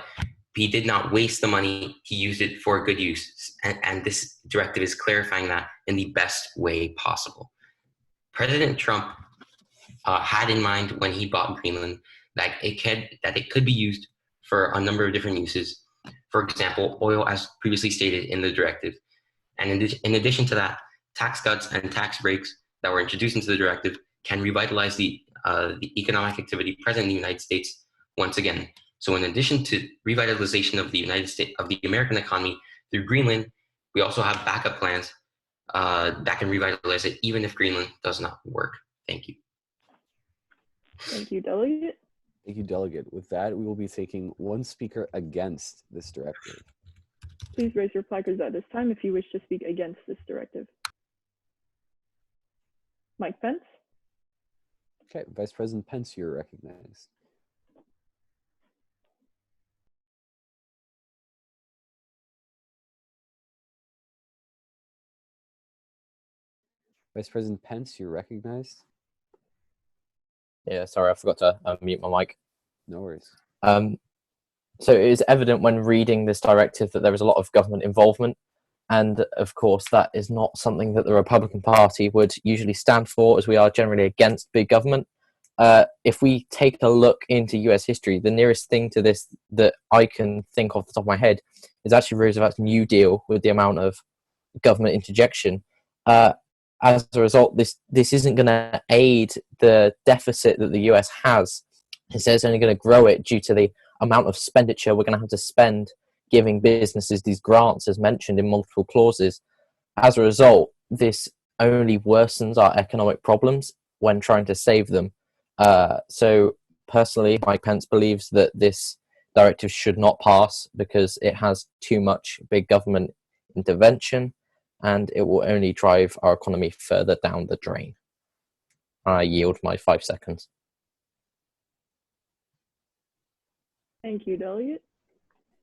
he did not waste the money. He used it for good use, and this directive is clarifying that in the best way possible. President Trump had in mind when he bought Greenland that it could be used for a number of different uses. For example, oil, as previously stated in the directive. And in addition to that, tax cuts and tax breaks that were introduced into the directive can revitalize the economic activity present in the United States once again. So in addition to revitalization of the United States, of the American economy through Greenland, we also have backup plans that can revitalize it even if Greenland does not work. Thank you. Thank you, Delegate. Thank you, Delegate. With that, we will be taking one speaker against this directive. Please raise your placards at this time if you wish to speak against this directive. Mike Pence. Okay, Vice President Pence, you're recognized. Vice President Pence, you're recognized. Yeah, sorry, I forgot to mute my mic. No worries. So it is evident when reading this directive that there is a lot of government involvement. And of course, that is not something that the Republican Party would usually stand for, as we are generally against big government. If we take a look into US history, the nearest thing to this that I can think off the top of my head is actually Roosevelt's New Deal, with the amount of government interjection. As a result, this isn't going to aid the deficit that the US has. Instead, it's only going to grow it due to the amount of expenditure we're going to have to spend giving businesses these grants, as mentioned in multiple clauses. As a result, this only worsens our economic problems when trying to save them. So personally, Mike Pence believes that this directive should not pass because it has too much big government intervention and it will only drive our economy further down the drain. I yield my 5 seconds. Thank you, Delegate.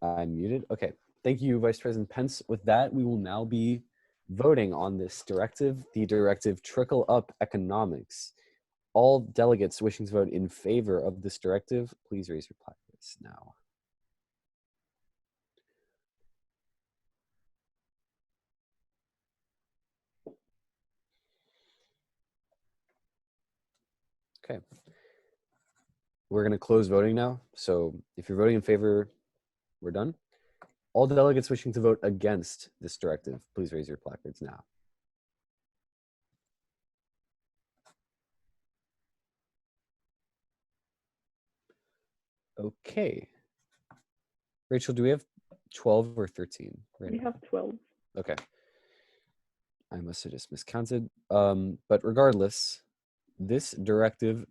I'm muted. Okay. Thank you, Vice President Pence. With that, we will now be voting on this directive, the directive Trickle Up Economics. All delegates wishing to vote in favor of this directive, please raise your placards now. Okay. We're going to close voting now. So if you're voting in favor, we're done. All delegates wishing to vote against this directive, please raise your placards now. Okay. Rachel, do we have 12 or 13? Right We now? have 12. Okay. I must have just miscounted. But regardless, this directive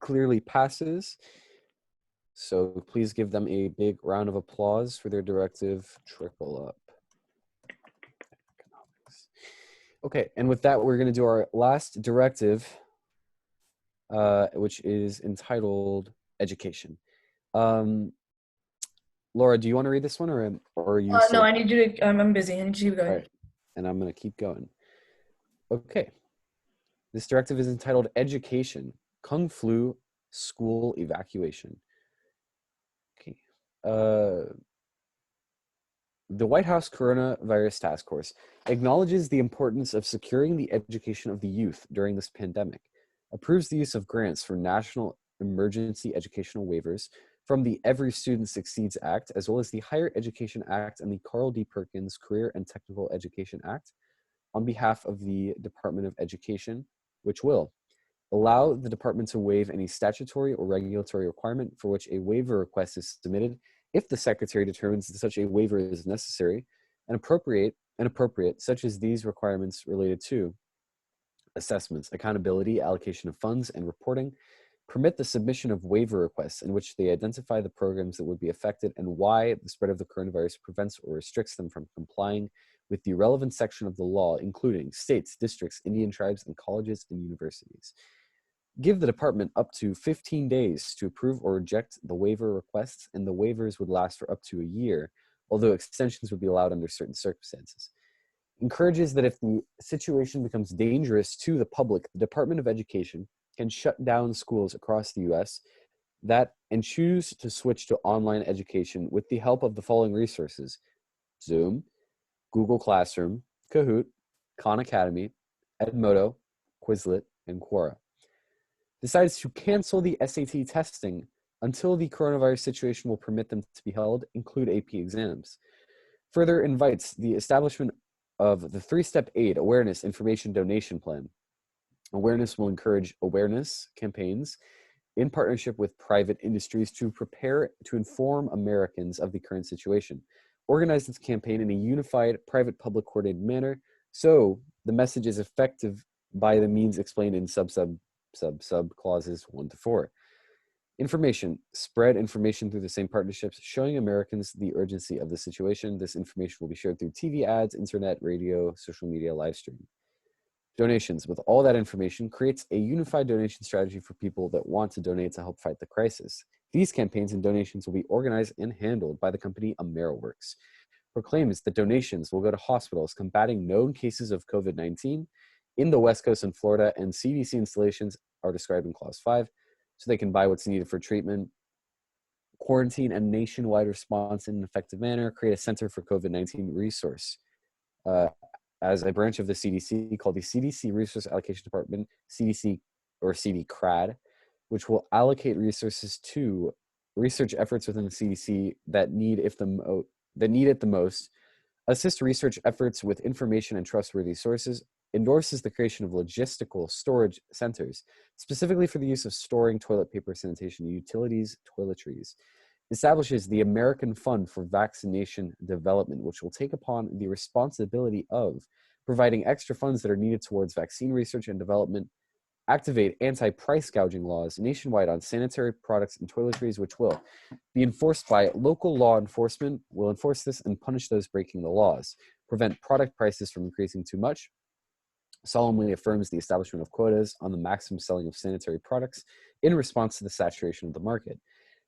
clearly passes. So please give them a big round of applause for their directive Trickle Up Economics. Okay, and with that, we're going to do our last directive, which is entitled Education. Laura, do you want to read this one, or are you? No, I need you to. I'm busy. I need you to go. All right, and I'm going to keep going. Okay. This directive is entitled Education, Kung Flu School Evacuation. Okay. The White House Coronavirus Task Force acknowledges the importance of securing the education of the youth during this pandemic, approves the use of grants for national emergency educational waivers from the Every Student Succeeds Act, as well as the Higher Education Act and the Carl D. Perkins Career and Technical Education Act on behalf of the Department of Education, which will allow the department to waive any statutory or regulatory requirement for which a waiver request is submitted if the secretary determines that such a waiver is necessary and appropriate, such as these requirements related to assessments, accountability, allocation of funds, and reporting, permit the submission of waiver requests in which they identify the programs that would be affected and why the spread of the coronavirus prevents or restricts them from complying with the relevant section of the law, including states, districts, Indian tribes, and colleges and universities. Give the department up to 15 days to approve or reject the waiver requests, and the waivers would last for up to a year, although extensions would be allowed under certain circumstances. Encourages that if the situation becomes dangerous to the public, the Department of Education can shut down schools across the U.S. and choose to switch to online education with the help of the following resources: Zoom, Google Classroom, Kahoot, Khan Academy, Edmodo, Quizlet, and Quora. Decides to cancel the SAT testing until the coronavirus situation will permit them to be held, include AP exams. Further invites the establishment of the 3-step aid awareness information donation plan. Awareness will encourage awareness campaigns in partnership with private industries to inform Americans of the current situation. Organize this campaign in a unified, private, public coordinated manner so the message is effective by the means explained in sub clauses 1 to 4. Information. Spread information through the same partnerships, showing Americans the urgency of the situation. This information will be shared through TV ads, internet, radio, social media, live stream. Donations. With all that information, creates a unified donation strategy for people that want to donate to help fight the crisis. These campaigns and donations will be organized and handled by the company AmeriWorks. Proclaims that donations will go to hospitals combating known cases of COVID-19 in the West Coast and Florida, and CDC installations are described in Clause 5, so they can buy what's needed for treatment, quarantine and nationwide response in an effective manner, create a Center for COVID-19 Resource as a branch of the CDC called the CDC Resource Allocation Department, CDC or CDCRAD, which will allocate resources to research efforts within the CDC that need it the most, assist research efforts with information and trustworthy sources, endorses the creation of logistical storage centers, specifically for the use of storing toilet paper, sanitation, utilities, toiletries, establishes the American Fund for Vaccination Development, which will take upon the responsibility of providing extra funds that are needed towards vaccine research and development, activate anti-price gouging laws nationwide on sanitary products and toiletries, which will be enforced by local law enforcement, will enforce this and punish those breaking the laws, prevent product prices from increasing too much, solemnly affirms the establishment of quotas on the maximum selling of sanitary products in response to the saturation of the market,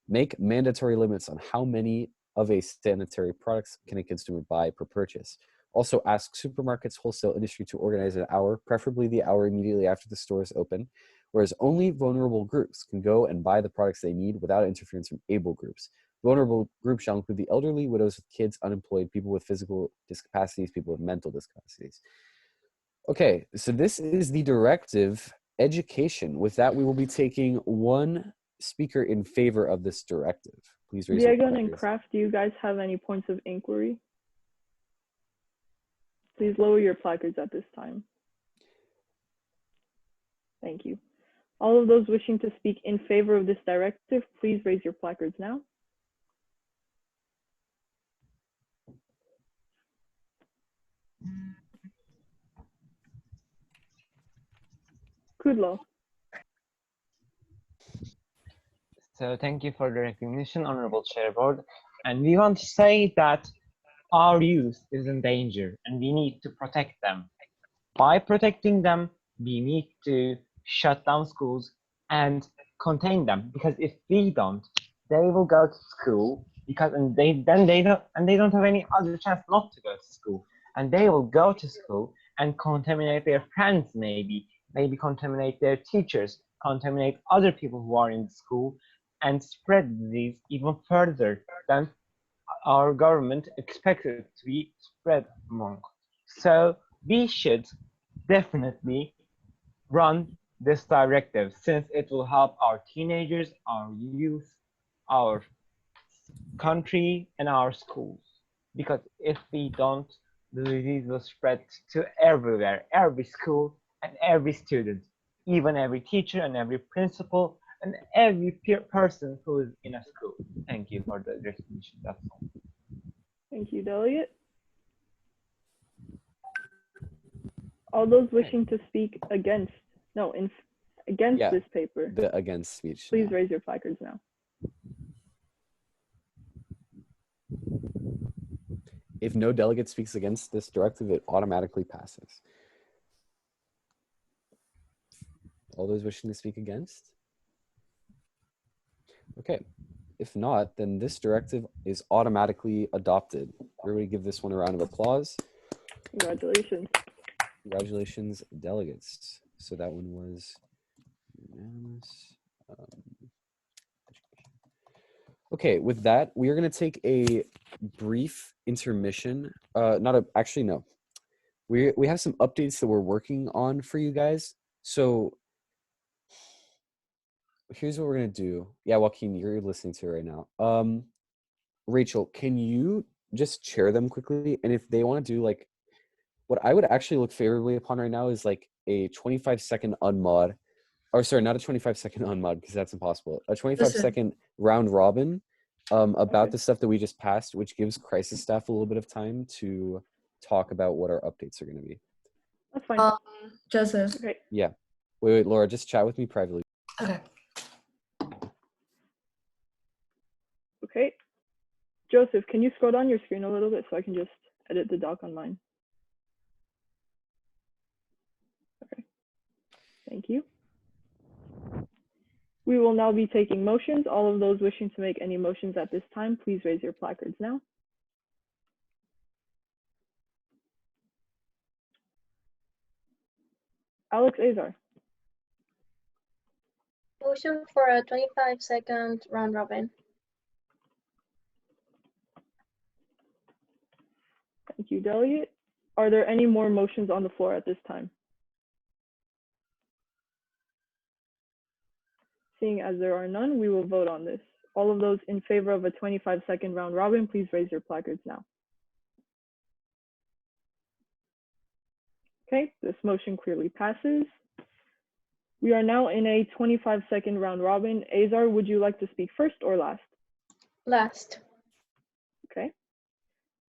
make mandatory limits on how many of a sanitary products can a consumer buy per purchase. Also ask supermarkets, wholesale industry to organize an hour, preferably the hour immediately after the store is open, whereas only vulnerable groups can go and buy the products they need without interference from able groups. Vulnerable groups shall include the elderly, widows with kids, unemployed, people with physical discapacities, people with mental discapacities. Okay, so this is the directive education. With that, we will be taking one speaker in favor of this directive. Please raise your Diego and hand. Kraft, do you guys have any points of inquiry? Please lower your placards at this time. Thank you. All of those wishing to speak in favor of this directive, please raise your placards now. Kudlow. So thank you for the recognition, Honorable Chair Board. And we want to say that our youth is in danger and we need to protect them. By protecting them, we need to shut down schools and contain them, because if we don't, they will go to school and they don't have any other chance not to go to school, and they will go to school and contaminate their friends, maybe contaminate their teachers, contaminate other people who are in the school, and spread disease even further than our government expects it to be spread among. So we should definitely run this directive, since it will help our teenagers, our youth, our country, and our schools. Because if we don't, the disease will spread to everywhere, every school and every student, even every teacher and every principal and every person who is in a school. Thank you for the recognition. That's all. Thank you, Delegate. All those wishing to speak against this paper, The against speech. please raise your placards now. If no delegate speaks against this directive, it automatically passes. All those wishing to speak against? Okay. If not, then this directive is automatically adopted. Everybody give this one a round of applause. Congratulations. Congratulations, delegates. So that one was unanimous. Okay, with that, we are going to take a brief intermission. Actually, no. We have some updates that we're working on for you guys. So here's what we're going to do. Yeah, Joaquin, you're listening to it right now. Rachel, can you just chair them quickly? And if they want to do like, what I would actually look favorably upon right now is like a 25-second unmod. Or sorry, not a 25-second unmod, because that's impossible. A 25-second round robin about the stuff that we just passed, which gives crisis staff a little bit of time to talk about what our updates are going to be. That's fine. Joseph. Okay. Yeah. Wait, Laura, just chat with me privately. Okay. Okay. Joseph, can you scroll down your screen a little bit so I can just edit the doc on mine? Okay. Thank you. We will now be taking motions. All of those wishing to make any motions at this time, please raise your placards now. Alex Azar. Motion for a 25-second round robin. Thank you, Delegate. Are there any more motions on the floor at this time? Seeing as there are none, we will vote on this. All of those in favor of a 25-second round robin, please raise your placards now. Okay, this motion clearly passes. We are now in a 25-second round robin. Azar, would you like to speak first or last? Last. Okay.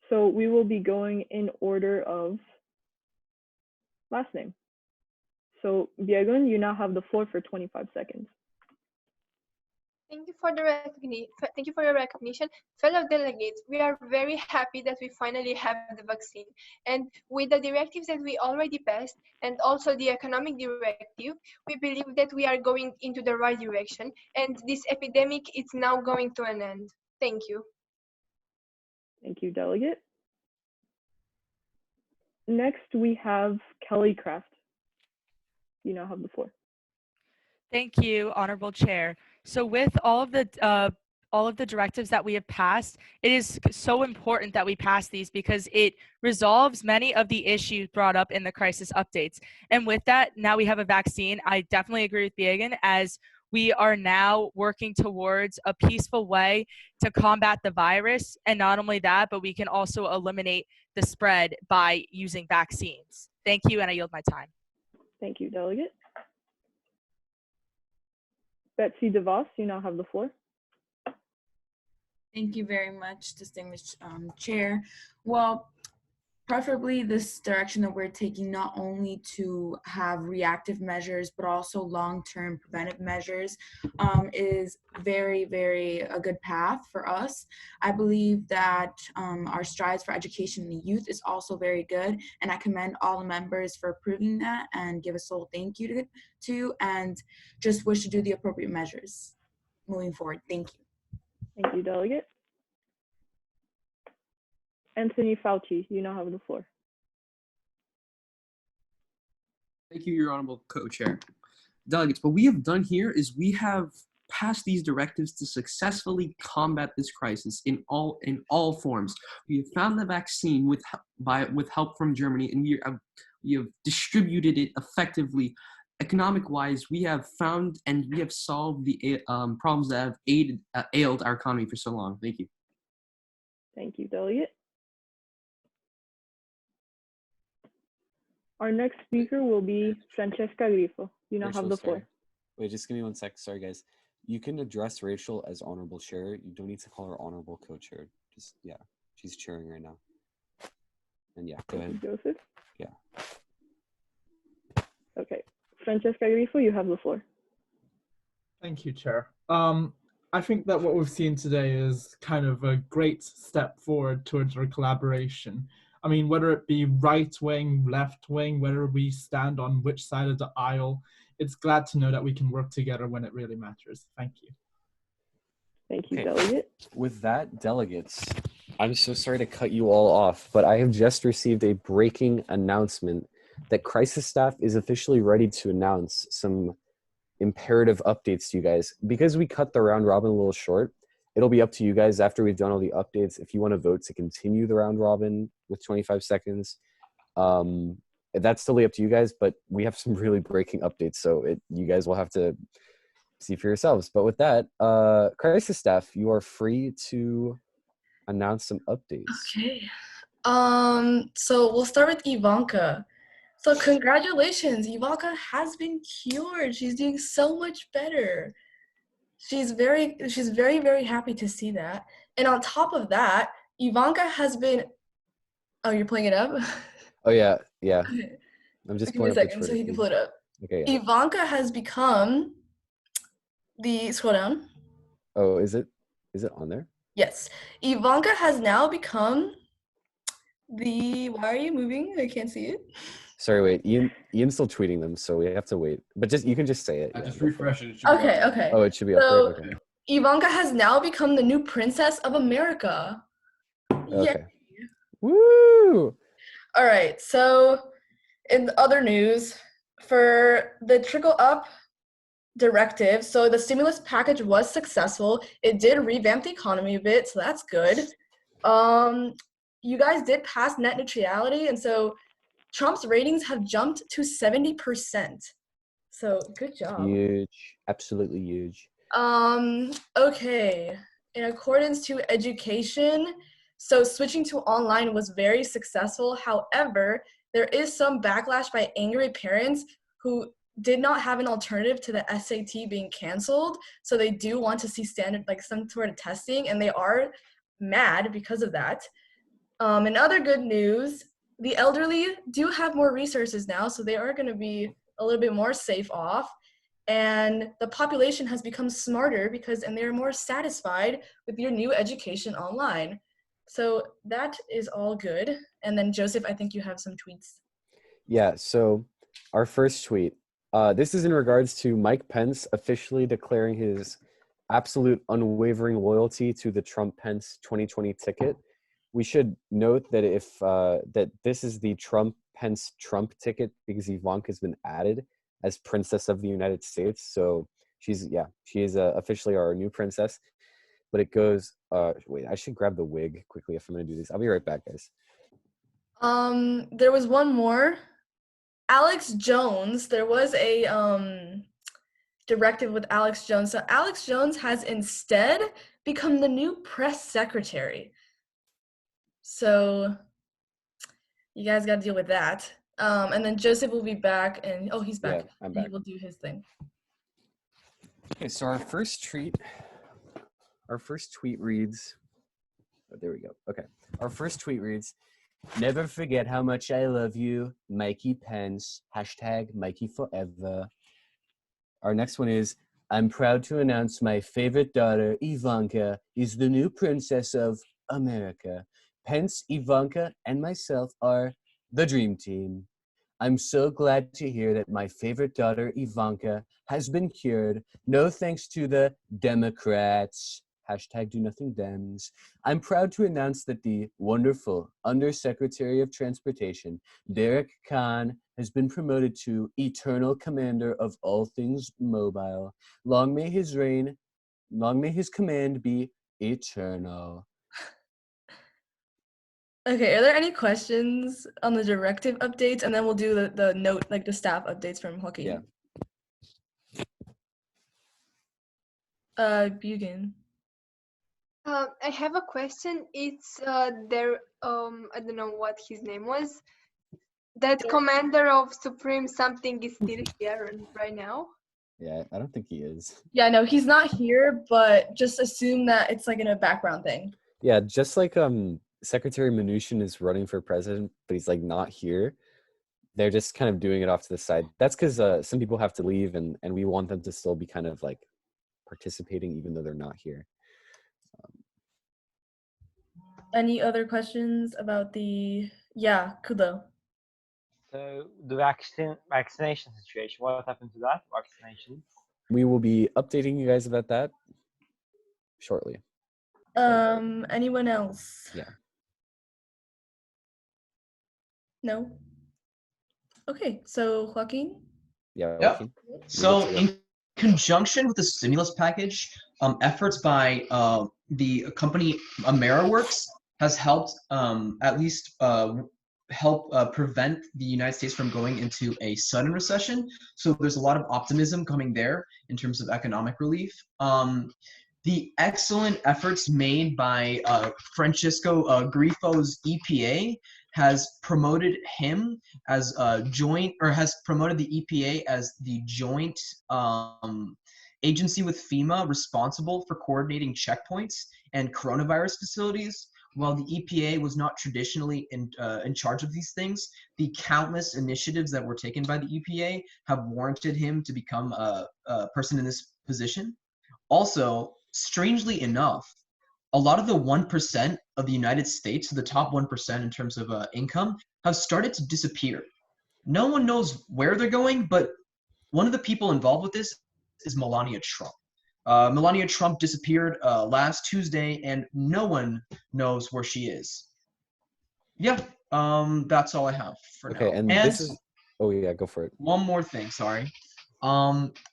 So we will be going in order of last name. So Biegun, you now have the floor for 25 seconds. Thank you for the thank you for your recognition. Fellow delegates, we are very happy that we finally have the vaccine. And with the directives that we already passed and also the economic directive, we believe that we are going into the right direction and this epidemic is now going to an end. Thank you. Thank you, delegate. Next, we have Kelly Craft. You now have the floor. Thank you, Honorable Chair. So with all of the directives that we have passed, it is so important that we pass these because it resolves many of the issues brought up in the crisis updates. And with that, now we have a vaccine. I definitely agree with Biegun, as we are now working towards a peaceful way to combat the virus. And not only that, but we can also eliminate the spread by using vaccines. Thank you, and I yield my time. Thank you, delegate. Betsy DeVos, you now have the floor. Thank you very much, distinguished chair. Well, preferably this direction that we're taking, not only to have reactive measures, but also long-term preventive measures, is very, very a good path for us. I believe that our strides for education in the youth is also very good, and I commend all the members for approving that and give a sole thank you to and just wish to do the appropriate measures moving forward. Thank you. Thank you, delegate. Anthony Fauci, you now have the floor. Thank you, Your Honorable Co-Chair. Delegates, what we have done here is we have passed these directives to successfully combat this crisis in all forms. We have found the vaccine with help from Germany, and we have distributed it effectively. Economic-wise, we have found and we have solved the problems that have ailed our economy for so long. Thank you. Thank you, delegate. Our next speaker will be Francesca Grifo. You now have the floor. Wait, just give me 1 sec. Sorry, guys. You can address Rachel as honorable chair. You don't need to call her honorable co-chair. Just, yeah, she's chairing right now. And yeah, go ahead. Joseph? Yeah. Okay. Francesca Grifo, you have the floor. Thank you, Chair. I think that what we've seen today is kind of a great step forward towards our collaboration. I mean, whether it be right wing, left wing, whether we stand on which side of the aisle, it's glad to know that we can work together when it really matters. Thank you. Thank you, delegate. With that, delegates, I'm so sorry to cut you all off, but I have just received a breaking announcement that crisis staff is officially ready to announce some imperative updates to you guys. Because we cut the round robin a little short, it'll be up to you guys after we've done all the updates if you want to vote to continue the round robin with 25 seconds. That's totally up to you guys, but we have some really breaking updates, so you guys will have to see for yourselves. But with that, crisis staff, you are free to announce some updates. Okay. So we'll start with Ivanka. So congratulations, Ivanka has been cured. She's doing so much better. She's very, very happy to see that. And on top of that, Ivanka has been. Oh, you're pulling it up? Oh yeah. Okay. I'm just Give me a pulling up the second so Twitter he can feed. pull it up. Okay. Yeah. Ivanka has become the scroll down. Oh, is it on there? Yes. Ivanka has now become the. Why are you moving? I can't see it. Sorry, wait. Ian's still tweeting them, so we have to wait. But you can just say it. Just refresh it. Okay. Oh, it should be up there. Okay. Ivanka has now become the new princess of America. Okay. Woo! All right. So, in other news, for the trickle up directive, so the stimulus package was successful. It did revamp the economy a bit, so that's good. You guys did pass net neutrality, and so Trump's ratings have jumped to 70%. So good job. Huge. Absolutely huge. Okay. In accordance to education, so switching to online was very successful. However, there is some backlash by angry parents who did not have an alternative to the SAT being canceled. So they do want to see standard, like some sort of testing, and they are mad because of that. In other good news, the elderly do have more resources now, so they are going to be a little bit more safe off. And the population has become smarter and they're more satisfied with your new education online. So that is all good. And then Joseph, I think you have some tweets. Yeah, so our first tweet. This is in regards to Mike Pence officially declaring his absolute unwavering loyalty to the Trump-Pence 2020 ticket. We should note that that this is the Trump-Pence-Trump ticket because Ivanka's been added as Princess of the United States. So she is officially our new princess. But it goes, wait, I should grab the wig quickly if I'm going to do this. I'll be right back, guys. There was one more. Alex Jones, there was a directive with Alex Jones. So Alex Jones has instead become the new press secretary. So you guys got to deal with that. And then Joseph will be back, and he's back. Yeah, I'm back. He will do his thing. Okay, so our first tweet reads, oh, there we go. Okay, our first tweet reads, "Never forget how much I love you, Mikey Pence, #Mikey forever." Our next one is, "I'm proud to announce my favorite daughter, Ivanka, is the new princess of America. Pence, Ivanka, and myself are the dream team. I'm so glad to hear that my favorite daughter, Ivanka, has been cured. No thanks to the Democrats. #Do nothing Dems. I'm proud to announce that the wonderful Undersecretary of Transportation, Derek Kahn, has been promoted to Eternal Commander of all things mobile. Long may his command be eternal." Okay, are there any questions on the directive updates? And then we'll do the note, like the staff updates from Joaquin. Yeah. Bugan. I have a question. It's I don't know what his name was. That commander of Supreme something is still here right now. Yeah, I don't think he is. Yeah, no, he's not here, but just assume that it's like in a background thing. Yeah, just like Secretary Mnuchin is running for president, but he's like not here. They're just kind of doing it off to the side. That's because some people have to leave, and we want them to still be kind of like participating, even though they're not here. Any other questions about the Kudo? So the vaccination situation, what happened to that vaccination? We will be updating you guys about that shortly. Anyone else? Yeah. No? Okay, so Joaquin? Yeah, Yep. Joaquin? So in conjunction with the stimulus package, efforts by the company AmeriWorks has helped at least help prevent the United States from going into a sudden recession. So there's a lot of optimism coming there in terms of economic relief. The excellent efforts made by Francisco Grifo's EPA has promoted him as has promoted the EPA as the joint agency with FEMA responsible for coordinating checkpoints and coronavirus facilities. While the EPA was not traditionally in charge of these things, the countless initiatives that were taken by the EPA have warranted him to become a person in this position. Also, strangely enough, a lot of the 1% of the United States, the top 1% in terms of income, have started to disappear. No one knows where they're going, but one of the people involved with this is Melania Trump. Melania Trump disappeared last Tuesday, and no one knows where she is. Yeah, that's all I have for now. Okay, and this is... Oh, yeah, go for it. One more thing, sorry.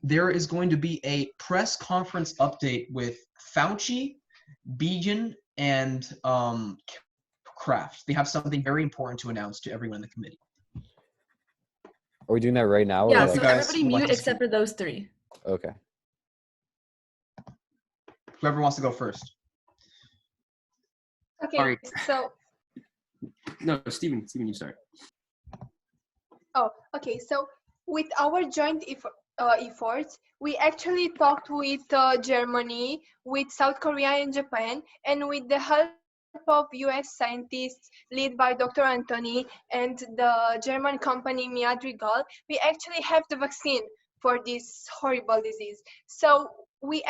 There is going to be a press conference update with Fauci, Bejan, and Kraft. They have something very important to announce to everyone in the committee. Are we doing that right now? Yeah, or so what? everybody mute except for those three. Okay. Whoever wants to go first. Okay, Sorry. so No, Steven, you start. okay. So with our joint efforts, we actually talked with Germany, with South Korea and Japan, and with the help of US scientists led by Dr. Anthony and the German company Madrigal, we actually have the vaccine for this horrible disease. So we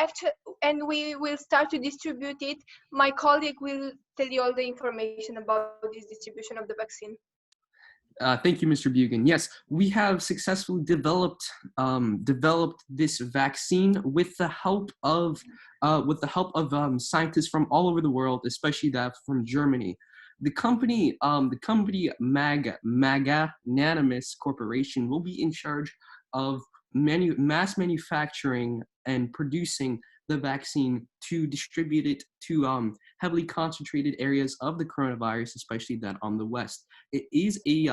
will start to distribute it. My colleague will tell you all the information about this distribution of the vaccine. Thank you, Mr. Bugan. Yes, we have successfully developed this vaccine with the help of scientists from all over the world, especially that from Germany. The company Magnanimous Corporation will be in charge of mass manufacturing and producing the vaccine to distribute it to heavily concentrated areas of the coronavirus, especially that on the West. It is a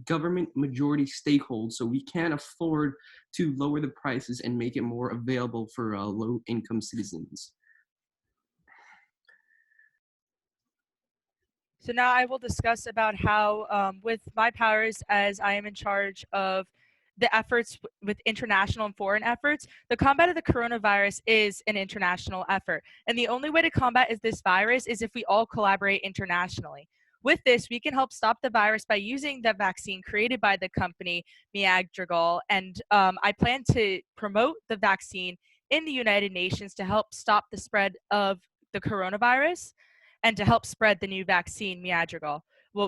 government majority stakehold, so we can't afford to lower the prices and make it more available for low-income citizens. So now I will discuss about how, with my powers as I am in charge of the efforts with international and foreign efforts, the combat of the coronavirus is an international effort. And the only way to combat this virus is if we all collaborate internationally. With this, we can help stop the virus by using the vaccine created by the company Madrigal. And I plan to promote the vaccine in the United Nations to help stop the spread of the coronavirus and to help spread the new vaccine Madrigal,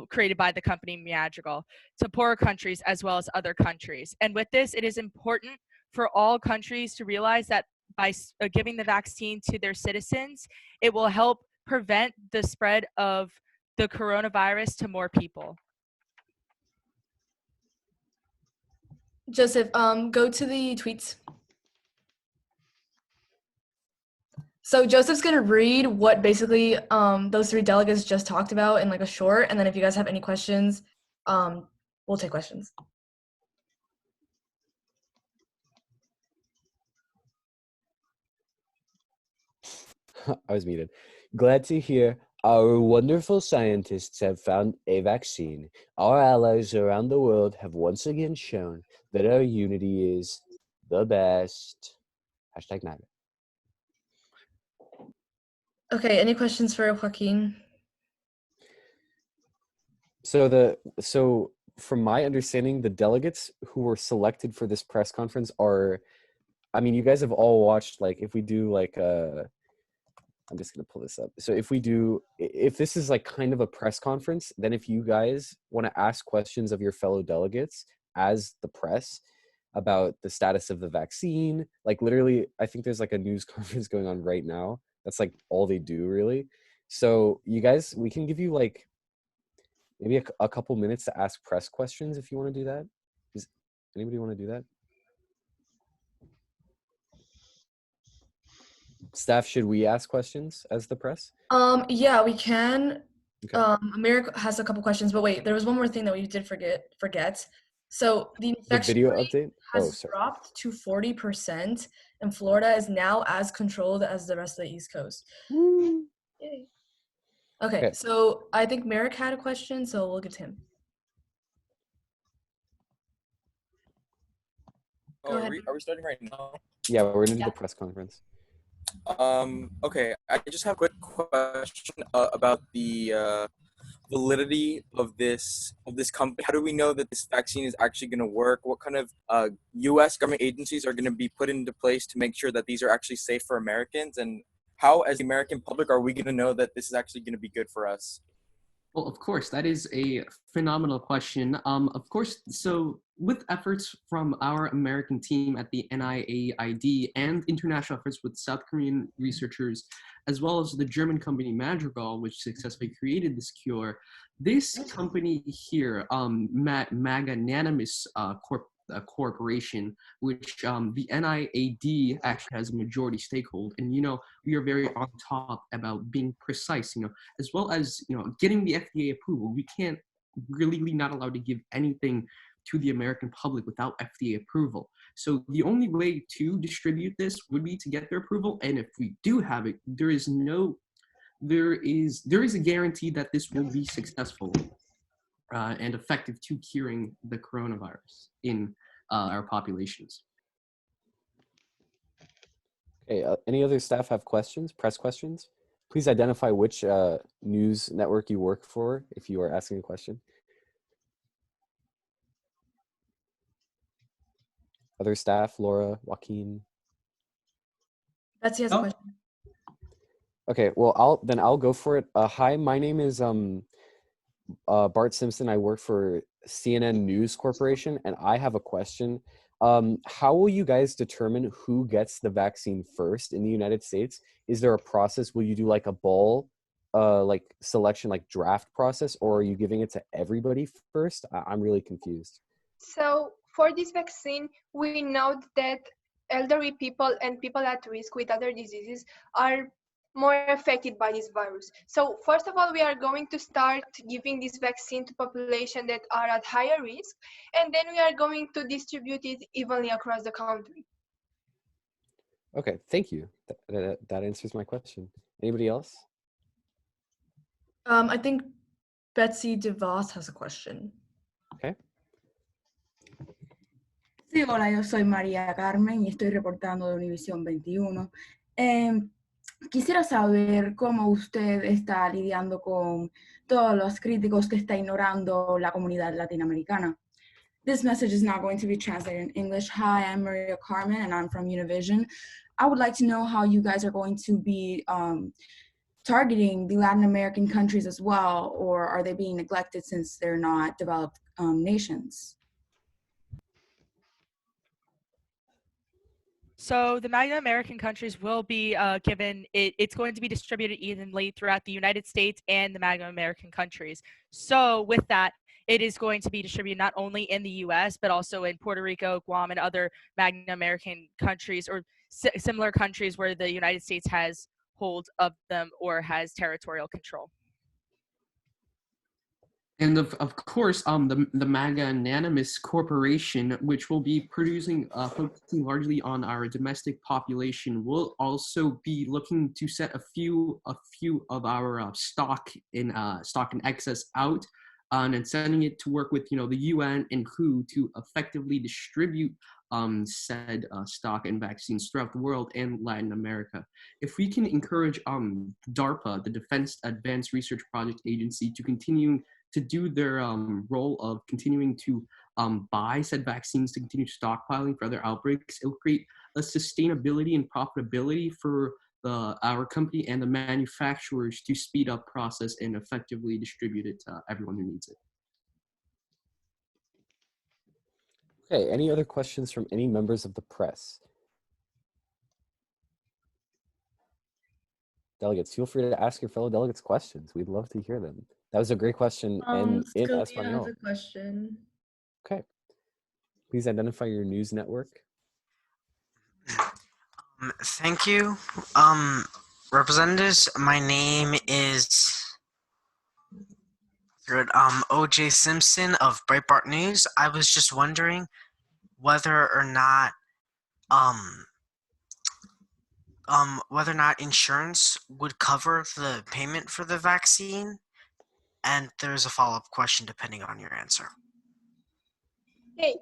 created by the company Madrigal, to poorer countries as well as other countries. And with this, it is important for all countries to realize that by giving the vaccine to their citizens, it will help prevent the spread of the coronavirus to more people. Joseph, go to the tweets. So Joseph's gonna read what basically those three delegates just talked about in like a short, and then if you guys have any questions, we'll take questions. I was muted. Glad to hear our wonderful scientists have found a vaccine. Our allies around the world have once again shown that our unity is the best. Hashtag neither. Okay, any questions for Joaquin? So from my understanding, the delegates who were selected for this press conference are, I mean, you guys have all watched, like, if we do like I'm just going to pull this up. So if this is like kind of a press conference, then if you guys want to ask questions of your fellow delegates as the press about the status of the vaccine, like literally, I think there's like a news conference going on right now. That's like all they do really. So you guys, we can give you like maybe a couple minutes to ask press questions if you want to do that. Does anybody want to do that? Staff, should we ask questions as the press? Yeah, we can. Okay. America has a couple questions, but wait, there was one more thing that we did forget. So the infection video rate update has dropped to 40%, and Florida is now as controlled as the rest of the East Coast. Yay. Okay, so I think Merrick had a question, so we'll get to him. Go ahead. Are we starting right now? Yeah, we're gonna do the press conference. Okay, I just have a quick question about the validity of this company. How do we know that this vaccine is actually going to work? What kind of U.S. government agencies are going to be put into place to make sure that these are actually safe for Americans? And how, as the American public, are we going to know that this is actually going to be good for us? Well, of course, that is a phenomenal question. Of course, so with efforts from our American team at the NIAID and international efforts with South Korean researchers, as well as the German company Madrigal, which successfully created this cure, this company here, Magnanimous Corporation, which the NIAID actually has a majority stakehold, and we are very on top about being precise, as well as getting the FDA approval. We can't really not allowed to give anything to the American public without FDA approval. So the only way to distribute this would be to get their approval, and if we do have it, there is a guarantee that this will be successful and effective to curing the coronavirus in our populations. Okay, any other staff have questions, press questions? Please identify which news network you work for if you are asking a question. Other staff, Laura, Joaquin. Betsy has a question. Okay, well, I'll go for it. Hi, my name is Bart Simpson. I work for CNN News Corporation, and I have a question. How will you guys determine who gets the vaccine first in the United States? Is there a process? Will you do like a ball, like selection, like draft process, or are you giving it to everybody first? I'm really confused. So for this vaccine, we know that elderly people and people at risk with other diseases are more affected by this virus. So first of all, we are going to start giving this vaccine to population that are at higher risk, and then we are going to distribute it evenly across the country. Okay, thank you. That answers my question. Anybody else? I think Betsy DeVos has a question. Okay. Sí, hola, yo soy María Carmen y estoy reportando de Univisión 21. Quisiera saber cómo usted está lidiando con todos los críticos que está ignorando la comunidad latinoamericana. This message is now going to be translated in English. Hi, I'm Maria Carmen and I'm from Univision. I would like to know how you guys are going to be targeting the Latin American countries as well, or are they being neglected since they're not developed nations? So the Magna American countries will be given, it's going to be distributed evenly throughout the United States and the Magna American countries. So with that, it is going to be distributed not only in the US, but also in Puerto Rico, Guam, and other Magna American countries or similar countries where the United States has hold of them or has territorial control. And of course, the Magnanimous Corporation, which will be focusing largely on our domestic population, will also be looking to set a few of our stock in excess out, and sending it to work with the UN and WHO to effectively distribute said stock and vaccines throughout the world and Latin America. If we can encourage DARPA, the Defense Advanced Research Project Agency, to continue to do their role of continuing to buy said vaccines to continue stockpiling for other outbreaks, it will create a sustainability and profitability for our company and the manufacturers to speed up process and effectively distribute it to everyone who needs it. Okay, any other questions from any members of the press? Delegates, feel free to ask your fellow delegates questions. We'd love to hear them. That was a great question in Scalia has Espanol. a question. Okay. Please identify your news network. Thank you. Representatives, my name is OJ Simpson of Breitbart News. I was just wondering whether or not insurance would cover the payment for the vaccine, and there's a follow-up question depending on your answer. Hey,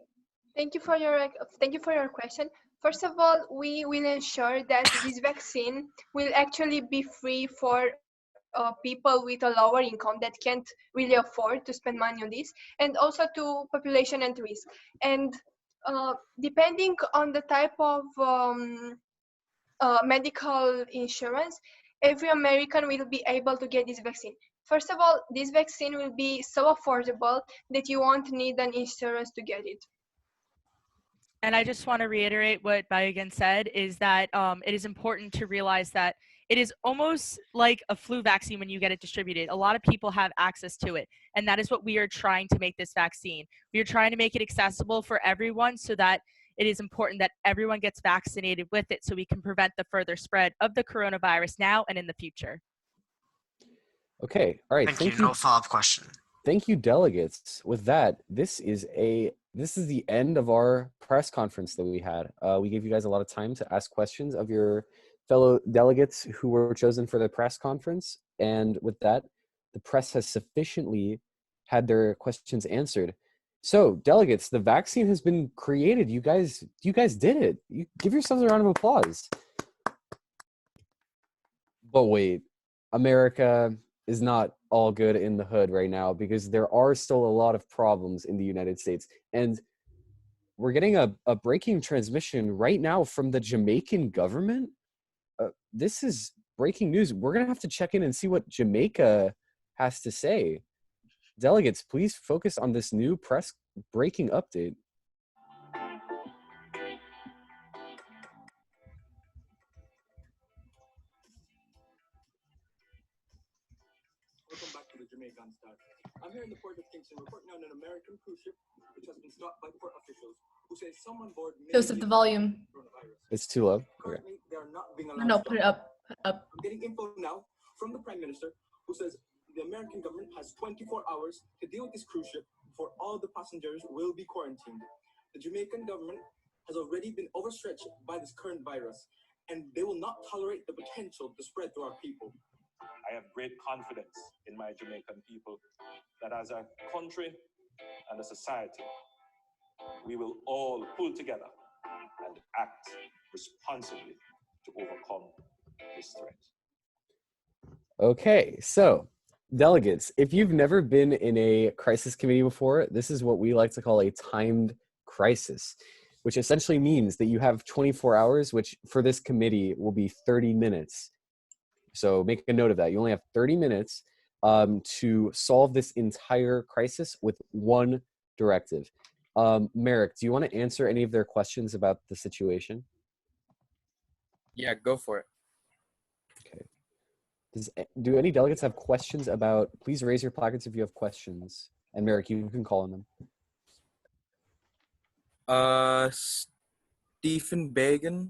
thank you for your question. First of all, we will ensure that this vaccine will actually be free for people with a lower income that can't really afford to spend money on this, and also to population at risk. And depending on the type of medical insurance, every American will be able to get this vaccine. First of all, this vaccine will be so affordable that you won't need an insurance to get it. And I just want to reiterate what Bayogan said, is that it is important to realize that it is almost like a flu vaccine when you get it distributed. A lot of people have access to it, and that is what we are trying to make this vaccine. We are trying to make it accessible for everyone so that it is important that everyone gets vaccinated with it so we can prevent the further spread of the coronavirus now and in the future. Okay, all right. Thank you. No follow-up question. Thank you, delegates. With that, this is the end of our press conference that we had. We gave you guys a lot of time to ask questions of your fellow delegates who were chosen for the press conference. And with that, the press has sufficiently had their questions answered. So, delegates, the vaccine has been created. You guys did it. You give yourselves a round of applause. But wait, America is not all good in the hood right now because there are still a lot of problems in the United States. And we're getting a breaking transmission right now from the Jamaican government. This is breaking news. We're going to have to check in and see what Jamaica has to say. Delegates, please focus on this new press breaking update. Welcome back to the Jamaican Star. I'm here in the port of Kingston reporting on an American cruise ship which has been stopped by port officials who say someone board may Joseph, the volume. It's too low. Okay. Currently, they are not being allowed No, to put it stop. up. Put it up. I'm getting info now from the Prime Minister who says the American government has 24 hours to deal with this cruise ship before all the passengers will be quarantined. The Jamaican government has already been overstretched by this current virus, and they will not tolerate the potential to spread to our people. I have great confidence in my Jamaican people that as a country and a society, we will all pull together and act responsibly to overcome this threat. Okay, so delegates, if you've never been in a crisis committee before, this is what we like to call a timed crisis, which essentially means that you have 24 hours, which for this committee will be 30 minutes. So make a note of that. You only have 30 minutes to solve this entire crisis with one directive. Merrick, do you want to answer any of their questions about the situation? Yeah, go for it. Okay. Do any delegates have questions about, please raise your placards if you have questions. And Merrick, you can call on them. Stephen Bagan.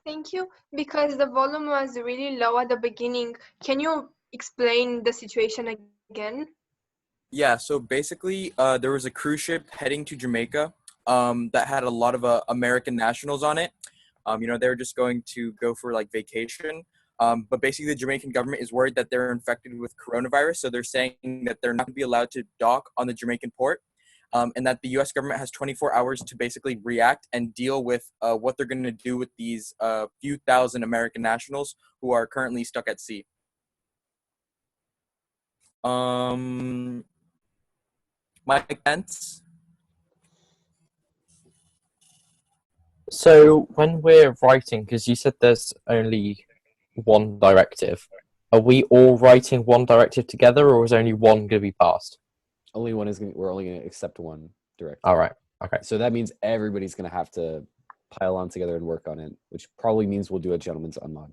Thank you. Because the volume was really low at the beginning, can you explain the situation again? Yeah, so basically, there was a cruise ship heading to Jamaica that had a lot of American nationals on it. You know, they were just going to go for like vacation. But basically, the Jamaican government is worried that they're infected with coronavirus. So they're saying that they're not going to be allowed to dock on the Jamaican port. And that the U.S. government has 24 hours to basically react and deal with what they're going to do with these few thousand American nationals who are currently stuck at sea. Mike Pence. So when we're writing, because you said there's only one directive, are we all writing one directive together, or is only one going to be passed? Only one is going. We're only going to accept one directive. All right. Okay. So that means everybody's going to have to pile on together and work on it, which probably means we'll do a gentleman's unmod.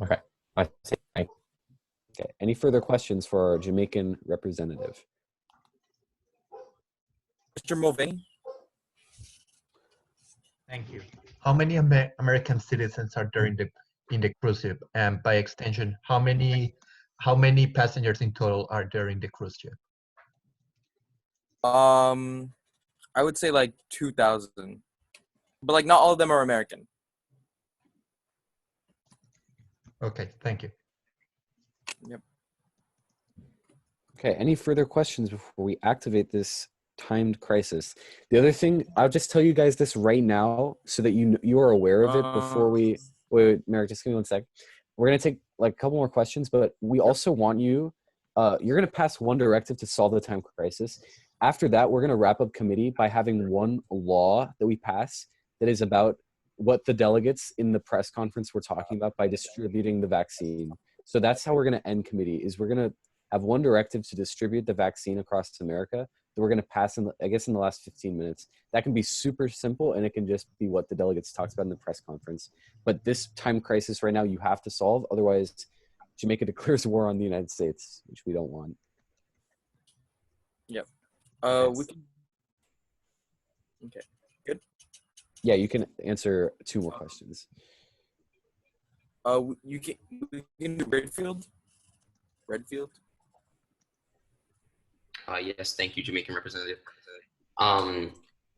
Okay. I see. Okay. Any further questions for our Jamaican representative? Mr. Mulvaney. Thank you. How many American citizens are there in the cruise ship? And by extension, how many passengers in total are there in the cruise ship? I would say like 2,000, but like not all of them are American. Okay, thank you. Yep. Okay, any further questions before we activate this timed crisis? The other thing, I'll just tell you guys this right now so that you are aware of it before we, wait, Merrick, just give me 1 sec. We're gonna take like a couple more questions, but we also want you, you're gonna pass one directive to solve the time crisis. After that, we're gonna wrap up committee by having one law that we pass that is about what the delegates in the press conference were talking about by distributing the vaccine. So that's how we're gonna end committee, is we're gonna have one directive to distribute the vaccine across America that we're going to pass in, I guess, in the last 15 minutes. That can be super simple, and it can just be what the delegates talked about in the press conference. But this time crisis right now, you have to solve. Otherwise, Jamaica declares war on the United States, which we don't want. Yep. We can. Okay. Good. Yeah, you can answer 2 more questions. You can do Redfield. Yes, thank you, Jamaican representative.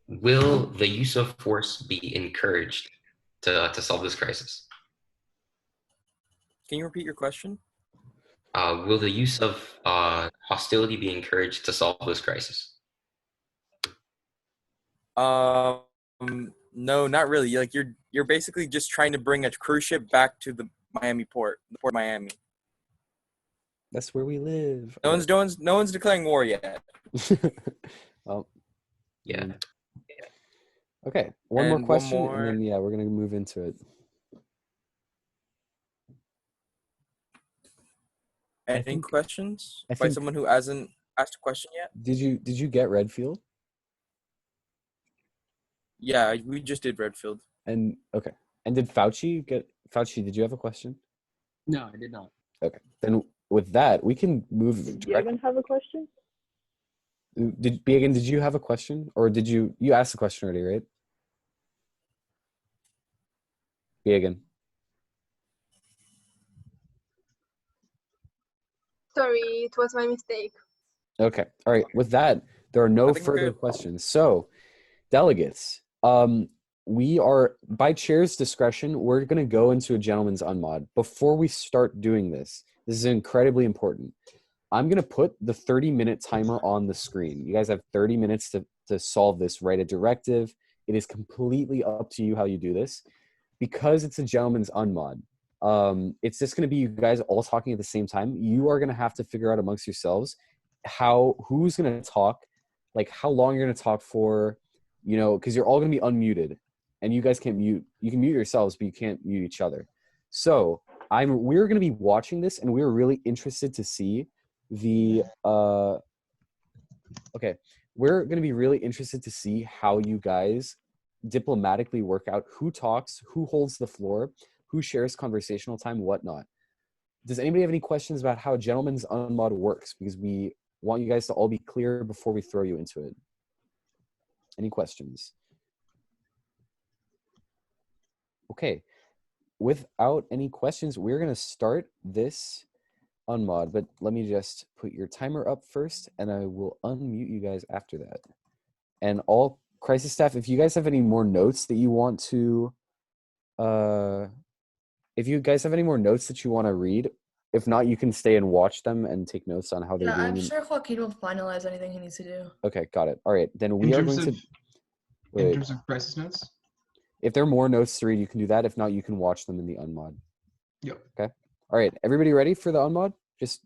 Will the use of force be encouraged to solve this crisis? Can you repeat your question? Will the use of hostility be encouraged to solve this crisis? No, not really. Like you're basically just trying to bring a cruise ship back to Miami port, the port of Miami. That's where we live. No one's declaring war yet. Well, Yeah. okay, one more And question, one more. and then we're gonna move into it. Any questions I by think- someone who hasn't asked a question yet? Did you get Redfield? Yeah, we just did Redfield. And okay, and did Fauci get Fauci? Did you have a question? No, I did not. Okay, then with that, we can move Do you directly. even have a question? Did you have a question, or did you asked the question already, right? Began. Sorry, it was my mistake. Okay. All right. With that, there are no further questions. So, delegates, we are, by chair's discretion, we're going to go into a gentleman's unmod. Before we start doing this is incredibly important. I'm going to put the 30-minute timer on the screen. You guys have 30 minutes to solve this, write a directive. It is completely up to you how you do this. Because it's a gentleman's unmod, it's just going to be you guys all talking at the same time. You are going to have to figure out amongst yourselves who's going to talk, like how long you're going to talk for, because you're all going to be unmuted, and you guys can't mute. You can mute yourselves, but you can't mute each other. So we're going to be watching this, and we're really interested to see we're going to be really interested to see how you guys diplomatically work out who talks, who holds the floor, who shares conversational time, whatnot. Does anybody have any questions about how Gentleman's Unmod works? Because we want you guys to all be clear before we throw you into it. Any questions? Okay. Without any questions, we're going to start this unmod, but let me just put your timer up first, and I will unmute you guys after that. And all crisis staff, if you guys have any more notes that you want to, if you guys have any more notes that you want to read, if not, you can stay and watch them and take notes on how they're doing. I'm sure Joaquin will finalize anything he needs to do. Okay, got it. All right, then we are going to. In terms of crisis notes? If there are more notes to read, you can do that. If not, you can watch them in the unmod. Yep. Okay. All right, everybody ready for the unmod? Just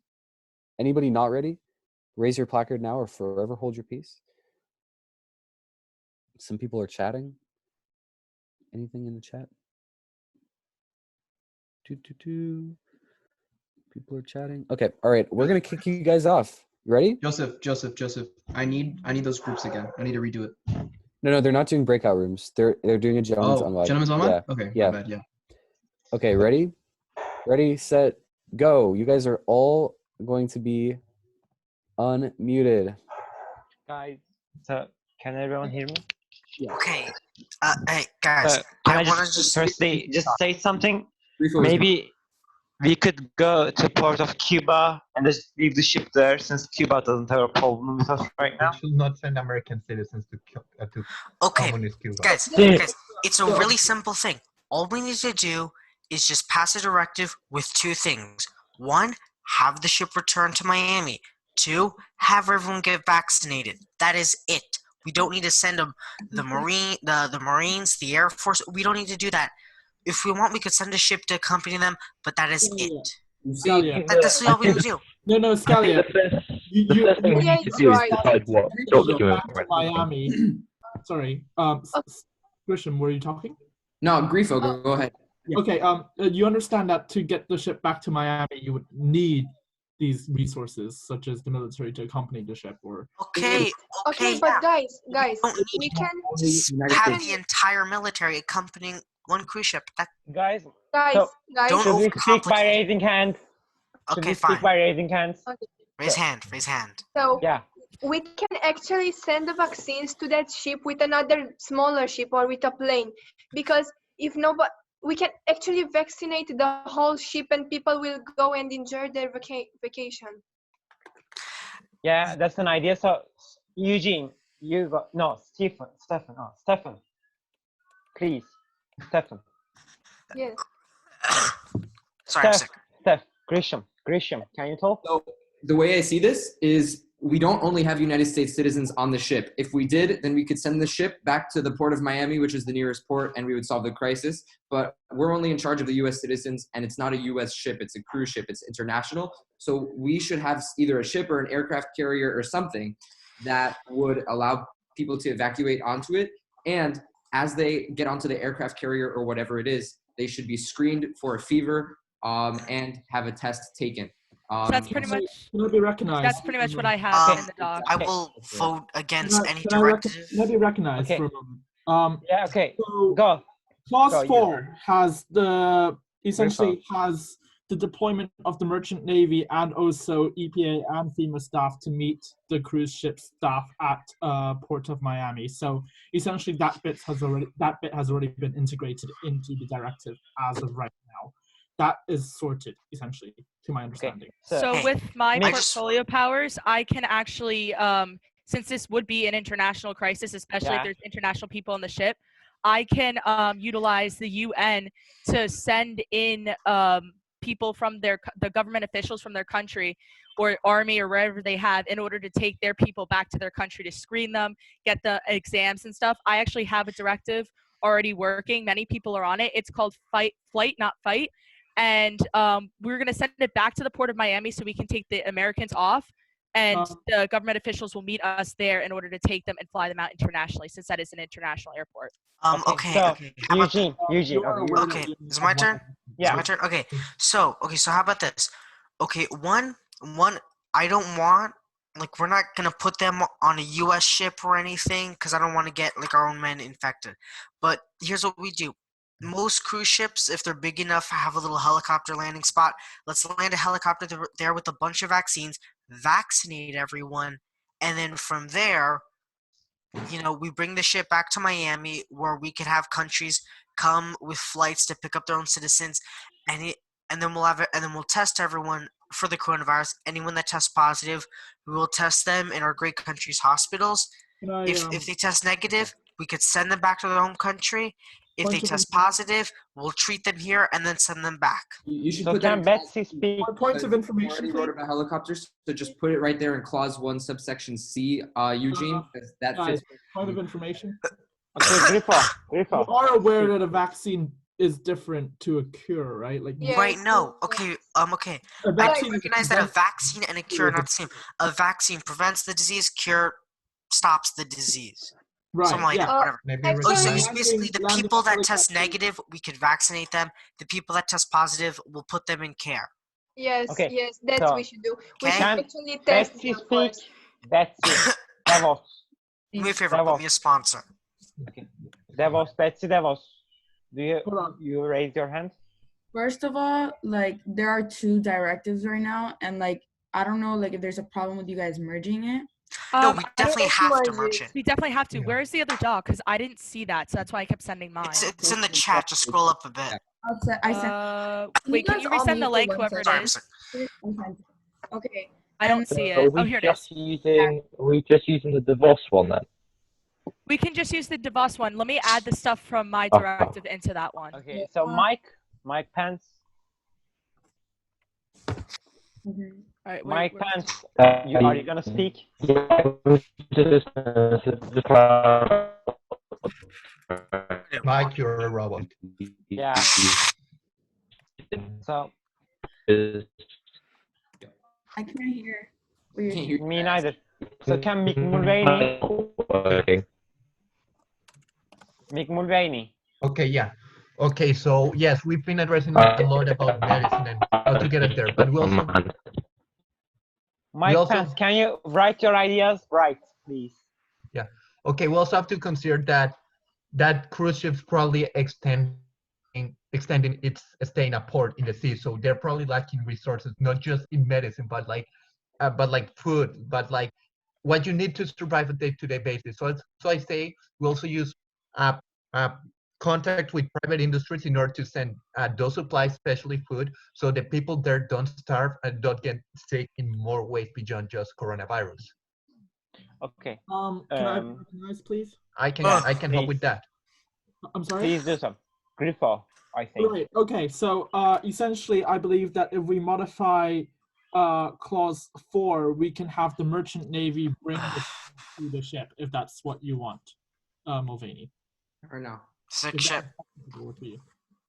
anybody not ready? Raise your placard now or forever hold your peace. Some people are chatting. Anything in the chat? People are chatting. Okay, all right. We're gonna kick you guys off. You ready? Joseph. I need those groups again. I need to redo it. No, they're not doing breakout rooms. They're doing a gentleman's unmod. Gentleman's unmod? Yeah. Okay. Yeah. My bad, yeah. Okay, ready? Ready, set, go. You guys are all going to be unmuted. Guys, so can everyone hear me? Okay. Hey guys, Can I want to just firstly just say something? Grifo is Maybe we could go to port of Cuba and just leave the ship there, since Cuba doesn't have a problem with us right now. We should not send American citizens to Okay, communist Cuba. guys, it's a really simple thing. All we need to do is just pass a directive with two things. One, have the ship return to Miami. Two, have everyone get vaccinated. That is it. We don't need to send them the Marines, the Air Force. We don't need to do that. If we want, we could send a ship to accompany them, but that is it. Scalia. That's all we need to do. No, Scalia. You thing we need to do is decide what document we're Miami. Sorry. Grisham, were you talking? No, Grifo, go ahead. Okay. You understand that to get the ship back to Miami, you would need these resources, such as the military, to accompany the ship, or. Okay, but guys, we can have the entire military accompanying one cruise ship. Guys, guys. should we speak by raising hands? Should we speak by raising hands? Okay. Raise hand. So yeah, we can actually send the vaccines to that ship with another smaller ship or with a plane, because if nobody, we can actually vaccinate the whole ship and people will go and enjoy their vacation. yeah, that's an idea. So Eugene, you got Stephen, please, Stephen. Yes. Sorry, I'm sick. Steph, Grisham, can you talk? So the way I see this is we don't only have United States citizens on the ship. If we did, then we could send the ship back to the port of Miami, which is the nearest port, and we would solve the crisis. But we're only in charge of the U.S. citizens, and it's not a U.S. ship. It's a cruise ship. It's international. So we should have either a ship or an aircraft carrier or something that would allow people to evacuate onto it. And as they get onto the aircraft carrier or whatever it is, they should be screened for a fever and have a test taken. So that's pretty much. Can I be recognized? That's pretty much what I have in the doc. I will vote against any directive. Can I be recognized for a moment? Yeah, okay. So Go. Clause 4 has essentially has the deployment of the Merchant Navy and also EPA and FEMA staff to meet the cruise ship staff at Port of Miami. So essentially that bit has already been integrated into the directive as of right now. That is sorted, essentially, to my understanding. So with my portfolio powers, I can actually, since this would be an international crisis, especially if there's international people on the ship, I can utilize the UN to send in people from the government officials from their country or army or wherever they have in order to take their people back to their country to screen them, get the exams and stuff. I actually have a directive already working. Many people are on it. It's called Flight, Not Fight. And we're going to send it back to the Port of Miami so we can take the Americans off, and the government officials will meet us there in order to take them and fly them out internationally, since that is an international airport. Okay. Eugene. Okay, is it my turn? Yeah. Is it my turn? Okay. So how about this? Okay, one, I don't want, like, we're not gonna put them on a U.S. ship or anything because I don't want to get like our own men infected. But here's what we do. Most cruise ships, if they're big enough, have a little helicopter landing spot. Let's land a helicopter there with a bunch of vaccines, vaccinate everyone, and then from there, we bring the ship back to Miami where we could have countries come with flights to pick up their own citizens, and then we'll test everyone for the coronavirus. Anyone that tests positive, we will test them in our great country's hospitals. If they test negative, we could send them back to their home country. If they test positive, we'll treat them here and then send them back. You should So put can that Betsy speak? Points of information, already wrote about helicopters, so just put it right there in clause 1, subsection C, Eugene. That Guys, fits. point of information. Okay, You are aware that a vaccine is different to a cure, right? Like Right, no. Okay, okay. A I vaccine recognize that a vaccine and a cure are not the same. A vaccine prevents the disease, cure stops the disease. Right, Something like yeah. whatever. Actually- So it's basically the Landing people that helicopter. test negative, we could vaccinate them. The people that test positive, we'll put them in care. Yes, Okay, yes, that's so what we should do. We should can actually test Betsy them speak? first. Betsy. Davos. Do me a favor, put me a sponsor. Okay. Davos, Betsy Davos. Do you raise your hand? First of all, like, there are 2 directives right now, and like, I don't know, like, if there's a problem with you guys merging it. No, we I don't definitely have to recognize merge it. We definitely have to. Where is the other doc? Because I didn't see that, so that's why I kept sending mine. It's in the chat. Just scroll up a bit. Wait, can you resend the link, whoever it is? Okay. I don't see So it. are we Oh, here it is. Are we just using the DeVos one then? We can just use the DeVos one. Let me add the stuff from my Okay. directive into that one. Okay, so Mike Pence. All right, Mike where- Pence, are you gonna speak? Mike, you're a robot. Yeah. So I can't hear. me neither. So can Mick Mulvaney? Okay, yeah. Okay, so yes, we've been addressing a lot about medicine and how to get it there, but we also Mike Pence, can you write your ideas? Right, please. Yeah. Okay, we also have to consider that cruise ships probably extending its stay in a port in the sea, so they're probably lacking resources, not just in medicine, but like food, but like what you need to survive a day-to-day basis. So I say we also use contact with private industries in order to send those supplies, especially food, so the people there don't starve and don't get sick in more ways beyond just coronavirus. Okay. Can I recognize, please? I can help with that. I'm sorry? Please do so. Grifo, I think. Right, okay, so essentially I believe that if we modify clause 4, we can have the merchant navy bring to the ship if that's what you want, Mulvaney. Or no? Sick If ship. that's acceptable for you.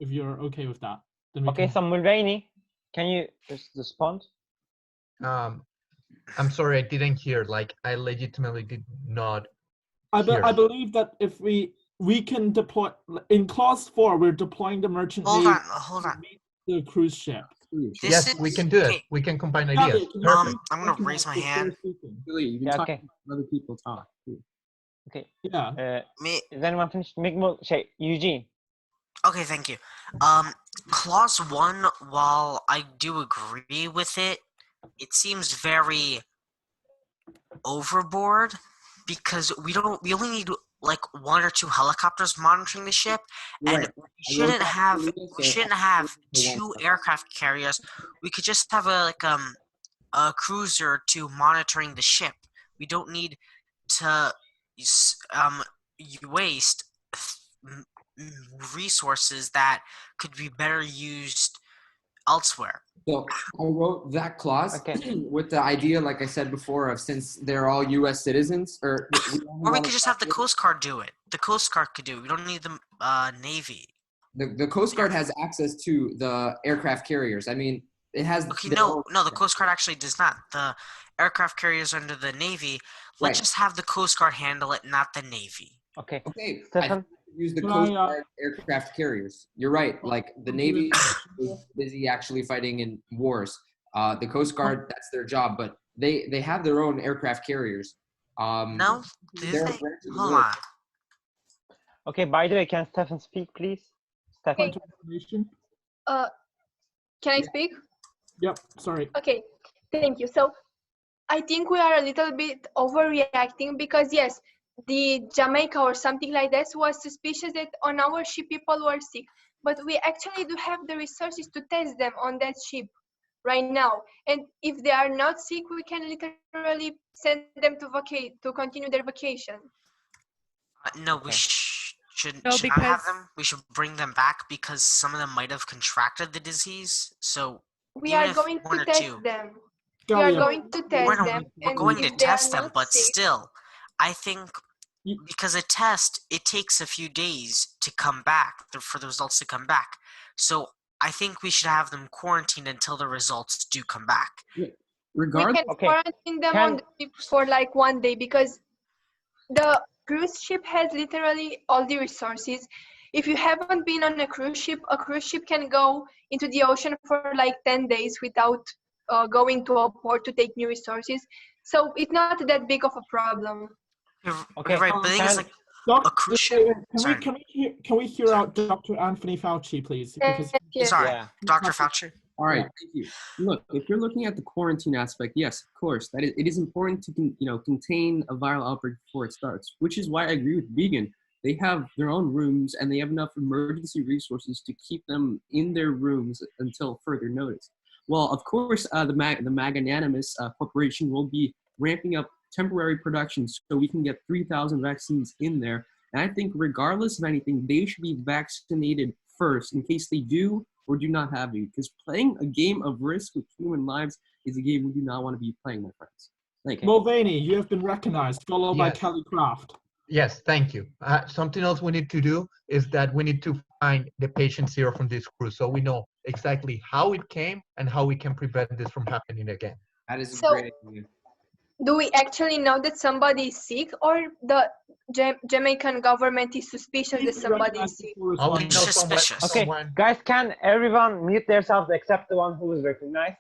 If you're okay with that, then we Okay, can. so Mulvaney, can you respond? I'm sorry, I didn't hear. Like, I legitimately did not hear. I believe that if we can deploy in clause 4, we're deploying the merchant navy. Hold on. The cruise ship. Yes, we can do it. We can combine ideas. Perfect. I'm gonna raise my hand. Really, you can Yeah, talk okay. let other people talk. Too. Okay. Yeah. Is anyone finished? Eugene. Okay, thank you. Clause 1, while I do agree with it, it seems very overboard because we only need like 1 or 2 helicopters monitoring the ship, and Right. we shouldn't have 2 aircraft carriers. We could just have a cruiser to monitoring the ship. We don't need to waste resources that could be better used elsewhere. So I wrote that clause with the idea, like I said before, of since they're all U.S. citizens, or we could just have the Coast Guard do it. The Coast Guard could do it. We don't need the Navy. The Coast Guard has access to the aircraft carriers. I mean, it has. Okay, no, the Coast Guard actually does not. The aircraft carriers under the Navy. Let's just have the Coast Guard handle it, not the Navy. Okay. Okay. I think we use the Coast Guard aircraft carriers. You're right. Like the Navy is busy actually fighting in wars. The Coast Guard, that's their job, but they have their own aircraft carriers. No, do they? Hold on. Okay. By the way, can Stefan speak, please? Stefan. Can I speak? Yep. Sorry. Okay. Thank you. So I think we are a little bit overreacting because yes, the Jamaica or something like that was suspicious that on our ship people were sick, but we actually do have the resources to test them on that ship right now. And if they are not sick, we can literally send them to continue their vacation. No, we should No, not have because- them. We should bring them back because some of them might have contracted the disease. So We even are if going 1 to or test 2, them. We are going to test them, we're and going to if they are test them, not but sick, still, I think because a test, it takes a few days to come back, for the results to come back. So I think we should have them quarantined until the results do come back. we can quarantine them on the ship for like 1 day because the cruise ship has literally all the resources. If you haven't been on a cruise ship can go into the ocean for like 10 days without going to a port to take new resources. So it's not that big of a problem. Okay, right, but the thing is, like, a cruise ship. Can we hear out Dr. Anthony Fauci, please? Because Sorry, Dr. Fauci. All right, thank you. Look, if you're looking at the quarantine aspect, yes, of course, it is important to contain a viral outbreak before it starts, which is why I agree with Vegan. They have their own rooms and they have enough emergency resources to keep them in their rooms until further notice. Well, of course, the Magnanimous Corporation will be ramping up temporary production so we can get 3,000 vaccines in there. And I think regardless of anything, they should be vaccinated first in case they do or do not have it. Because playing a game of risk with human lives is a game we do not want to be playing, my friends. Thank you. Mulvaney, you have been recognized, followed by Kelly Craft. Yes, thank you. Something else we need to do is that we need to find the patient zero from this cruise so we know exactly how it came and how we can prevent this from happening again. That is So- great idea. Do we actually know that somebody is sick, or the Jamaican government is suspicious that somebody is sick? Okay, guys, can everyone mute themselves except the one who is recognized?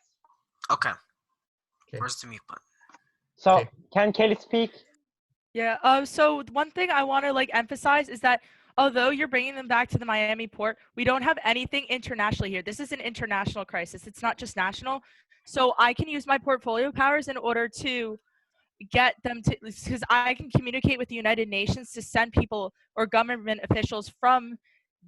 Okay. Where's the mute button? So, can Kelly speak? Yeah. So one thing I want to emphasize is that although you're bringing them back to the Miami port, we don't have anything internationally here. This is an international crisis. It's not just national. So I can use my portfolio powers in order to get them to, because I can communicate with the United Nations to send people or government officials from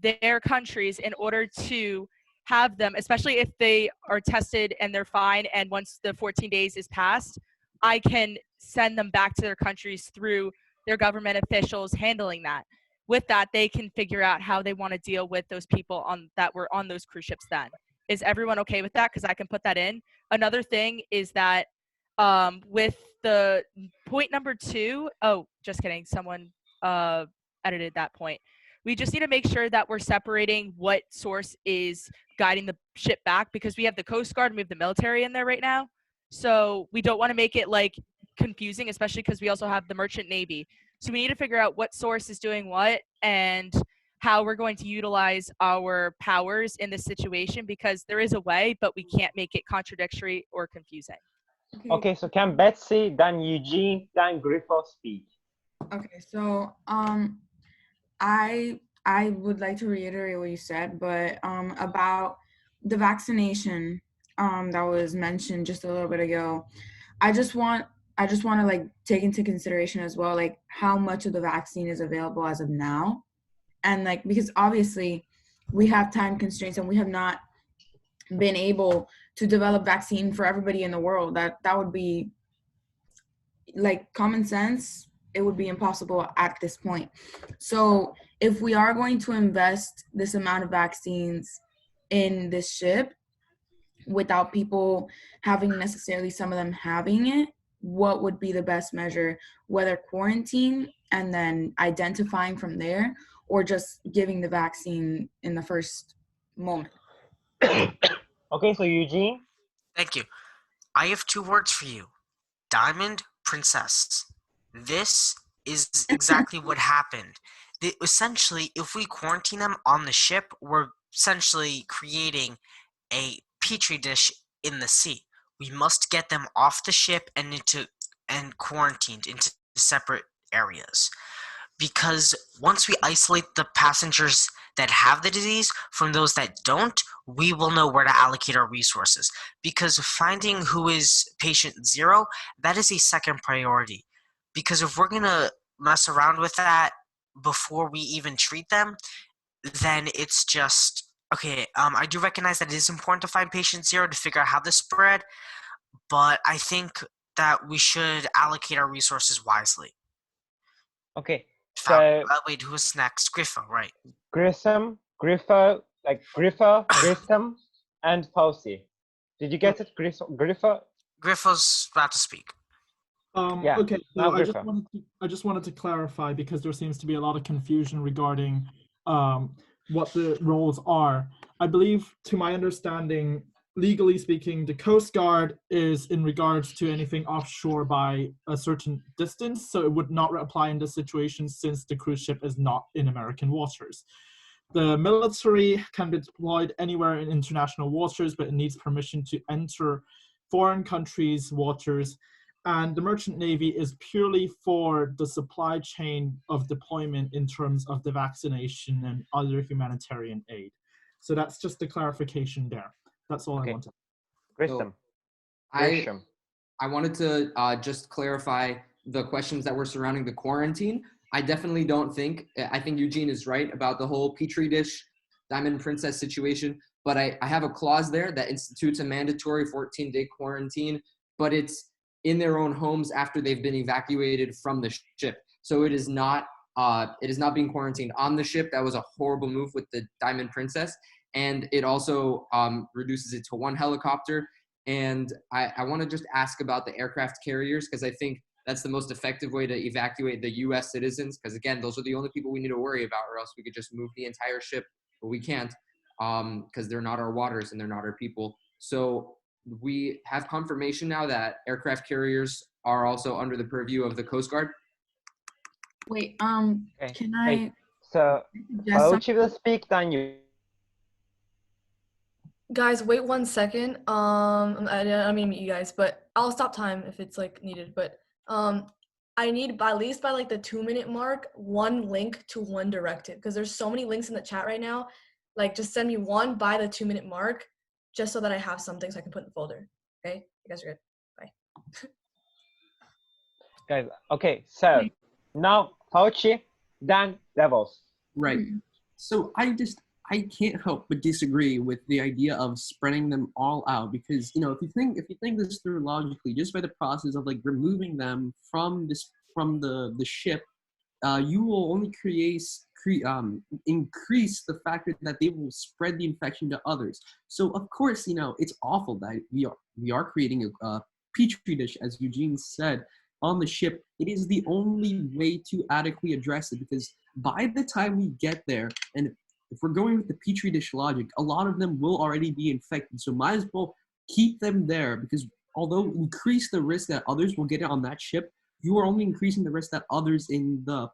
their countries in order to have them, especially if they are tested and they're fine, and once the 14 days is passed, I can send them back to their countries through their government officials handling that. With that, they can figure out how they want to deal with those people that were on those cruise ships then. Is everyone okay with that? Because I can put that in. Another thing is that with the point number 2, oh, just kidding. Someone edited that point. We just need to make sure that we're separating what source is guiding the ship back, because we have the Coast Guard and we have the military in there right now. So we don't want to make it like confusing, especially because we also have the merchant navy. So we need to figure out what source is doing what and how we're going to utilize our powers in this situation, because there is a way, but we can't make it contradictory or confusing. Okay, so can Betsy, then Eugene, then Griffo speak? Okay, so I would like to reiterate what you said, but about the vaccination that was mentioned just a little bit ago, I just want to like take into consideration as well, like how much of the vaccine is available as of now, and like because obviously we have time constraints and we have not been able to develop vaccine for everybody in the world. That would be like common sense. It would be impossible at this point. So if we are going to invest this amount of vaccines in this ship without people having necessarily some of them having it, what would be the best measure? Whether quarantine and then identifying from there, or just giving the vaccine in the first moment? Okay, so Eugene? Thank you. I have 2 words for you. Diamond Princess. This is exactly what happened. Essentially, if we quarantine them on the ship, we're essentially creating a petri dish in the sea. We must get them off the ship and quarantined into separate areas. Because once we isolate the passengers that have the disease from those that don't, we will know where to allocate our resources. Because finding who is patient 0, that is a second priority. Because if we're going to mess around with that before we even treat them, then it's just, okay, I do recognize that it is important to find patient 0 to figure out how this spread, but I think that we should allocate our resources wisely. Okay, so wait, who's next? Griffo, right? Griffo, Grissom, and Fauci. Did you get it, Griffo? Griffo's about to speak. Yeah, Okay, now so Griffo. I just wanted to clarify, because there seems to be a lot of confusion regarding what the roles are. I believe, to my understanding, legally speaking, the Coast Guard is in regards to anything offshore by a certain distance, so it would not apply in this situation since the cruise ship is not in American waters. The military can be deployed anywhere in international waters, but it needs permission to enter foreign countries' waters. And the merchant navy is purely for the supply chain of deployment in terms of the vaccination and other humanitarian aid. So that's just the clarification there. That's all I wanted. Grissom. I wanted to just clarify the questions that were surrounding the quarantine. I definitely don't think, I think Eugene is right about the whole Petri dish Diamond Princess situation, but I have a clause there that institutes a mandatory 14-day quarantine, but it's in their own homes after they've been evacuated from the ship. So it is not being quarantined on the ship. That was a horrible move with the Diamond Princess. And it also reduces it to 1 helicopter. And I want to just ask about the aircraft carriers, because I think that's the most effective way to evacuate the U.S. citizens, because, again, those are the only people we need to worry about, or else we could just move the entire ship, but we can't because they're not our waters and they're not our people. So we have confirmation now that aircraft carriers are also under the purview of the Coast Guard. Wait, Okay. can I? So Fauci will speak, then you. Guys, wait 1 second. I don't mean to mute you guys, but I'll stop time if it's like needed. But I need at least by like the 2-minute mark, 1 link to 1 directive, because there's so many links in the chat right now. Like, just send me 1 by the 2-minute mark, just so that I have something so I can put in the folder. Okay, you guys are good. Bye. Guys, okay, so now Fauci, then Devils. Right. So I can't help but disagree with the idea of spreading them all out, because if you think this through logically, just by the process of like removing them from the ship, you will only increase the factor that they will spread the infection to others. So of course, it's awful that we are creating a petri dish, as Eugene said, on the ship. It is the only way to adequately address it, because by the time we get there, and if we're going with the petri dish logic, a lot of them will already be infected. So might as well keep them there, because although increase the risk that others will get it on that ship, you are only increasing the risk that others in the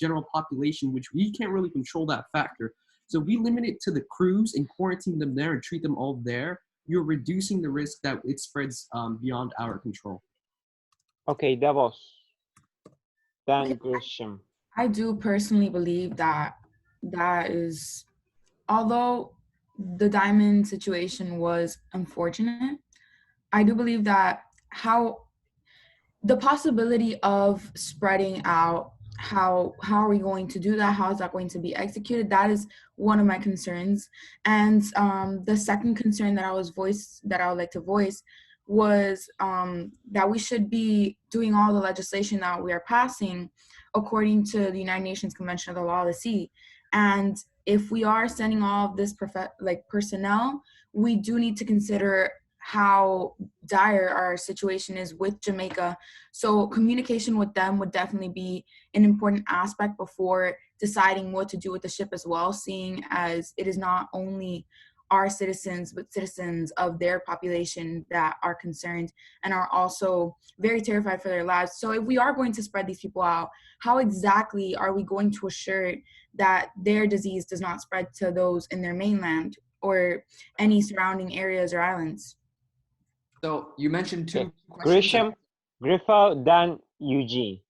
general population, which we can't really control that factor. So we limit it to the crews and quarantine them there and treat them all there. You're reducing the risk that it spreads beyond our control. Okay, Davos. Then Grisham. I do personally believe that is, although the diamond situation was unfortunate, I do believe that the possibility of spreading out, how are we going to do that? How is that going to be executed? That is one of my concerns. And the second concern that I would like to voice was that we should be doing all the legislation that we are passing according to the United Nations Convention of the Law of the Sea. And if we are sending all of this personnel, we do need to consider how dire our situation is with Jamaica. So communication with them would definitely be an important aspect before deciding what to do with the ship as well, seeing as it is not only our citizens, but citizens of their population that are concerned and are also very terrified for their lives. So if we are going to spread these people out, how exactly are we going to assure that their disease does not spread to those in their mainland or any surrounding areas or islands? So you mentioned two questions. Grisham, Griffo, then Eugene.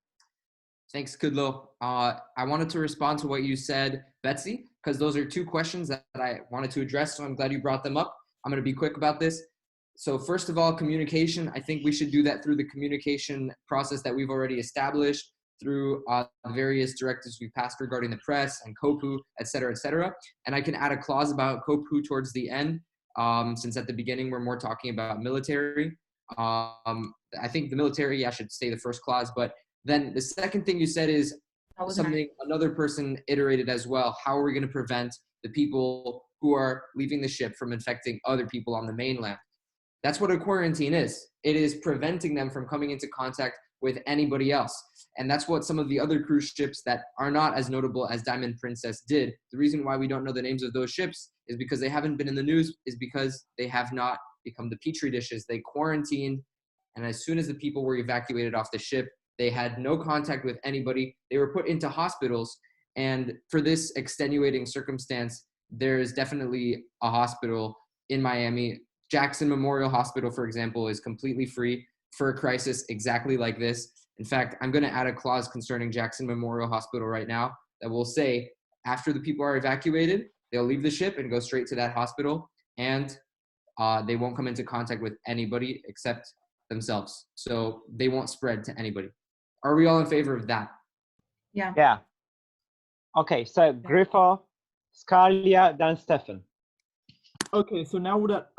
Thanks, Kudlo. I wanted to respond to what you said, Betsy, because those are two questions that I wanted to address, so I'm glad you brought them up. I'm going to be quick about this. So first of all, communication. I think we should do that through the communication process that we've already established, through various directives we passed regarding the press and COPU, et cetera, et cetera. And I can add a clause about COPU towards the end, since at the beginning we're more talking about military. I think the military, should stay the first clause, but then the second thing you said is something another person iterated as well. How are we going to prevent the people who are leaving the ship from infecting other people on the mainland? That's what a quarantine is. It is preventing them from coming into contact with anybody else. And that's what some of the other cruise ships that are not as notable as Diamond Princess did. The reason why we don't know the names of those ships is because they haven't been in the news, is because they have not become the petri dishes. They quarantined, and as soon as the people were evacuated off the ship, they had no contact with anybody. They were put into hospitals. And for this extenuating circumstance, there is definitely a hospital in Miami. Jackson Memorial Hospital, for example, is completely free for a crisis exactly like this. In fact, I'm going to add a clause concerning Jackson Memorial Hospital right now that will say after the people are evacuated, they'll leave the ship and go straight to that hospital, and they won't come into contact with anybody except themselves. So they won't spread to anybody. Are we all in favor of that? Yeah. Yeah. Okay, so Griffo, Scalia, then Stefan. Okay, so now that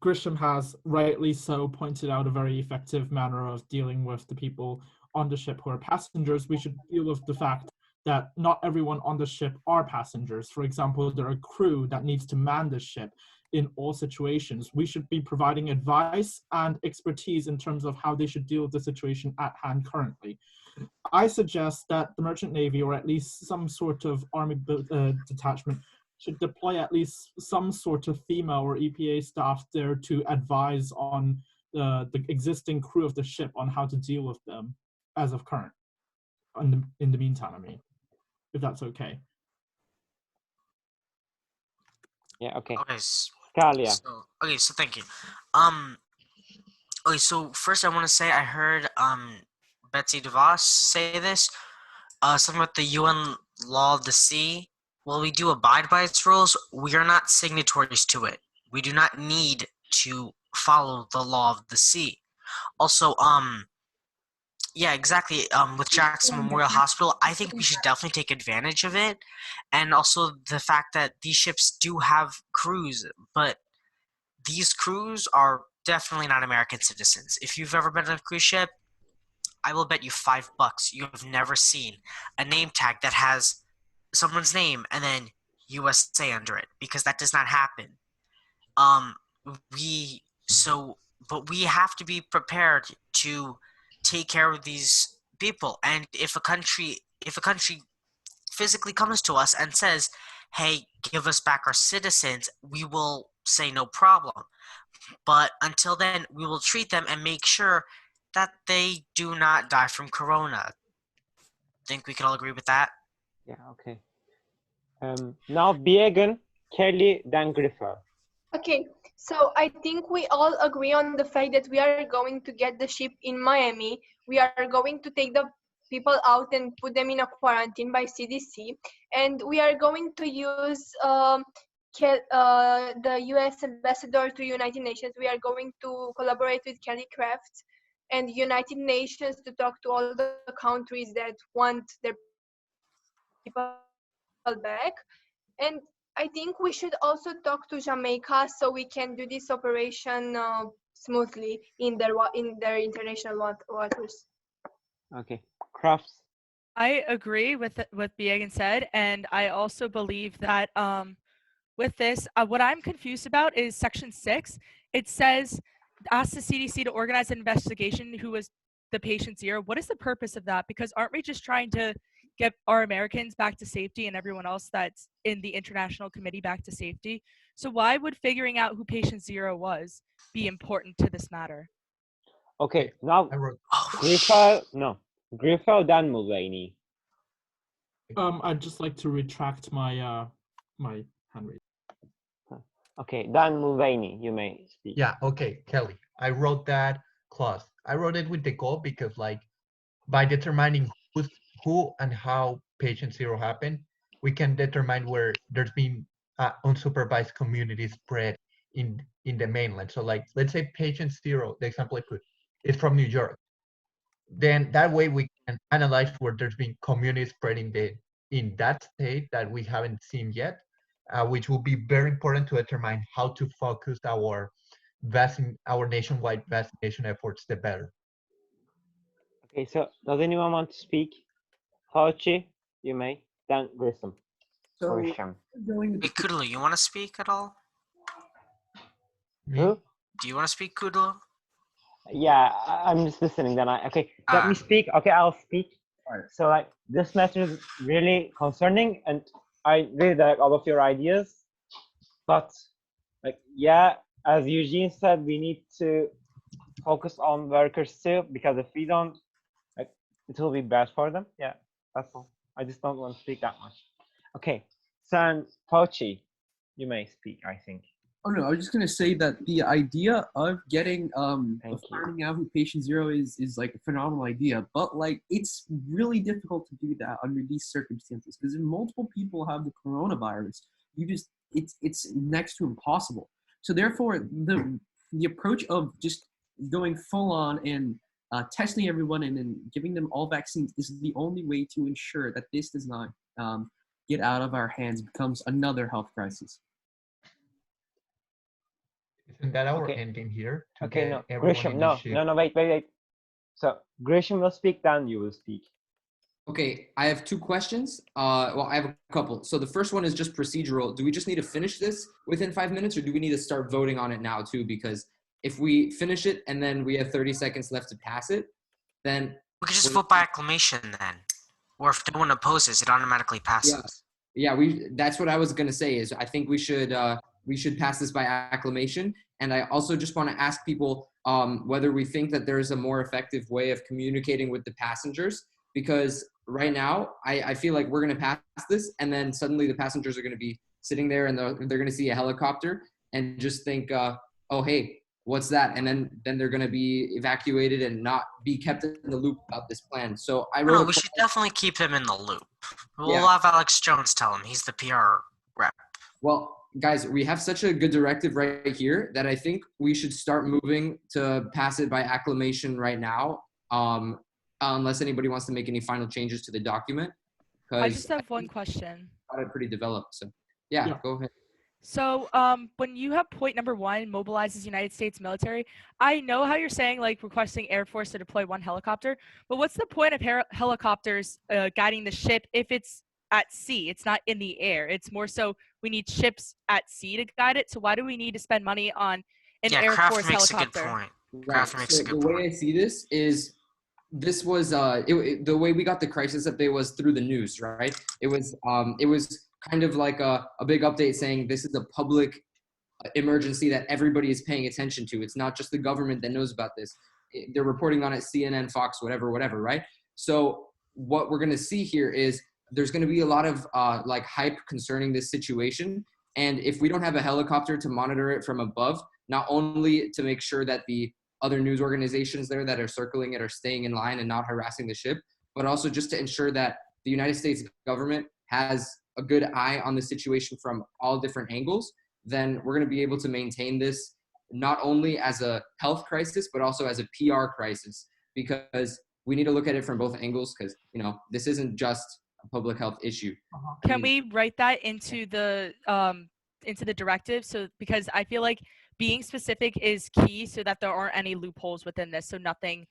Grisham has rightly so pointed out a very effective manner of dealing with the people on the ship who are passengers, we should deal with the fact that not everyone on the ship are passengers. For example, there are crew that needs to man the ship in all situations. We should be providing advice and expertise in terms of how they should deal with the situation at hand currently. I suggest that the Merchant Navy, or at least some sort of army detachment, should deploy at least some sort of FEMA or EPA staff there to advise on the existing crew of the ship on how to deal with them as of current. In the meantime, I mean, if that's okay. Yeah, okay. Okay. Scalia. So thank you. Okay, so first I want to say I heard Betsy DeVos say this, something about the UN Law of the Sea. While we do abide by its rules, we are not signatories to it. We do not need to follow the law of the sea. Also, yeah, exactly. With Jackson Memorial Hospital, I think we should definitely take advantage of it, and also the fact that these ships do have crews, but these crews are definitely not American citizens. If you've ever been on a cruise ship, I will bet you $5 you have never seen a name tag that has someone's name and then USA under it, because that does not happen. We so but we have to be prepared to take care of these people. And if a country physically comes to us and says, hey, give us back our citizens, we will say no problem. But until then, we will treat them and make sure that they do not die from corona. Think we can all agree with that? Yeah, okay. Now Biegun, Kelly, then Griffer. Okay, so I think we all agree on the fact that we are going to get the ship in Miami. We are going to take the people out and put them in a quarantine by CDC. And we are going to use the US ambassador to United Nations. We are going to collaborate with Kelly Crafts and United Nations to talk to all the countries that want their people back. And I think we should also talk to Jamaica so we can do this operation smoothly in their international waters. Okay, Crafts. I agree with what Biegan said, and I also believe that with this, what I'm confused about is Section 6. It says, ask the CDC to organize an investigation who was the patient zero. What is the purpose of that? Because aren't we just trying to get our Americans back to safety and everyone else that's in the international committee back to safety? So why would figuring out who patient zero was be important to this matter? Okay, now Griffel, then Mulvaney. I'd just like to retract my my hand raise. Okay, Dan Mulvaney, you may speak. Yeah, okay, Kelly. I wrote that clause. I wrote it with the goal because, like, by determining who and how patient zero happened, we can determine where there's been unsupervised community spread in the mainland. So, like, let's say patient zero, the example I put, is from New York. Then that way we can analyze where there's been community spread in that state that we haven't seen yet, which will be very important to determine how to focus our nationwide vaccination efforts the better. Okay, so does anyone want to speak? Fauci, you may. Then Grissom. Hey, Kudlo, you want to speak at all? Who? Do you want to speak, Kudlo? Yeah, I'm just listening. Then okay. Let me speak. Okay, I'll speak. So like this matter is really concerning, and I really like all of your ideas. But like yeah, as Eugene said, we need to focus on workers too, because if we don't, like, it will be bad for them. Yeah, that's all. I just don't want to speak that much. Okay, San Fauci, you may speak, I think. Oh no, I was just gonna say that the idea of getting of finding out who patient zero is like a phenomenal idea, but like it's really difficult to do that under these circumstances because if multiple people have the coronavirus, it's next to impossible. So therefore, the approach of just going full on and testing everyone and then giving them all vaccines is the only way to ensure that this does not get out of our hands, becomes another health crisis. Isn't that our ending here? Okay, no, Grisham, no, wait. So Grisham will speak, then you will speak. Okay, I have two questions. Well, I have a couple. So the first one is just procedural. Do we just need to finish this within 5 minutes, or do we need to start voting on it now too? Because if we finish it and then we have 30 seconds left to pass it, then we could just vote by acclamation then, or if no one opposes, it automatically passes. Yeah, that's what I was gonna say. Is I think we should pass this by acclamation. And I also just want to ask people whether we think that there's a more effective way of communicating with the passengers, because right now I feel like we're going to pass this and then suddenly the passengers are going to be sitting there and they're going to see a helicopter and just think, oh, hey, what's that? And then they're going to be evacuated and not be kept in the loop about this plan. So we should definitely keep him in the loop. We'll have Alex Jones tell him. He's the PR rep. Well, guys, we have such a good directive right here that I think we should start moving to pass it by acclamation right now, unless anybody wants to make any final changes to the document. I just have one question. Got it pretty developed, so yeah, go ahead. So when you have point number 1, mobilizes United States military, I know how you're saying like requesting Air Force to deploy 1 helicopter, but what's the point of helicopters guiding the ship if it's at sea? It's not in the air. It's more so we need ships at sea to guide it. So why do we need to spend money on an Yeah, Air Kraft Force makes helicopter? a good point. Right. Kraft makes So a the good way point. I see this is, this was the way we got the crisis update was through the news, right? It was kind of like a big update saying this is a public emergency that everybody is paying attention to. It's not just the government that knows about this. They're reporting on it, CNN, Fox, whatever, right? So what we're going to see here is there's going to be a lot of like hype concerning this situation. And if we don't have a helicopter to monitor it from above, not only to make sure that the other news organizations there that are circling it are staying in line and not harassing the ship, but also just to ensure that the United States government has a good eye on the situation from all different angles, then we're going to be able to maintain this not only as a health crisis, but also as a PR crisis, because we need to look at it from both angles, because, you know, this isn't just a public health issue. Can we write that into the directive? So because I feel like being specific is key so that there aren't any loopholes within this, so nothing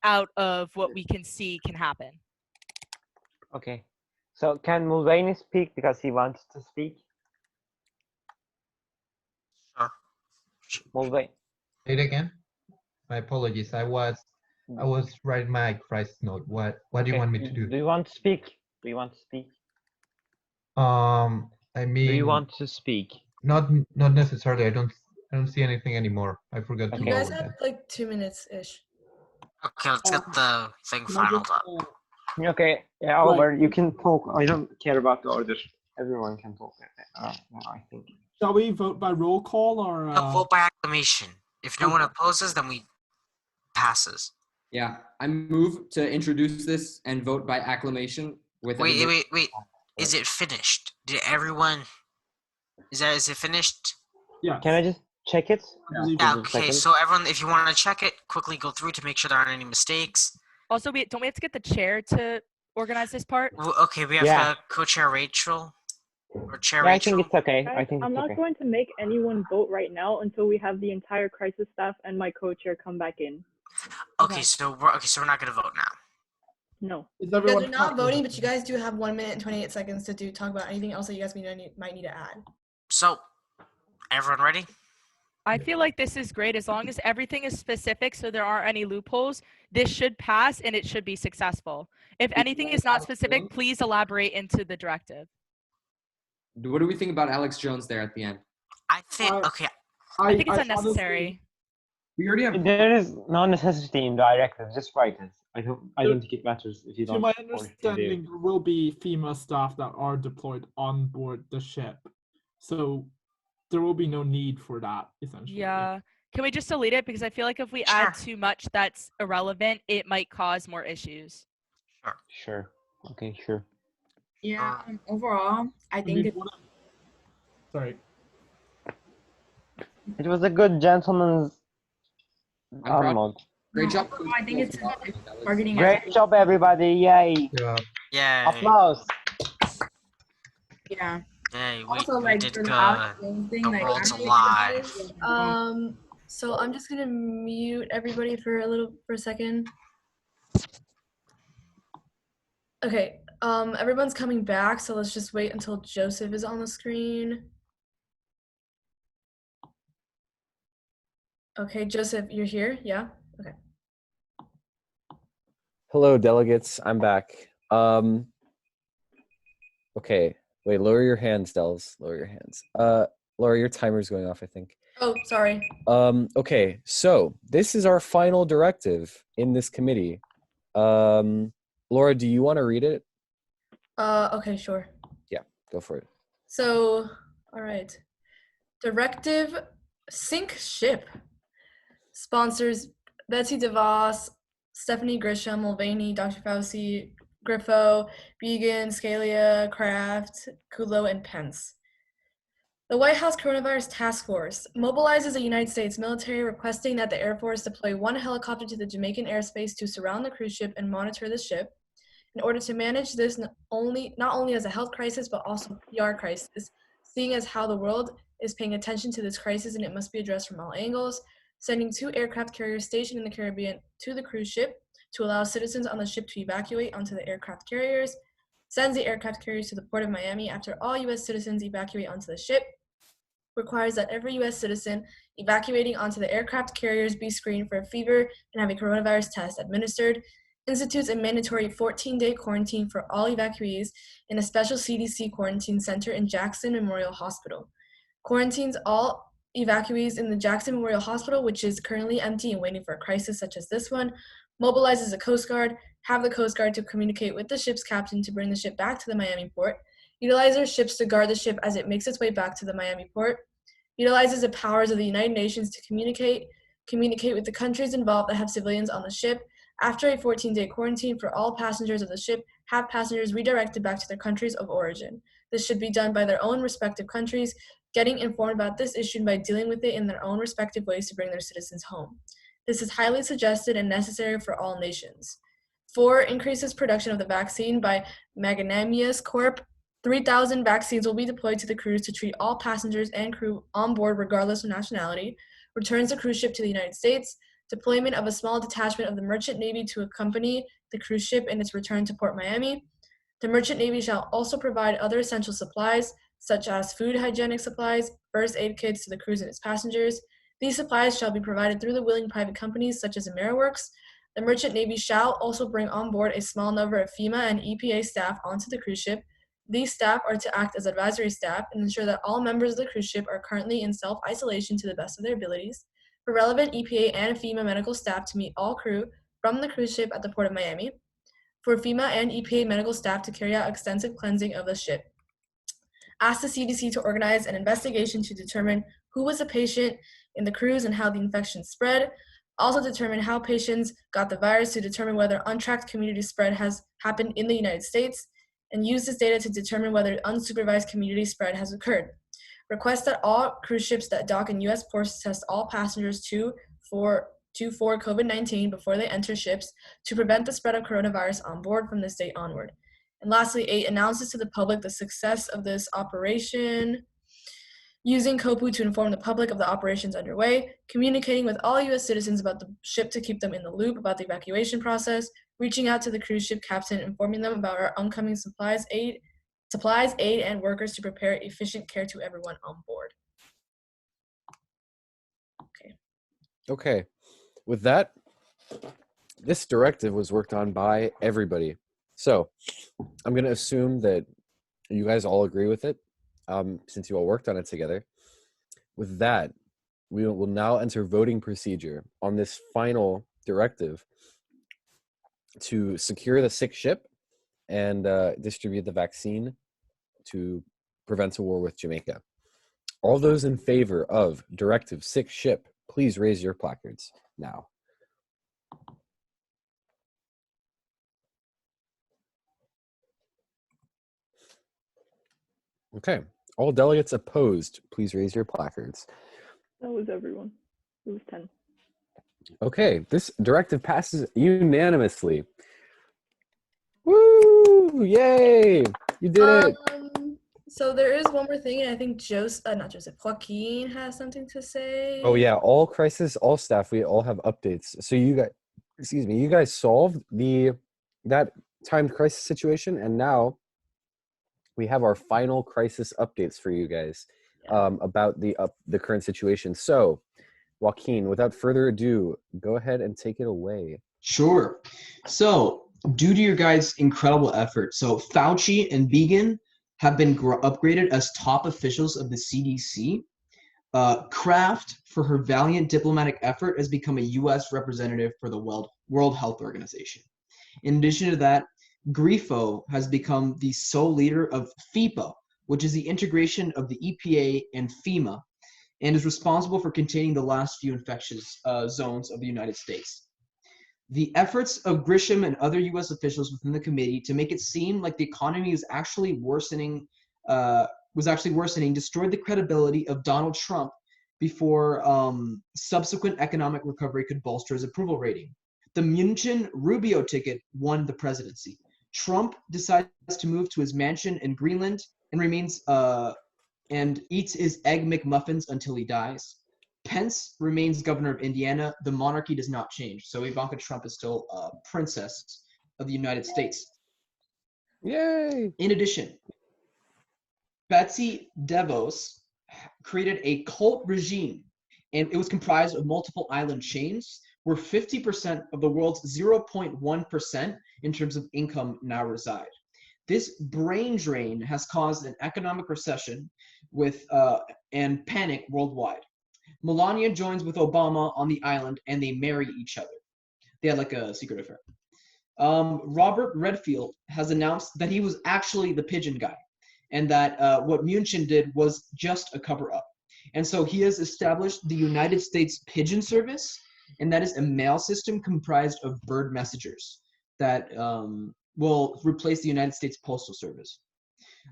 out of what we can see can happen. Okay. So can Mulvaney speak because he wants to speak? Mulvaney. Say it again. My apologies. I was writing my crisis note. What do you want me to do? Do you want to speak? Do you want to speak? I mean, do you want to speak? Not necessarily. I don't see anything anymore. I forgot to You guys lower have that. like 2 minutes ish. Okay, let's get the thing finalized up. Okay, yeah, Oliver, you can talk. I don't care about the order. Everyone can talk. I think. Shall we vote by roll call or? No, vote by acclamation. If no one opposes, then we passes. Yeah, I move to introduce this and vote by acclamation with Wait. Is it finished? Did everyone? Is it finished? Yeah. Can I just check it? Yeah. Okay. So everyone, if you want to check it, quickly go through to make sure there aren't any mistakes. Also, don't we have to get the chair to organize this part? Well, okay, we have co-chair Rachel. Or chair Yeah, Rachel. I think it's okay. Guys, I think I'm it's not okay. going to make anyone vote right now until we have the entire crisis staff and my co-chair come back in. Okay, so we're not gonna vote now. No. You guys are not voting, but you guys do have 1 minute and 28 seconds to talk about anything else that you guys might need to add. So, everyone ready? I feel like this is great as long as everything is specific so there aren't any loopholes. This should pass and it should be successful. If anything is not specific, please elaborate into the directive. What do we think about Alex Jones there at the end? I think I think it's unnecessary. We already have. There is no necessity in directive. Just write it. I don't think it matters if you don't. To my or if you do. understanding, there will be FEMA staff that are deployed on board the ship, so there will be no need for that, essentially. Yeah. Can we just delete it? Because I feel like if we add too much that's irrelevant, it might cause more issues. Sure. Okay, sure. Yeah, overall, I think Sorry. It was a good gentleman's mode. Great job. I think it's targeting. Great job, everybody. Yay. Yay. Applause. Yeah. Yay, Also, we like, did for good. the Austin thing, The like, world's I'm really alive. So I'm just gonna mute everybody for a second. Okay, everyone's coming back, so let's just wait until Joseph is on the screen. Okay, Joseph, you're here? Yeah? Okay. Hello, delegates. I'm back. Okay. Wait, lower your hands, Dels. Lower your hands. Laura, your timer's going off, I think. Oh, sorry. Okay, so this is our final directive in this committee. Laura, do you want to read it? Okay, sure. Yeah, go for it. So, all right. Directive Sink Ship. Sponsors Betsy DeVos, Stephanie Grisham, Mulvaney, Dr. Fauci, Griffo, Began, Scalia, Kraft, Kudlow, and Pence. The White House Coronavirus Task Force mobilizes the United States military, requesting that the Air Force deploy 1 helicopter to the Jamaican airspace to surround the cruise ship and monitor the ship in order to manage this not only as a health crisis, but also PR crisis, seeing as how the world is paying attention to this crisis and it must be addressed from all angles, sending 2 aircraft carriers stationed in the Caribbean to the cruise ship to allow citizens on the ship to evacuate onto the aircraft carriers, sends the aircraft carriers to the port of Miami after all U.S. citizens evacuate onto the ship, requires that every U.S. citizen evacuating onto the aircraft carriers be screened for a fever and have a coronavirus test administered, institutes a mandatory 14-day quarantine for all evacuees in a special CDC quarantine center in Jackson Memorial Hospital, quarantines all evacuees in the Jackson Memorial Hospital, which is currently empty and waiting for a crisis such as this one, mobilizes the Coast Guard, have the Coast Guard to communicate with the ship's captain to bring the ship back to the Miami port, utilize their ships to guard the ship as it makes its way back to the Miami port, utilizes the powers of the United Nations to communicate with the countries involved that have civilians on the ship. After a 14-day quarantine for all passengers of the ship, have passengers redirected back to their countries of origin. This should be done by their own respective countries, getting informed about this issue by dealing with it in their own respective ways to bring their citizens home. This is highly suggested and necessary for all nations. 4, increases production of the vaccine by Magnamius Corp. 3,000 vaccines will be deployed to the cruise to treat all passengers and crew on board regardless of nationality, returns the cruise ship to the United States, deployment of a small detachment of the Merchant Navy to accompany the cruise ship in its return to Port Miami. The Merchant Navy shall also provide other essential supplies, such as food hygienic supplies, first aid kits to the cruise and its passengers. These supplies shall be provided through the willing private companies such as AmeriWorks. The Merchant Navy shall also bring on board a small number of FEMA and EPA staff onto the cruise ship. These staff are to act as advisory staff and ensure that all members of the cruise ship are currently in self-isolation to the best of their abilities. For relevant EPA and FEMA medical staff to meet all crew from the cruise ship at the Port of Miami. For FEMA and EPA medical staff to carry out extensive cleansing of the ship. Ask the CDC to organize an investigation to determine who was a patient in the cruise and how the infection spread. Also determine how patients got the virus to determine whether untracked community spread has happened in the United States, and use this data to determine whether unsupervised community spread has occurred. Request that all cruise ships that dock in U.S. ports test all passengers for COVID-19 before they enter ships to prevent the spread of coronavirus on board from this date onward. And lastly, 8, announces to the public the success of this operation, using COPU to inform the public of the operations underway, communicating with all U.S. citizens about the ship to keep them in the loop about the evacuation process, reaching out to the cruise ship captain, informing them about our oncoming supplies, aid, and workers to prepare efficient care to everyone on board. Okay. With that, this directive was worked on by everybody. So I'm going to assume that you guys all agree with it, since you all worked on it together. With that, we will now enter voting procedure on this final directive to secure the sick ship and distribute the vaccine to prevent a war with Jamaica. All those in favor of Directive Sick Ship, please raise your placards now. Okay. All delegates opposed, please raise your placards. That was everyone. It was 10. Okay, this directive passes unanimously. Woo! Yay! You did it! So there is one more thing, and I think Joaquin has something to say. Oh yeah, all crisis, all staff, we all have updates. So you guys solved that timed crisis situation, and now we have our final crisis updates for you guys about the current situation. So, Joaquin, without further ado, go ahead and take it away. Sure. So, due to your guys' incredible effort, so Fauci and Began have been upgraded as top officials of the CDC. Kraft, for her valiant diplomatic effort, has become a U.S. representative for the World Health Organization. In addition to that, Grifo has become the sole leader of FEPA, which is the integration of the EPA and FEMA, and is responsible for containing the last few infectious zones of the United States. The efforts of Grisham and other U.S. officials within the committee to make it seem like the economy was actually worsening destroyed the credibility of Donald Trump before subsequent economic recovery could bolster his approval rating. The Mnuchin-Rubio ticket won the presidency. Trump decides to move to his mansion in Greenland and remains and eats his Egg McMuffins until he dies. Pence remains governor of Indiana. The monarchy does not change. So Ivanka Trump is still princess of the United States. Yay! In addition, Betsy DeVos created a cult regime, and it was comprised of multiple island chains where 50% of the world's 0.1% in terms of income now reside. This brain drain has caused an economic recession and panic worldwide. Melania joins with Obama on the island, and they marry each other. They had like a secret affair. Robert Redfield has announced that he was actually the pigeon guy, and that what Mnuchin did was just a cover-up. And so he has established the United States Pigeon Service, and that is a mail system comprised of bird messengers that will replace the United States Postal Service.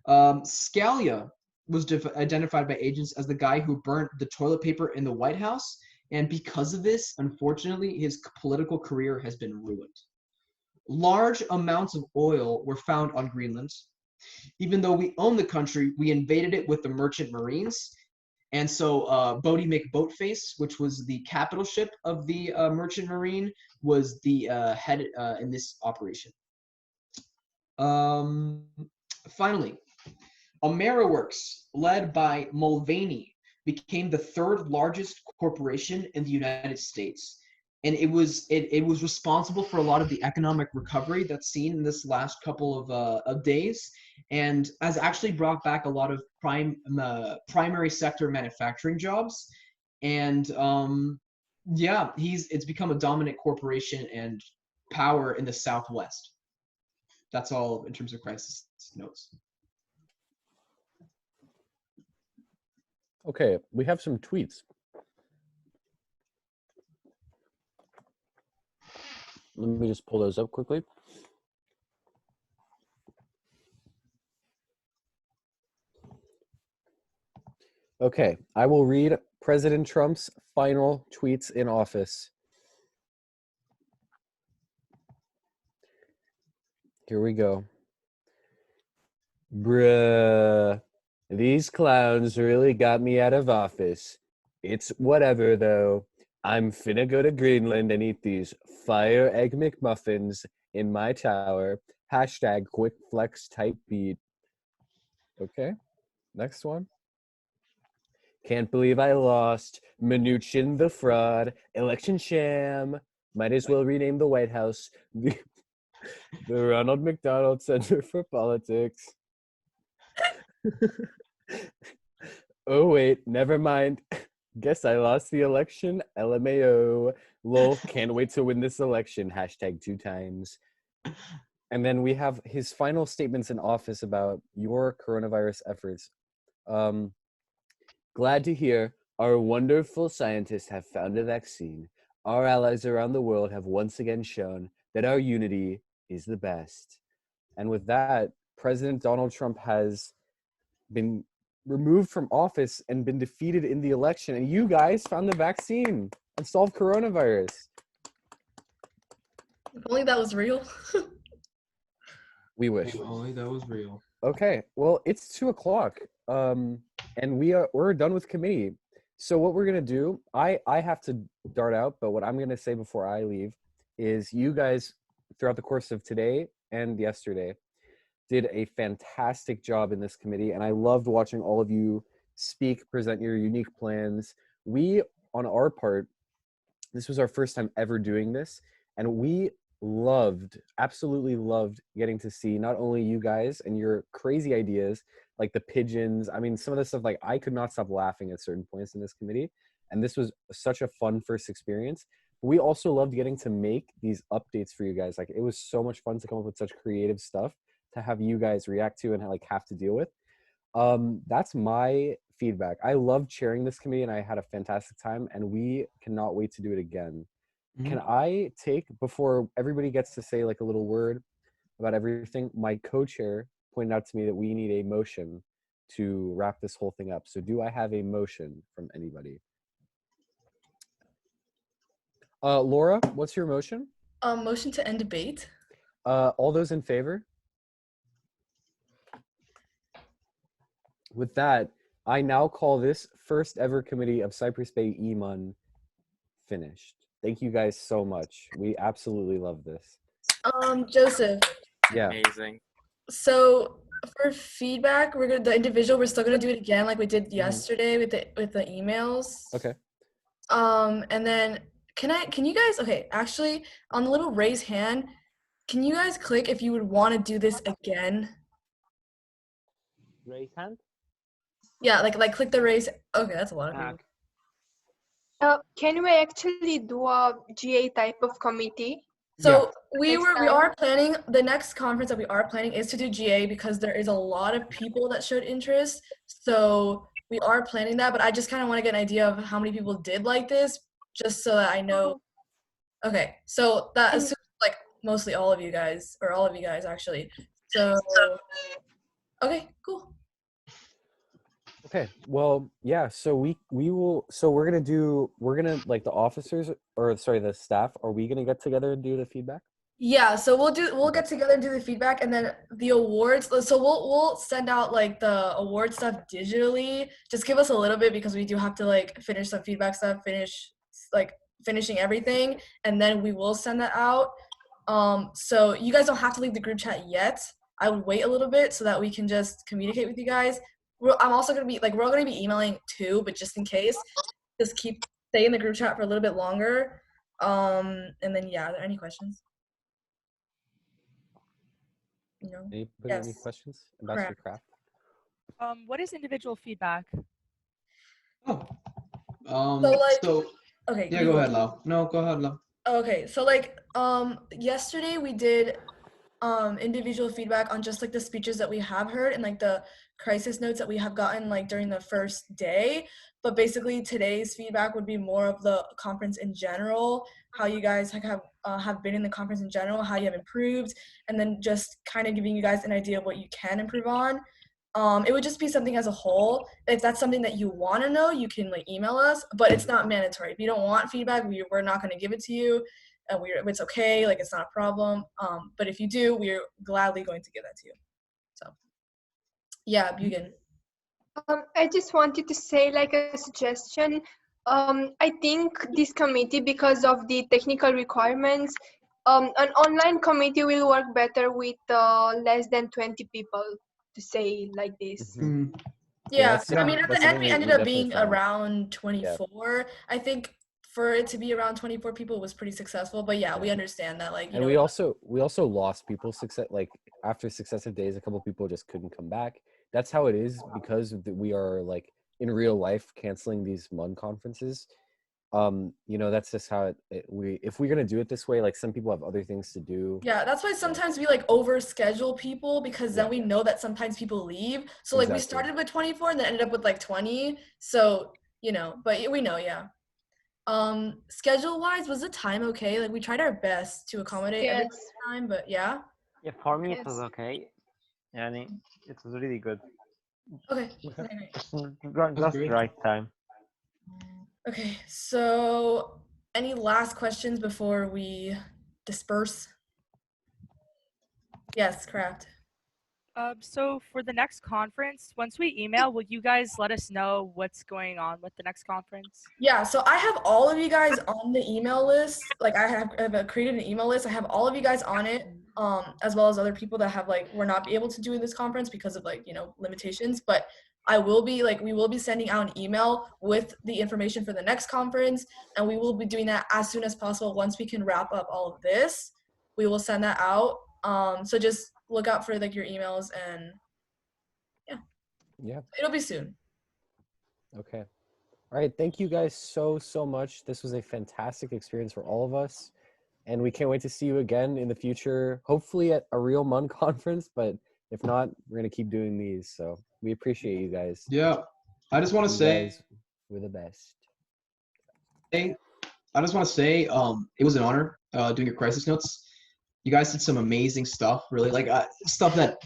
Scalia was identified by agents as the guy who burnt the toilet paper in the White House, and because of this, unfortunately, his political career has been ruined. Large amounts of oil were found on Greenland. Even though we own the country, we invaded it with the merchant marines. And so Bodie McBoatface, which was the capital ship of the merchant marine, was the head in this operation. Finally, AmeriWorks, led by Mulvaney, became the third largest corporation in the United States. And it was responsible for a lot of the economic recovery that's seen in this last couple of days, and has actually brought back a lot of primary sector manufacturing jobs. And yeah, it's become a dominant corporation and power in the Southwest. That's all in terms of crisis notes. Okay, we have some tweets. Let me just pull those up quickly. Okay, I will read President Trump's final tweets in office. Here we go. Bruh, these clowns really got me out of office. It's whatever, though. I'm finna go to Greenland and eat these fire egg McMuffins in my tower. Hashtag quick flex type beat. Okay, next one. Can't believe I lost. Mnuchin the fraud. Election sham. Might as well rename the White House the Ronald McDonald Center for Politics. Oh, wait, never mind. Guess I lost the election. LMAO. Lol, can't wait to win this election. Hashtag 2 times. And then we have his final statements in office about your coronavirus efforts. Glad to hear our wonderful scientists have found a vaccine. Our allies around the world have once again shown that our unity is the best. And with that, President Donald Trump has been removed from office and been defeated in the election. And you guys found the vaccine and solved coronavirus. If only that was real. We wish. If only that was real. Okay, well, it's 2 o'clock, and we're done with committee. So what we're gonna do, I have to dart out, but what I'm gonna say before I leave is you guys, throughout the course of today and yesterday, did a fantastic job in this committee, and I loved watching all of you speak, present your unique plans. We, on our part, this was our first time ever doing this, and we absolutely loved getting to see not only you guys and your crazy ideas, like the pigeons. I mean, some of the stuff, like I could not stop laughing at certain points in this committee, and this was such a fun first experience. We also loved getting to make these updates for you guys. Like, it was so much fun to come up with such creative stuff to have you guys react to and like have to deal with. That's my feedback. I loved chairing this committee and I had a fantastic time, and we cannot wait to do it again. Can I take, before everybody gets to say like a little word about everything, my co-chair pointed out to me that we need a motion to wrap this whole thing up. So do I have a motion from anybody? Laura, what's your motion? Motion to end debate. All those in favor? With that, I now call this first ever committee of Cypress Bay EMUN finished. Thank you guys so much. We absolutely love this. Joseph. Yeah. Amazing. So for feedback, we're still gonna do it again like we did yesterday with the emails. Okay. And then can you guys, okay, actually on the little raise hand, can you guys click if you would want to do this again? Raise hand? Yeah, like click the raise. Okay, that's a lot of people. Can we actually do a GA type of committee? So we are planning, the next conference that we are planning is to do GA because there is a lot of people that showed interest. So we are planning that, but I just kind of want to get an idea of how many people did like this, just so that I know. Okay, so that assumes like mostly all of you guys, or all of you guys actually. So, okay, cool. Okay, well, yeah, so we're gonna like the officers, or sorry, the staff, are we gonna get together and do the feedback? Yeah, so we'll get together and do the feedback, and then the awards. So we'll send out like the award stuff digitally. Just give us a little bit because we do have to like finish some feedback stuff, finishing everything, and then we will send that out. So you guys don't have to leave the group chat yet. I would wait a little bit so that we can just communicate with you guys. I'm also gonna be we're all gonna be emailing too, but just in case, just stay in the group chat for a little bit longer. And then yeah, are there any questions? No. Anybody any questions? Ambassador Craft? What is individual feedback? Okay. Yeah, go ahead, Lau. No, go ahead, Lau. Okay, so yesterday we did individual feedback on just like the speeches that we have heard and like the crisis notes that we have gotten like during the first day. But basically today's feedback would be more of the conference in general, how you guys have been in the conference in general, how you have improved, and then just kind of giving you guys an idea of what you can improve on. It would just be something as a whole. If that's something that you want to know, you can like email us, but it's not mandatory. If you don't want feedback, we're not going to give it to you. It's okay, like it's not a problem. But if you do, we're gladly going to give that to you. So, yeah, Bugan. I just wanted to say like a suggestion. I think this committee, because of the technical requirements, an online committee will work better with less than 20 people, to say like this. Yeah, I mean, at that's the end, we something ended we up definitely being found. around 24. I think for it to be around 24 people was pretty successful, but yeah, we understand that, like, And we also lost people after successive days. A couple people just couldn't come back. That's how it is because we are like in real life canceling these MUN conferences. That's just how if we're gonna do it this way, like some people have other things to do. Yeah, that's why sometimes we like overschedule people because then we know that sometimes people leave. So like we started with 24 and then ended up with like 20. So, but we know, yeah. Schedule wise, was the time okay? Like we tried our best to accommodate every time, but yeah. Yeah, for me it was okay. Yeah, it was really good. Okay. Just the right time. Okay, so any last questions before we disperse? Yes, Craft. So for the next conference, once we email, will you guys let us know what's going on with the next conference? Yeah, so I have all of you guys on the email list. Like I have created an email list. I have all of you guys on it, as well as other people that have were not able to do this conference because of limitations. But we will be sending out an email with the information for the next conference, and we will be doing that as soon as possible. Once we can wrap up all of this, we will send that out. So just look out for your emails, and yeah, it'll be soon. Okay. All right. Thank you guys so much. This was a fantastic experience for all of us, and we can't wait to see you again in the future. Hopefully at a real MUN conference, but if not, we're gonna keep doing these. So we appreciate you guys. Yeah, I just want to say we're the best. I just want to say it was an honor doing your crisis notes. You guys did some amazing stuff, really, stuff that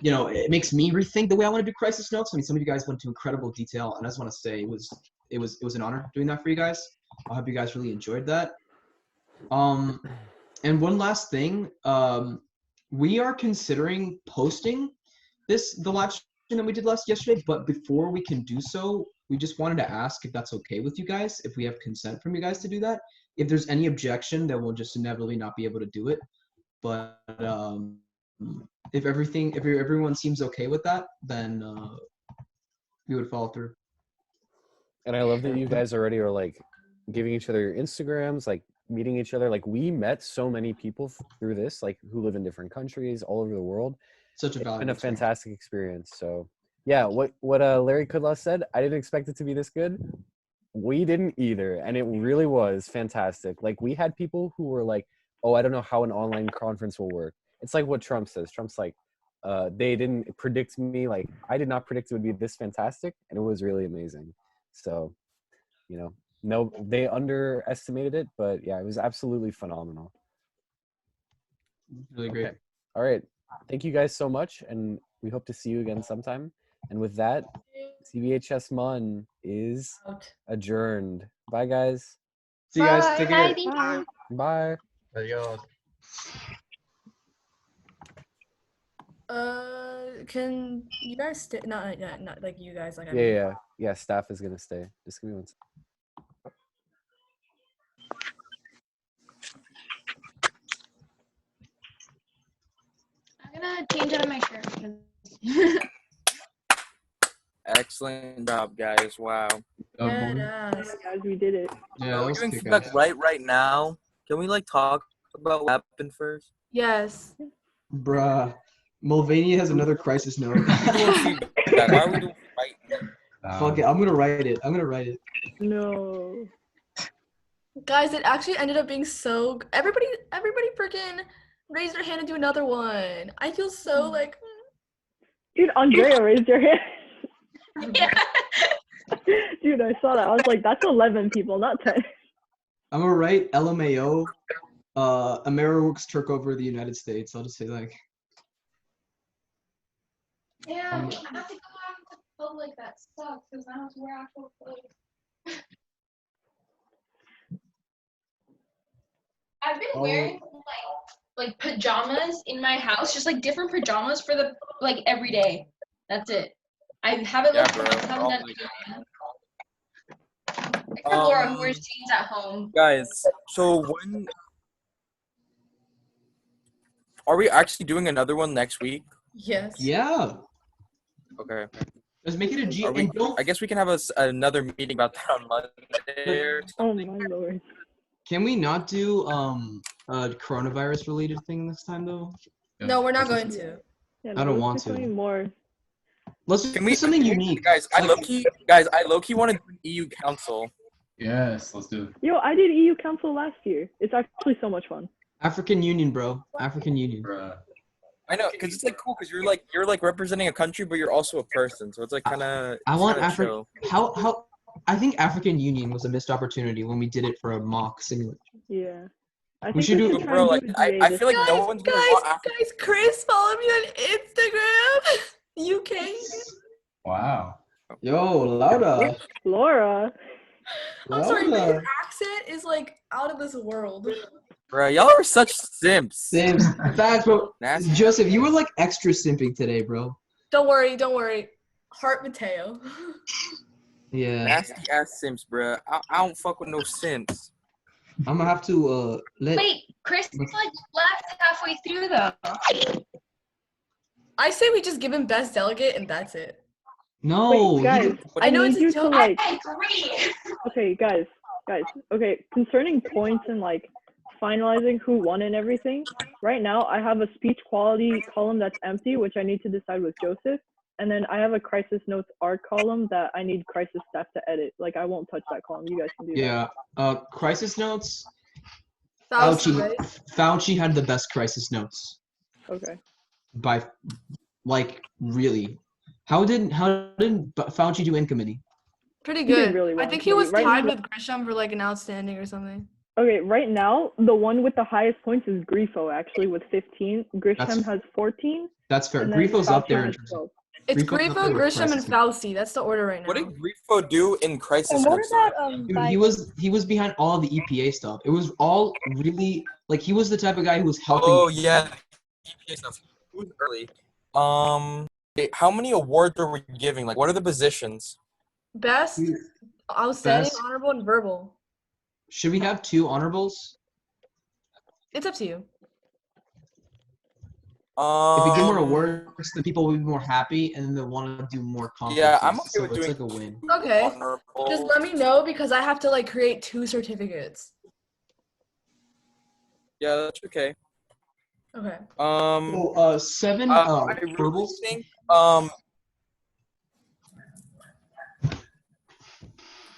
it makes me rethink the way I want to do crisis notes. I mean, some of you guys went into incredible detail, and I just want to say it was an honor doing that for you guys. I hope you guys really enjoyed that. And one last thing, we are considering posting the live than we did yesterday, but before we can do so, we just wanted to ask if that's okay with you guys, if we have consent from you guys to do that. If there's any objection, then we'll just inevitably not be able to do it. But if everyone seems okay with that, then we would follow through. And I love that you guys already are like giving each other your Instagrams, like meeting each other. Like we met so many people through this, like who live in different countries all over the world. Such a It's valuable been a fantastic experience. So yeah, what Larry Kudlow said, I didn't expect it to be this good. We didn't either, and it really was fantastic. Like we had people who were like, "Oh, I don't know how an online conference will work." It's like what Trump says. Trump's like, they didn't predict me. Like I did not predict it would be this fantastic, and it was really amazing. So, you know, no, they underestimated it, but yeah, it was absolutely phenomenal. Really great. Okay. All right. Thank you guys so much, and we hope to see you again sometime. And with that, CBHS-MUN is adjourned. Bye, guys. See you guys. Take care. Bye. Bye. Adios. Can you guys stay? Not like you guys. Like I Yeah, mean. yeah, yeah. Staff is gonna stay. Just give me one second. I'm gonna change out of my shirt because Excellent job, guys. Wow. Guys, we did it. Yeah, We're doing feedback right now. Can we like talk about what happened first? Yes. Bruh. Mulvaney has another crisis note. Why are we doing right now? Fuck it. I'm gonna write it. No. Guys, it actually ended up being so. Everybody freaking raise their hand and do another one. I feel so like. Dude, Andrea raised your hand. Yeah. Dude, I saw that. I was like, that's 11 people, not 10. I'm gonna write LMAO. AmeriWorks took over the United States. I'll just say like. yeah, I have to go out to public. That sucks because I have to wear actual clothes. I've been wearing like pajamas in my house, just like different pajamas for the like every day. That's it. I haven't looked for months, haven't done anything. Except Laura, who wears jeans at home. Guys, so when are we actually doing another one next week? Yes. Yeah. Okay. Let's make it a G. We, I guess we can have another meeting about that on Monday or something. Oh my lord. Can we not do a coronavirus related thing this time though? No, we're not going to. Yeah, I don't let's want do to. something more. Let's do something unique. Guys, I low-key want to do EU Council. Yes, let's do it. Yo, I did EU Council last year. It's actually so much fun. African Union, bro. African Union. I know, because it's like cool, because you're like representing a country, but you're also a person, so it's like kind of. I want Africa. How? I think African Union was a missed opportunity when we did it for a mock simulation. Yeah. We should do it, bro. Like I feel like no one's gonna want Africa. Guys, Chris, follow me on Instagram. UK. Wow. Yo, Laura. Laura. I'm sorry, but his accent is like out of this world. Bro, y'all are such simps. Simps. Facts, bro. Nasty. Joseph, you were like extra simping today, bro. Don't worry. Heart Mateo. Yeah. Nasty ass simps, bro. I don't fuck with no simps. I'm gonna have to let. Wait, Chris is like left halfway through though. I say we just give him best delegate and that's it. No, wait, guys. I know it's a you joke. to, like, I agree. Okay, guys. Okay, concerning points and like finalizing who won and everything. Right now, I have a speech quality column that's empty, which I need to decide with Joseph. And then I have a crisis notes art column that I need crisis staff to edit. Like, I won't touch that column. You guys can do that. Yeah. Crisis notes. Fauci, Fauci had the best crisis notes. Okay. By, like, really. How did Fauci do in committee? Pretty He did good. really well. I think he was Right tied now- with Grisham for like an outstanding or something. Okay, right now, the one with the highest points is Grifo, actually, with 15. Grisham has 14. That's fair. and then Grifo's up Fauci there in has terms of. 12. It's Grifo Grifo, Grisham, and Fauci. That's the order right now. What did Grifo do in crisis? And what notes? about Dude, he was behind all of the EPA stuff. It was all really like he was the type of guy who was helping. Oh yeah, EPA stuff. It was early. how many awards are we giving? Like, what are the positions? Best, outstanding, Best. honorable, and verbal. Should we have 2 honorables? It's up to you. If we get more awards, then people will be more happy, and then they'll want to do more conferences. Yeah, I'm okay so with it's doing like a win. Okay. honorable. Just let me know because I have to like create 2 certificates. Yeah, that's okay. Okay. So 7 I really verbals. think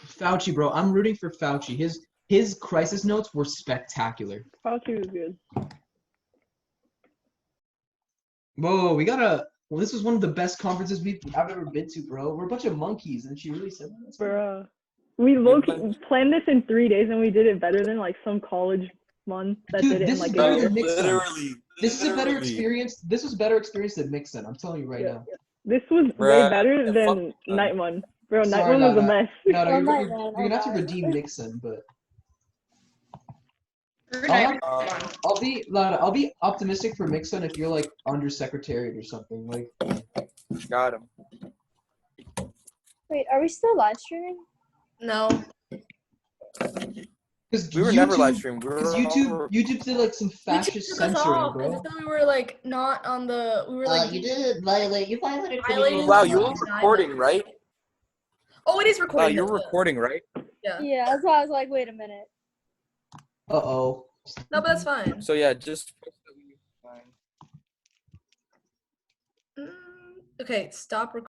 Fauci, bro, I'm rooting for Fauci. His crisis notes were spectacular. Fauci was good. Whoa, we gotta. Well, this was one of the best conferences I've ever been to, bro. We're a bunch of monkeys, and she really said that. Bruh. We planned this in 3 days, and we did it better than like some college month that Dude, did it in this like is a better year. than Mixon. Literally. This is a better experience. This was better experience than Mixon. I'm telling you right now. This was way better than Night One. Bro, Night Sorry, One was a Lada. mess. No, you're gonna have to redeem Nixon, but I'll be optimistic for Mixon if you're like undersecretariat or something. Like, got him. Wait, are we still live streaming? No. Because We were never live streamed. We were YouTube did like some fascist censoring, bro. Because we were like not on the. We were like. You violated Wow, you were recording, right? Oh, it is recording. Wow, you're recording, right? Yeah. Yeah, that's why I was like, wait a minute. Uh-oh. No, but that's fine. So yeah, just. Okay, stop recording.